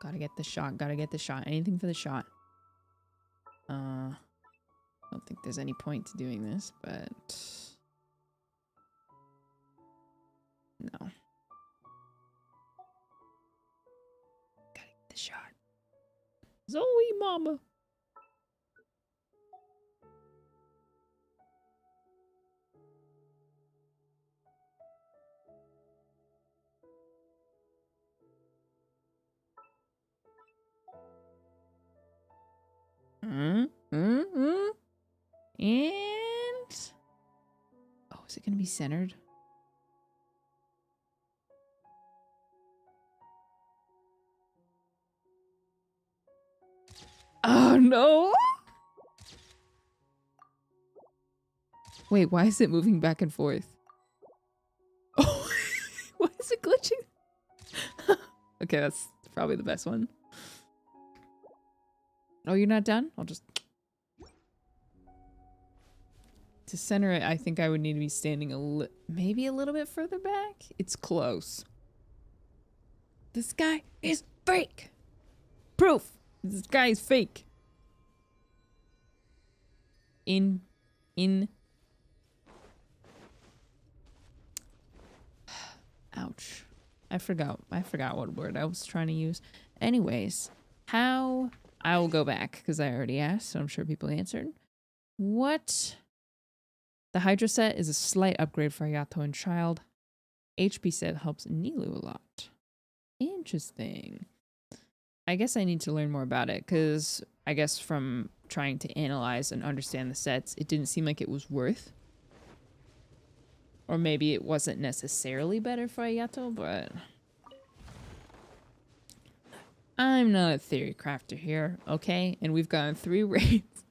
Gotta get the shot. Anything for the shot. I don't think there's any point to doing this, but... no. Gotta get the shot. Zoe, mama. And... oh, is it gonna be centered? Oh no! Wait, why is it moving back and forth? Oh, why is it glitching? Okay, that's probably the best one. Oh, you're not done? I'll just... To center it, I think I would need to be standing maybe a little bit further back. It's close. This guy is fake. Proof. This guy is fake. In. Ouch. I forgot what word I was trying to use. Anyways, how... I will go back because I already asked, so I'm sure people answered. What... The Hydra set is a slight upgrade for Yato and Child. HP set helps Nilu a lot. Interesting. I guess I need to learn more about it, because I guess from trying to analyze and understand the sets, it didn't seem like it was worth. Or maybe it wasn't necessarily better for Ayato, but... I'm not a theory crafter here, okay? And we've gotten 3 raids.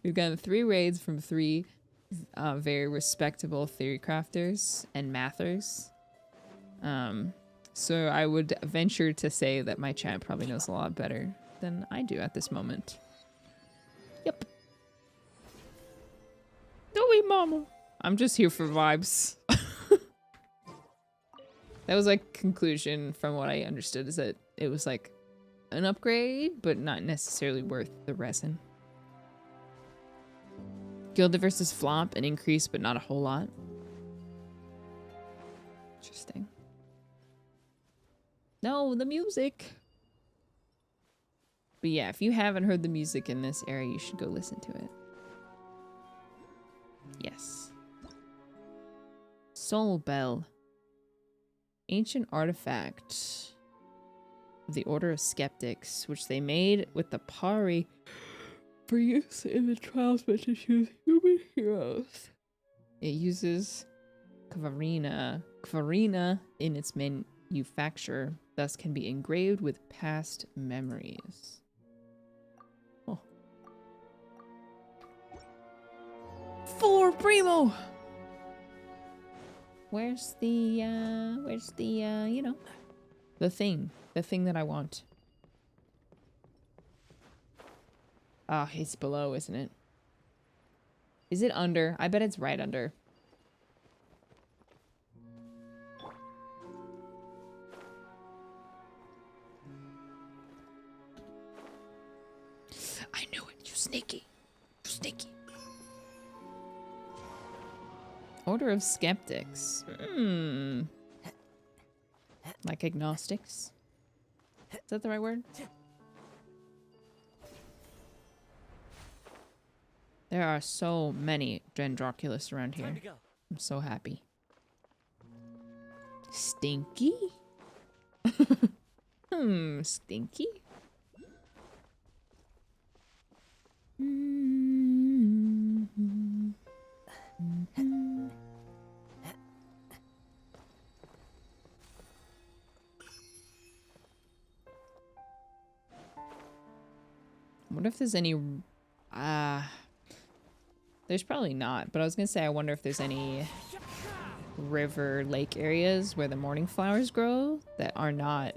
We've gotten 3 raids from 3 very respectable theory crafters and mathers. So I would venture to say that my chat probably knows a lot better than I do at this moment. Yep. Doey mama. I'm just here for vibes. That was like conclusion from what I understood, is that it was like an upgrade, but not necessarily worth the resin. Gilded versus Flop, an increase, but not a whole lot. Interesting. No, the music. But yeah, if you haven't heard the music in this area, you should go listen to it. Yes. Soul Bell. Ancient artifact of the Order of Skeptics, which they made with the Pari for use in the trials meant to choose human heroes. It uses Kvarina in its manufacture, thus can be engraved with past memories. Oh. For Primo! Where's the, you know, the thing that I want. Ah, it's below, isn't it? Is it under? I bet it's right under. I knew it. You sneaky. You sneaky. Order of Skeptics. Like agnostics? Is that the right word? There are so many Dendroculus around here. I'm so happy. Stinky? Stinky? I wonder if there's any... there's probably not, but I was gonna say I wonder if there's any river, lake areas where the morning flowers grow that are not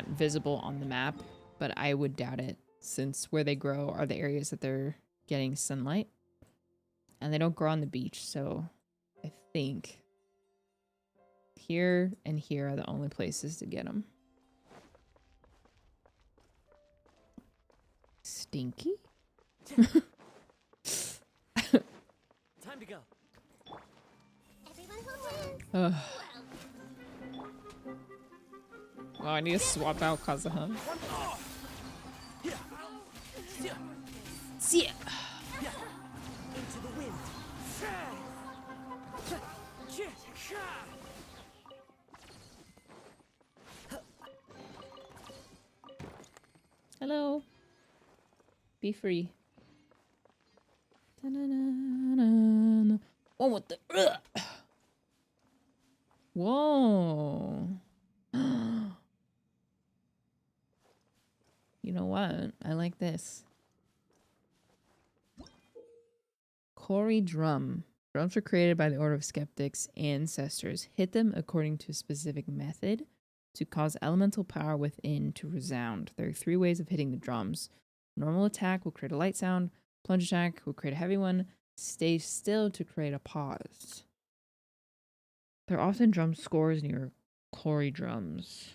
visible on the map, but I would doubt it, since where they grow are the areas that they're getting sunlight, and they don't grow on the beach, so I think here and here are the only places to get them. Stinky? Time to go. Everyone hold hands. Ugh. Well, I need to swap out Kazuha. See ya. Into the wind. Hello. Be free. Da-na-na-na-na. Oh, what the? Ugh. Whoa. You know what? I like this. Kori drum. Drums were created by the Order of Skeptics' ancestors. Hit them according to a specific method to cause elemental power within to resound. There are 3 ways of hitting the drums. Normal attack will create a light sound. Plunge attack will create a heavy one. Stay still to create a pause. There are often drum scores near Kori drums.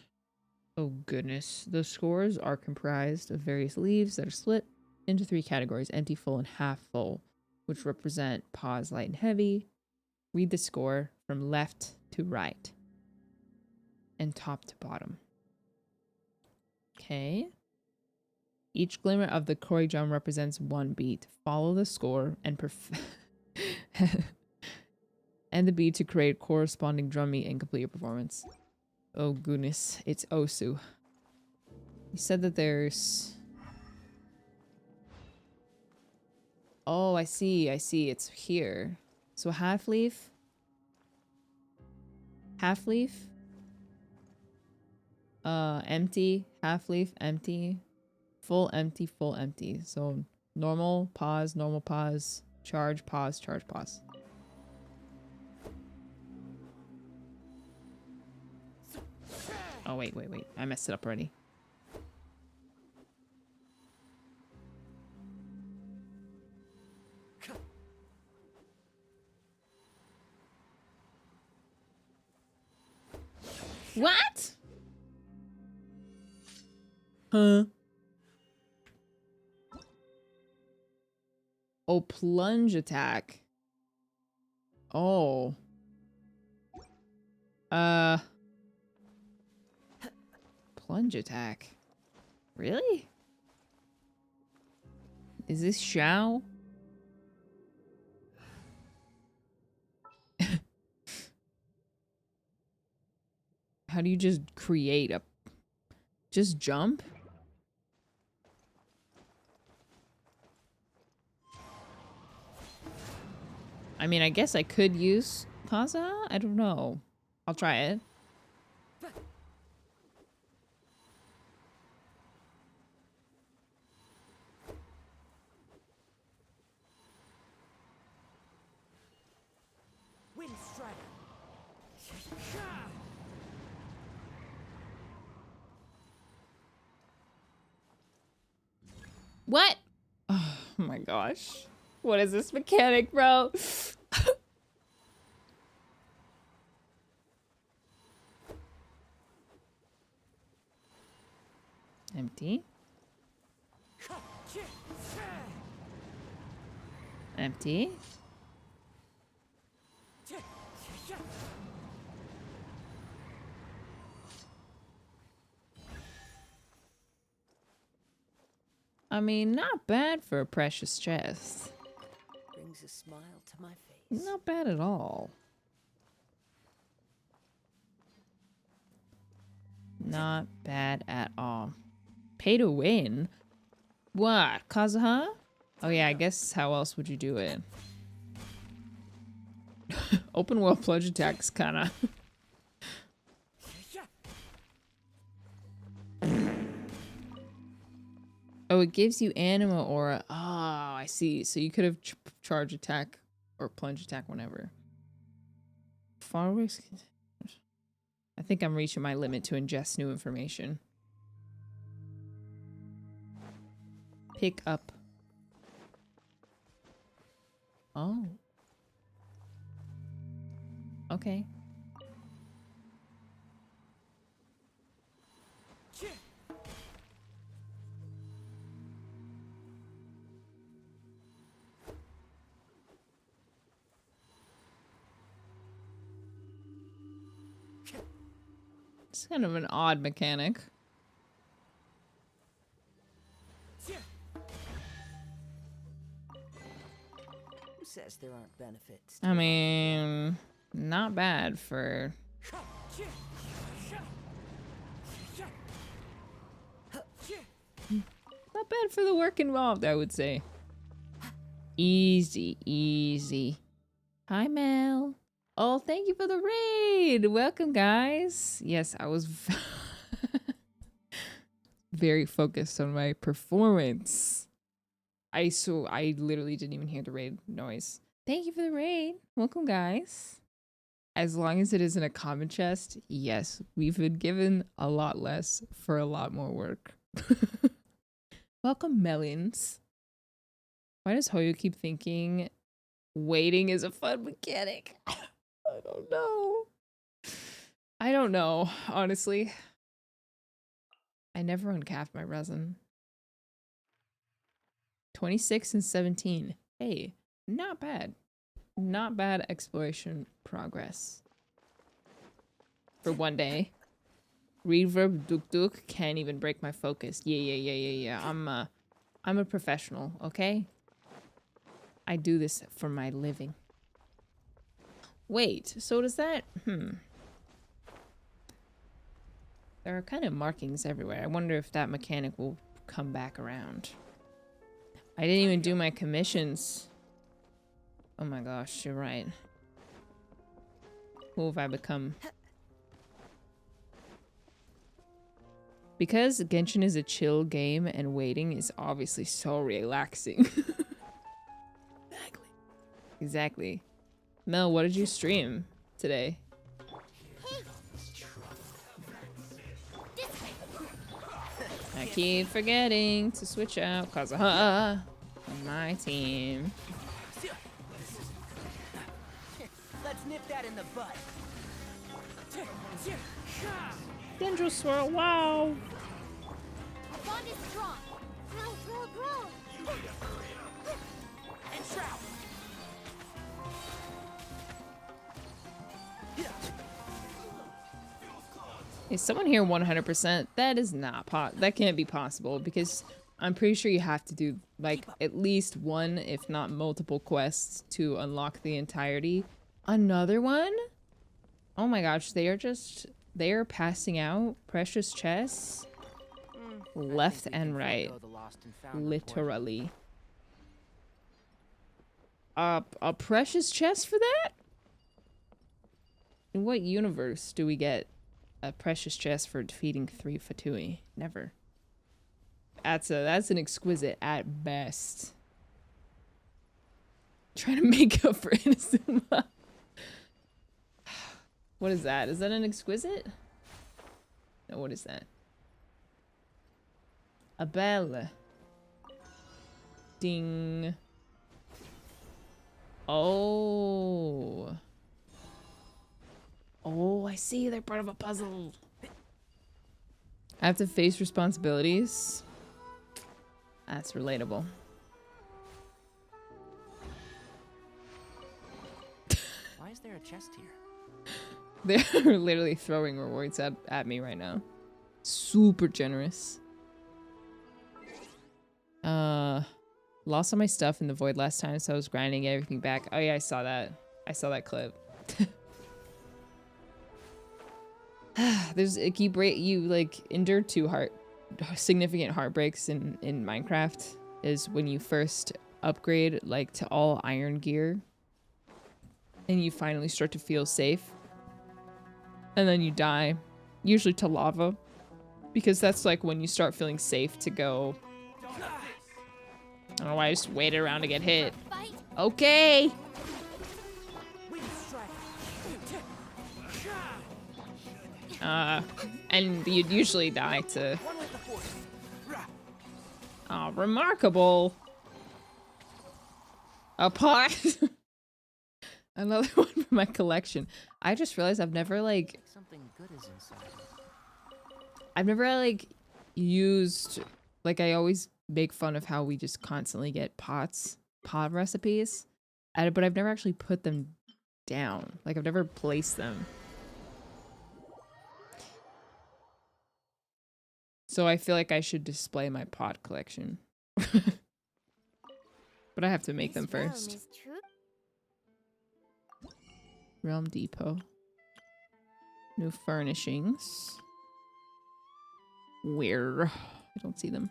Oh goodness. The scores are comprised of various leaves that are split into 3 categories: empty, full, and half full, which represent pause, light, and heavy. Read the score from left to right and top to bottom. Okay. Each glimmer of the Kori drum represents 1 beat. Follow the score and and the beat to create corresponding drum beat and complete your performance. Oh goodness, it's Osu. You said that there's... Oh, I see, it's here. So half leaf? Half leaf? Empty, half leaf, empty, full, empty, full, empty. So normal, pause, charge, pause, charge, pause. Oh, wait. I messed it up already. What? Huh? Oh, plunge attack. Oh. Plunge attack. Really? Is this Xiao? How do you just create a... Just jump? I mean, I guess I could use Kaza? I don't know. I'll try it. Wind Strider. What? Oh my gosh. What is this mechanic, bro? Empty. Empty. I mean, not bad for a precious chest. Brings a smile to my face. Not bad at all. Not bad at all. Pay to win? What? Kazuha? Oh yeah, I guess how else would you do it? Open world plunge attacks kinda. Oh, it gives you anima aura. Oh, I see. So you could have charge attack or plunge attack whenever. Fireworks. I think I'm reaching my limit to ingest new information. Pick up. Oh. Okay. It's kind of an odd mechanic. Who says there aren't benefits? I mean, not bad for... Not bad for the work involved, I would say. Easy, easy. Hi, Mel. Oh, thank you for the raid. Welcome, guys. Yes, I was very focused on my performance. I literally didn't even hear the raid noise. Thank you for the raid. Welcome, guys. As long as it isn't a common chest, yes, we've been given a lot less for a lot more work. Welcome, Melons. Why does Hoyo keep thinking waiting is a fun mechanic? I don't know. I don't know, honestly. I never uncapped my resin. 26 and 17. Hey, not bad. Not bad exploration progress. For one day. Reverb Duk Duk can't even break my focus. Yeah. I'm a professional, okay? I do this for my living. Wait, so does that... There are kind of markings everywhere. I wonder if that mechanic will come back around. I didn't even do my commissions. Oh my gosh, you're right. Who have I become? Because Genshin is a chill game and waiting is obviously so relaxing. Exactly. Mel, what did you stream today? I keep forgetting to switch out cause on my team. Let's nip that in the butt. Dendro swirl, wow. Bond is strong. Grow. And trout. Is someone here 100%? That is not that can't be possible because I'm pretty sure you have to do like at least one, if not multiple quests to unlock the entirety. Another one? Oh my gosh, they are passing out precious chests left and right. Literally. A precious chest for that? In what universe do we get a precious chest for defeating 3 Fatui? Never. That's an exquisite at best. Trying to make up for innocent. What is that? Is that an exquisite? No, what is that? A bell. Ding. Oh. Oh, I see. They're part of a puzzle. I have to face responsibilities. That's relatable. Why is there a chest here? They're literally throwing rewards at me right now. Super generous. Lost all my stuff in the void last time, so I was grinding everything back. Oh yeah, I saw that. I saw that clip. You like endure 2 significant heartbreaks in Minecraft is when you first upgrade like to all iron gear and you finally start to feel safe, and then you die, usually to lava, because that's like when you start feeling safe to go. I don't know why I just waited around to get hit. Okay. And you'd usually die to... Oh, remarkable. A pot. Another one for my collection. I just realized I've never like... Something good is inside. I've never like used... Like I always make fun of how we just constantly get pod recipes. But I've never actually put them down. Like I've never placed them. So I feel like I should display my pod collection. But I have to make them first. Realm Depot. New furnishings. Where? I don't see them.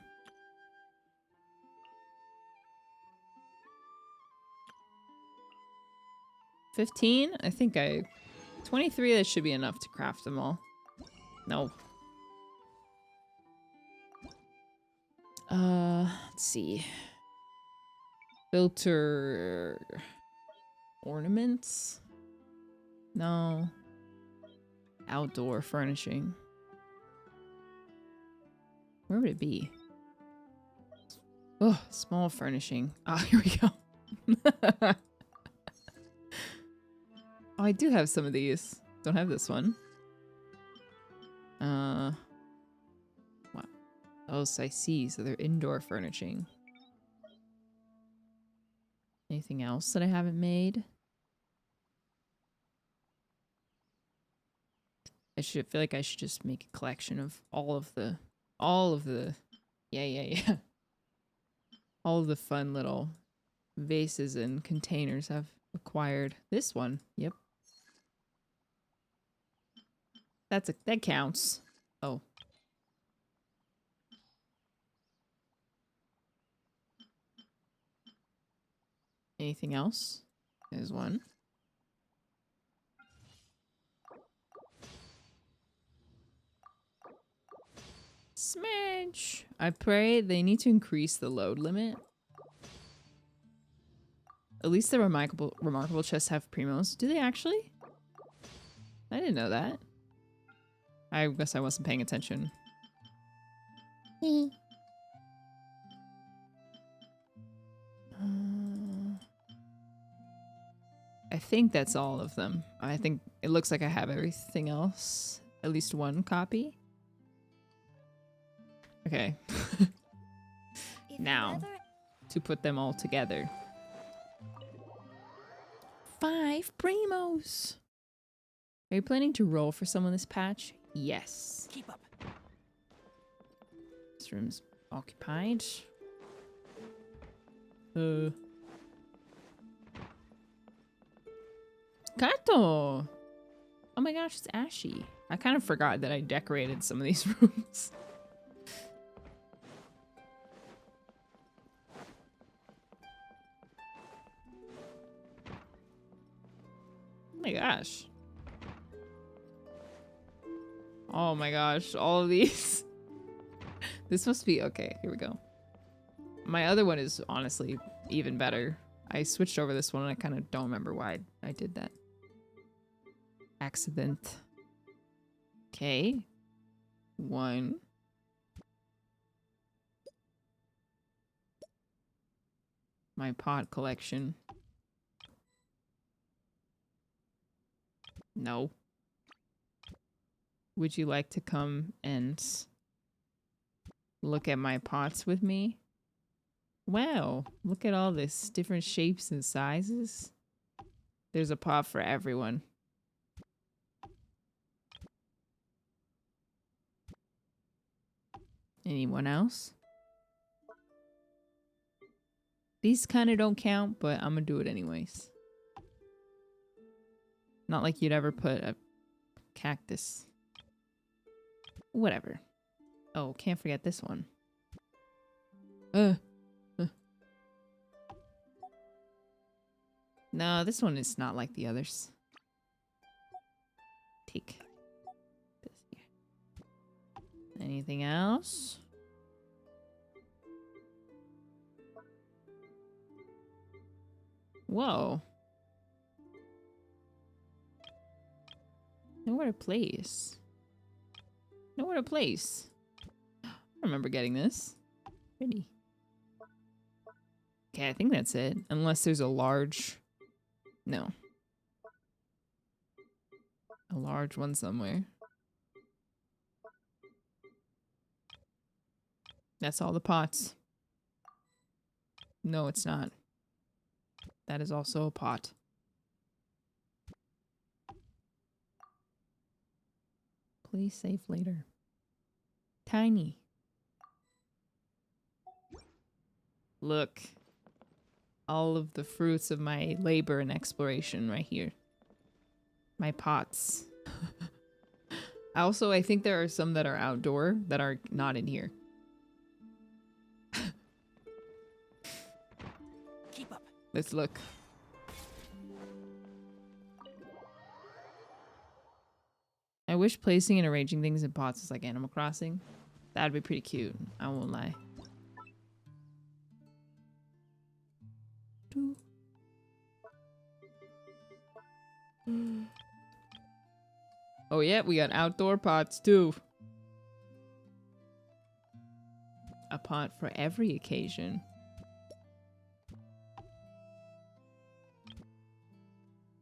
$15? I think 23, that should be enough to craft them all. No. Let's see. Filter ornaments? No. Outdoor furnishing. Where would it be? Oh, small furnishing. Oh, here we go. Oh, I do have some of these. Don't have this one. What? Oh, so I see. So they're indoor furnishing. Anything else that I haven't made? I feel like I should just make a collection of all of the yeah. All of the fun little vases and containers I've acquired. This one, yep. That counts. Oh. Anything else? There's one. Smash! I pray they need to increase the load limit. At least the remarkable chests have primos. Do they actually? I didn't know that. I guess I wasn't paying attention. I think that's all of them. I think it looks like I have everything else. At least one copy. Okay. Now, to put them all together. 5 primos! Are you planning to roll for someone this patch? Yes. Keep up. This room's occupied. Kato! Oh my gosh, it's Ashy. I kind of forgot that I decorated some of these rooms. Oh my gosh. Oh my gosh, all of these. This must be okay. Here we go. My other one is honestly even better. I switched over this one and I kind of don't remember why I did that. Accident. Okay. 1. My pot collection. No. Would you like to come and look at my pots with me? Wow, look at all this different shapes and sizes. There's a pot for everyone. Anyone else? These kind of don't count, but I'm gonna do it anyways. Not like you'd ever put a cactus. Whatever. Oh, can't forget this one. No, this one is not like the others. Take this here. Anything else? Whoa. Nowhere to place. Nowhere to place. I remember getting this. Pretty. Okay, I think that's it. Unless there's a large... No. A large one somewhere. That's all the pots. No, it's not. That is also a pot. Please save later. Tiny. Look. All of the fruits of my labor and exploration right here. My pots. Also, I think there are some that are outdoor that are not in here. Keep up. Let's look. I wish placing and arranging things in pots is like Animal Crossing. That'd be pretty cute. I won't lie. Oh yeah, we got outdoor pots too. A pot for every occasion.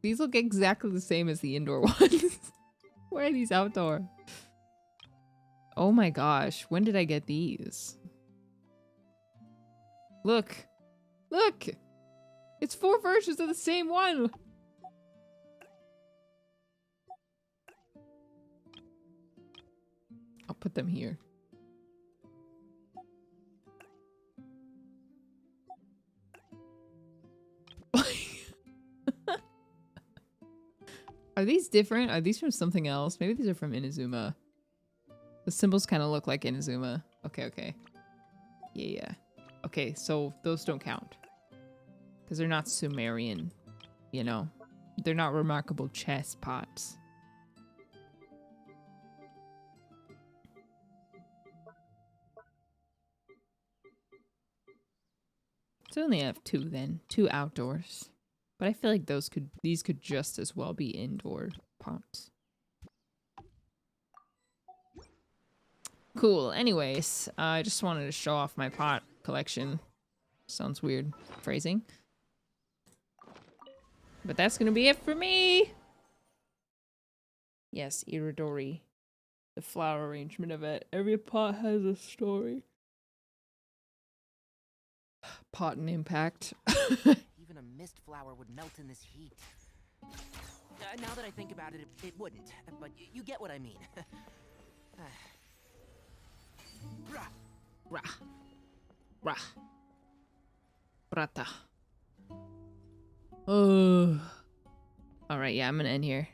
These look exactly the same as the indoor ones. Why are these outdoor? Oh my gosh, when did I get these? Look! Look! It's 4 versions of the same one! I'll put them here. Are these different? Are these from something else? Maybe these are from Inazuma. The symbols kind of look like Inazuma. Okay, okay. Yeah. Okay, so those don't count. Because they're not Sumerian, you know. They're not remarkable chess pots. So I only have 2 then. 2 outdoors. But I feel like these could just as well be indoor pots. Cool. Anyways, I just wanted to show off my pot collection. Sounds weird phrasing. But that's gonna be it for me! Yes, Iridori. The flower arrangement of it. Every pot has a story. Pot and impact. Even a mist flower would melt in this heat. Now that I think about it, it wouldn't. But you get what I mean. Rah. Rah. Brata. Oh. Alright, yeah, I'm gonna end here.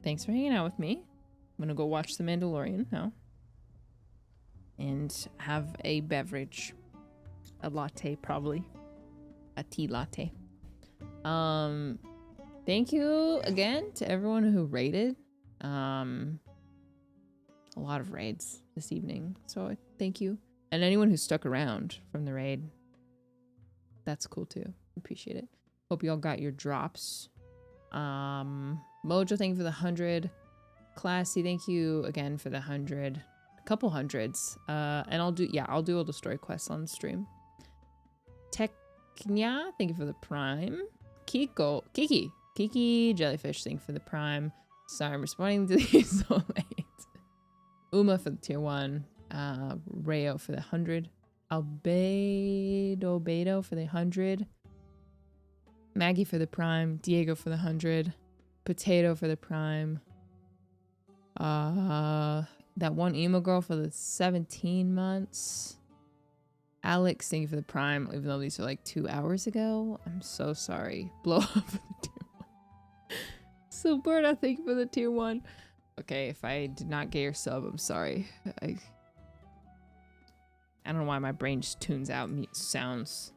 Thanks for hanging out with me. I'm gonna go watch The Mandalorian now. And have a beverage. A latte, probably. A tea latte. Thank you again to everyone who raided. A lot of raids this evening, so thank you. And anyone who stuck around from the raid. That's cool too. Appreciate it. Hope you all got your drops. Mojo, thank you for the 100. Classy, thank you again for the 100. A couple hundreds. And I'll do all the story quests on the stream. Teknya, thank you for the prime. Kiki Jellyfish, thank you for the prime. Sorry, I'm responding to these so late. Uma for the tier 1. Rayo for the 100. Albedo for the 100. Maggie for the prime. Diego for the 100. Potato for the prime. That one emo girl for the 17 months. Alex, thank you for the prime, even though these are like 2 hours ago. I'm so sorry. Blow up for the tier 1. Silberta, thank you for the tier 1. Okay, if I did not get your sub, I'm sorry. I don't know why my brain just tunes out sounds.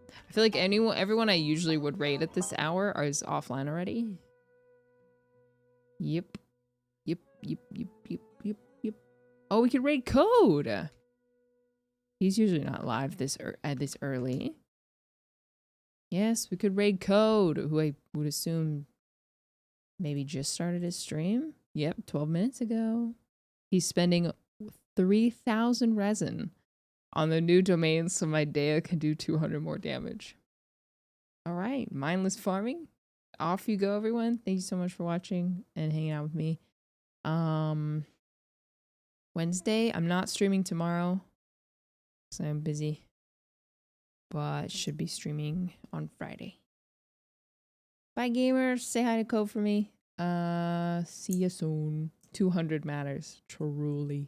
I feel like everyone I usually would raid at this hour is offline already. Yep. Oh, we could raid Code. He's usually not live this early. Yes, we could raid Code, who I would assume maybe just started his stream. Yep, 12 minutes ago. He's spending 3,000 resin on the new domain so my Dea can do 200 more damage. All right, mindless farming. Off you go, everyone. Thank you so much for watching and hanging out with me. Wednesday, I'm not streaming tomorrow because I'm busy, but should be streaming on Friday. Bye, gamers. Say hi to Code for me. See you soon. 200 matters. Truly.